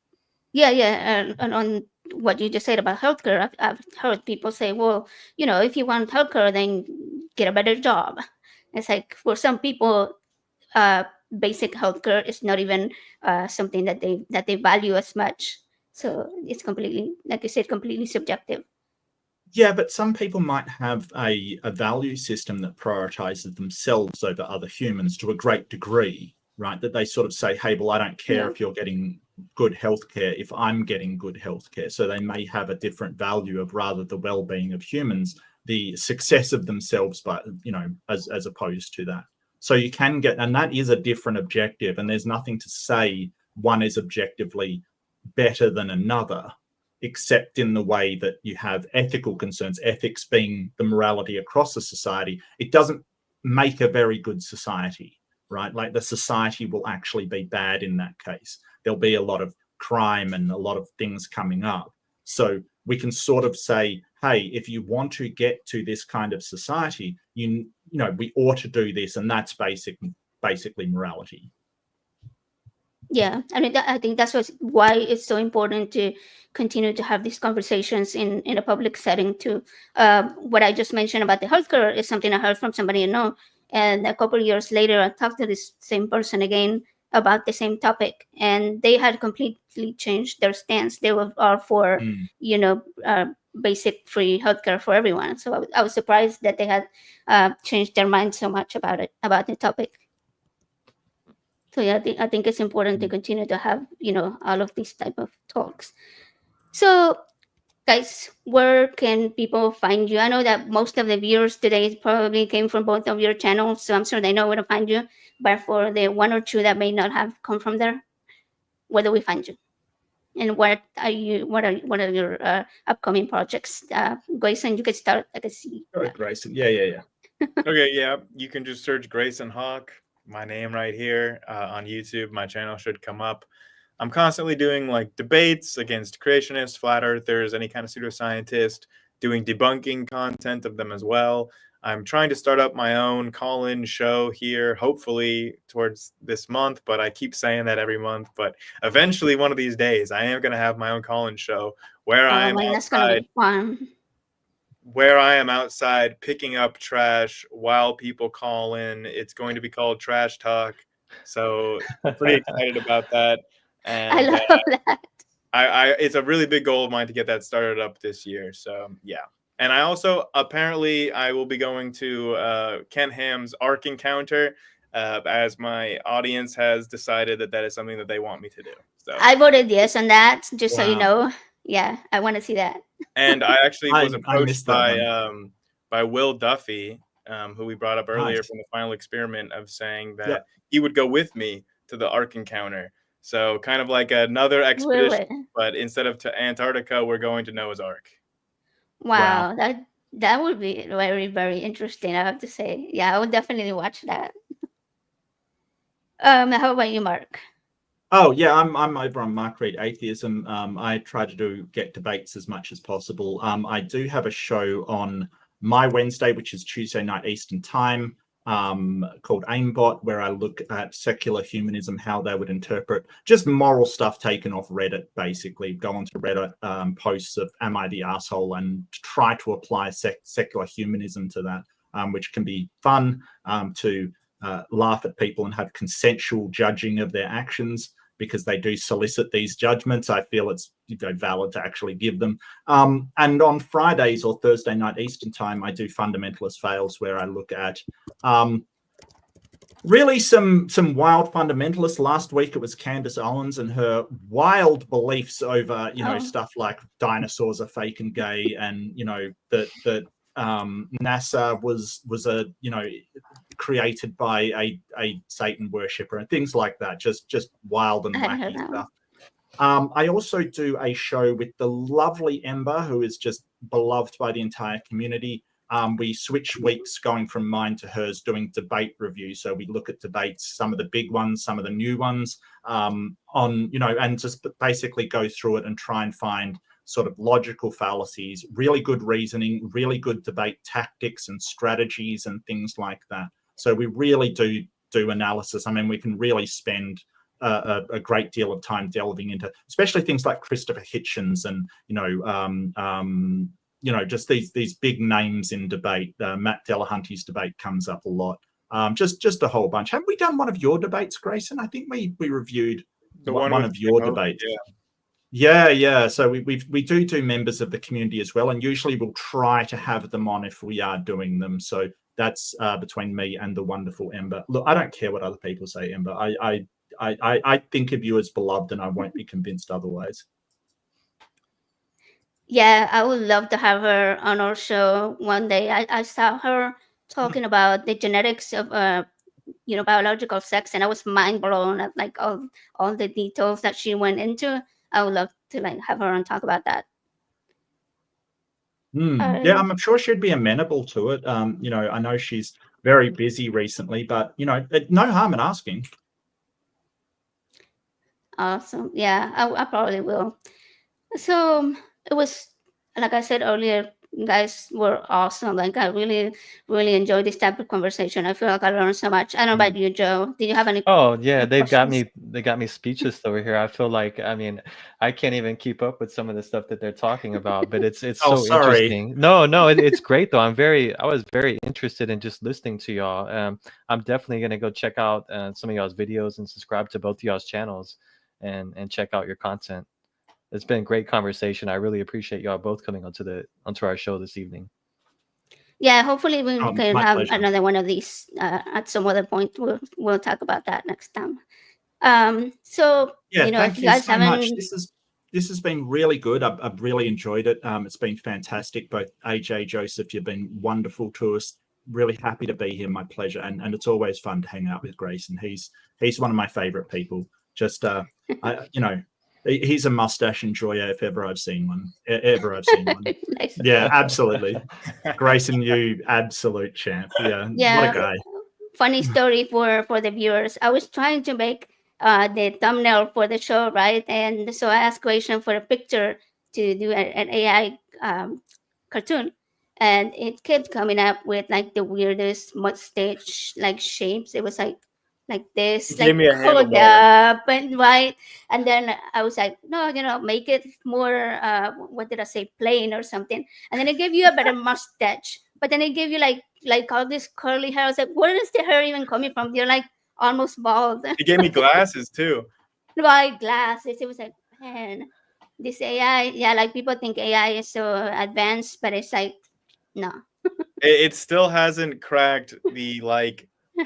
Yeah. And on what you just said about healthcare, I've heard people say, well, if you want healthcare, then get a better job. It's like, for some people, basic healthcare is not even something that they value as much. So it's completely, like you said, completely subjective. Yeah, but some people might have a value system that prioritizes themselves over other humans to a great degree, right? That they sort of say, hey, well, I don't care if you're getting good healthcare if I'm getting good healthcare. So they may have a different value of rather the well-being of humans, the success of themselves, but as opposed to that. So you can get, and that is a different objective, and there's nothing to say one is objectively better than another, except in the way that you have ethical concerns, ethics being the morality across a society. It doesn't make a very good society, right? Like, the society will actually be bad in that case. There'll be a lot of crime and a lot of things coming up. So we can sort of say, hey, if you want to get to this kind of society, we ought to do this, and that's basically morality. Yeah, I mean, I think that's why it's so important to continue to have these conversations in a public setting too. What I just mentioned about the healthcare is something I heard from somebody I know, and a couple of years later, I talked to this same person again about the same topic, and they had completely changed their stance. They are for basic free healthcare for everyone. So I was surprised that they had changed their mind so much about the topic. So yeah, I think it's important to continue to have, all of these type of talks. So guys, where can people find you? I know that most of the viewers today probably came from both of your channels, so I'm sure they know where to find you. But for the one or two that may not have come from there, where do we find you? And what are your upcoming projects? Grayson, you could start. I can see. Grayson. Yeah. Okay, yeah. You can just search Grayson Hawk, my name right here on YouTube. My channel should come up. I'm constantly doing like debates against creationists, flat earthers, any kind of pseudoscientist, doing debunking content of them as well. I'm trying to start up my own call-in show here, hopefully towards this month, but I keep saying that every month. But eventually, one of these days, I am going to have my own call-in show where I am that's gonna be fun. Where I am outside picking up trash while people call in. It's going to be called Trash Talk. So pretty excited about that. And I love that. It's a really big goal of mine to get that started up this year. So yeah. And I also, apparently, I will be going to Ken Ham's Ark Encounter as my audience has decided that is something that they want me to do. So I voted yes on that, just so you know. Yeah, I want to see that. And I actually was approached by Will Duffy, who we brought up earlier from the Final Experiment, of saying that he would go with me to the Ark Encounter. So kind of like another expedition, but instead of to Antarctica, we're going to Noah's Ark. Wow. That would be very, very interesting, I have to say. Yeah, I would definitely watch that. How about you, Mark? Oh yeah, I'm over on Mark Reid Atheism. I try to get debates as much as possible. I do have a show on my Wednesday, which is Tuesday night Eastern time, called Aimbot, where I look at secular humanism, how they would interpret just moral stuff taken off Reddit. Basically, go onto Reddit posts of "Am I the asshole?" and try to apply secular humanism to that, which can be fun to laugh at people and have consensual judging of their actions. because they do solicit these judgments. I feel it's valid to actually give them. And on Fridays or Thursday night Eastern time, I do Fundamentalist Fails, where I look at really some wild fundamentalists. Last week it was Candace Owens and her wild beliefs over stuff like dinosaurs are fake and gay, and that NASA was a created by a Satan worshipper and things like that. Just wild and wacky stuff. I also do a show with the lovely Ember, who is just beloved by the entire community. We switch weeks going from mine to hers, doing debate review. So we look at debates, some of the big ones, some of the new ones, and just basically go through it and try and find sort of logical fallacies, really good reasoning, really good debate tactics and strategies and things like that. So we really do analysis. I mean, we can really spend a great deal of time delving into, especially ththings like Christopher Hitchens and, just these big names in debate. Matt Delahunty's debate comes up a lot. Just a whole bunch. Haven't we done one of your debates, Grayson? I think we reviewed one of your debates. Yeah. So we do members of the community as well, and usually we'll try to have them on if we are doing them. So that's between me and the wonderful Ember. Look, I don't care what other people say, Ember. I think of you as beloved, and I won't be convinced otherwise. Yeah, I would love to have her on our show one day. I saw her talking about the genetics of biological sex, and I was mind blown at like all the details that she went into. I would love to have her on talk about that. Yeah, I'm sure she'd be amenable to it. I know she's very busy recently, but no harm in asking. Awesome. Yeah, I probably will. So it was, like I said earlier, you guys were awesome. Like I really, really enjoyed this type of conversation. I feel like I learned so much. I don't know about you, Joe. Did you have any? Oh yeah, they questions? got me speechless over here. I feel like, I mean, I can't even keep up with some of the stuff that they're talking about, but it's Oh, so sorry. interesting. No, it's great though. I was very interested in just listening to y'all. I'm definitely gonna go check out some of y'all's videos and subscribe to both of y'all's channels and check out your content. It's been a great conversation. I really appreciate y'all both coming onto our show this evening. Yeah, hopefully we can have pleasure. another one of these at some other point. We'll talk about that next time. So yeah, if you guys so much. haven't, This has been really good. I've really enjoyed it. It's been fantastic. Both AJ, Joseph, you've been wonderful to us. Really happy to be here. My pleasure. And it's always fun to hang out with Grayson. He's one of my favorite people. Just he's a mustache enjoyer if ever I've seen one. Nice. Yeah, absolutely. Grayson, you absolute champ. Yeah, what a guy. Funny story for the viewers. I was trying to make the thumbnail for the show, right? And so I asked Grayson for a picture to do an AI cartoon, and it kept coming up with like the weirdest mustache like shapes. It was like this, like hold up and right. And then I was like, no, make it more what did I say, plain or something. And then it gave you a better mustache, but then it gave you like all this curly hair. I was like, where is the hair even coming from? You're like almost bald. It gave me glasses too. Right, glasses. It was like, man, this AI, yeah, like people think AI is so advanced, but it's like, no. It still hasn't cracked the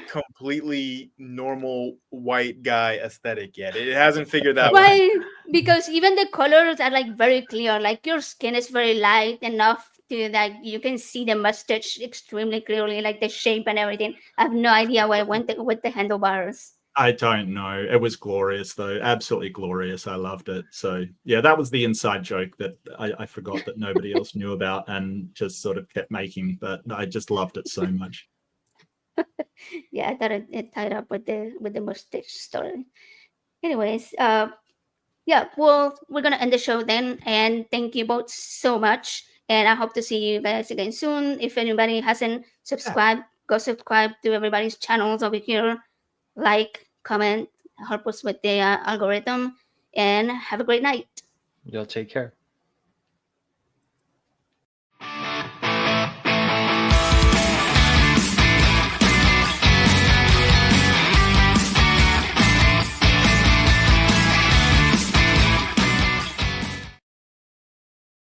completely normal white guy aesthetic yet. It hasn't figured that one. Right, because even the colors are like very clear. Like your skin is very light enough to like you can see the mustache extremely clearly, like the shape and everything. I have no idea why I went with the handlebars. I don't know. It was glorious though. Absolutely glorious. I loved it. So yeah, that was the inside joke that I forgot that nobody else knew about and just sort of kept making, but I just loved it so much. Yeah, I thought it tied up with the mustache story. Anyways, yeah, well, we're gonna end the show then, and thank you both so much. And I hope to see you guys again soon. If anybody hasn't subscribed, go subscribe to everybody's channels over here. Like, comment, help us with the algorithm, and have a great night. Y'all take care.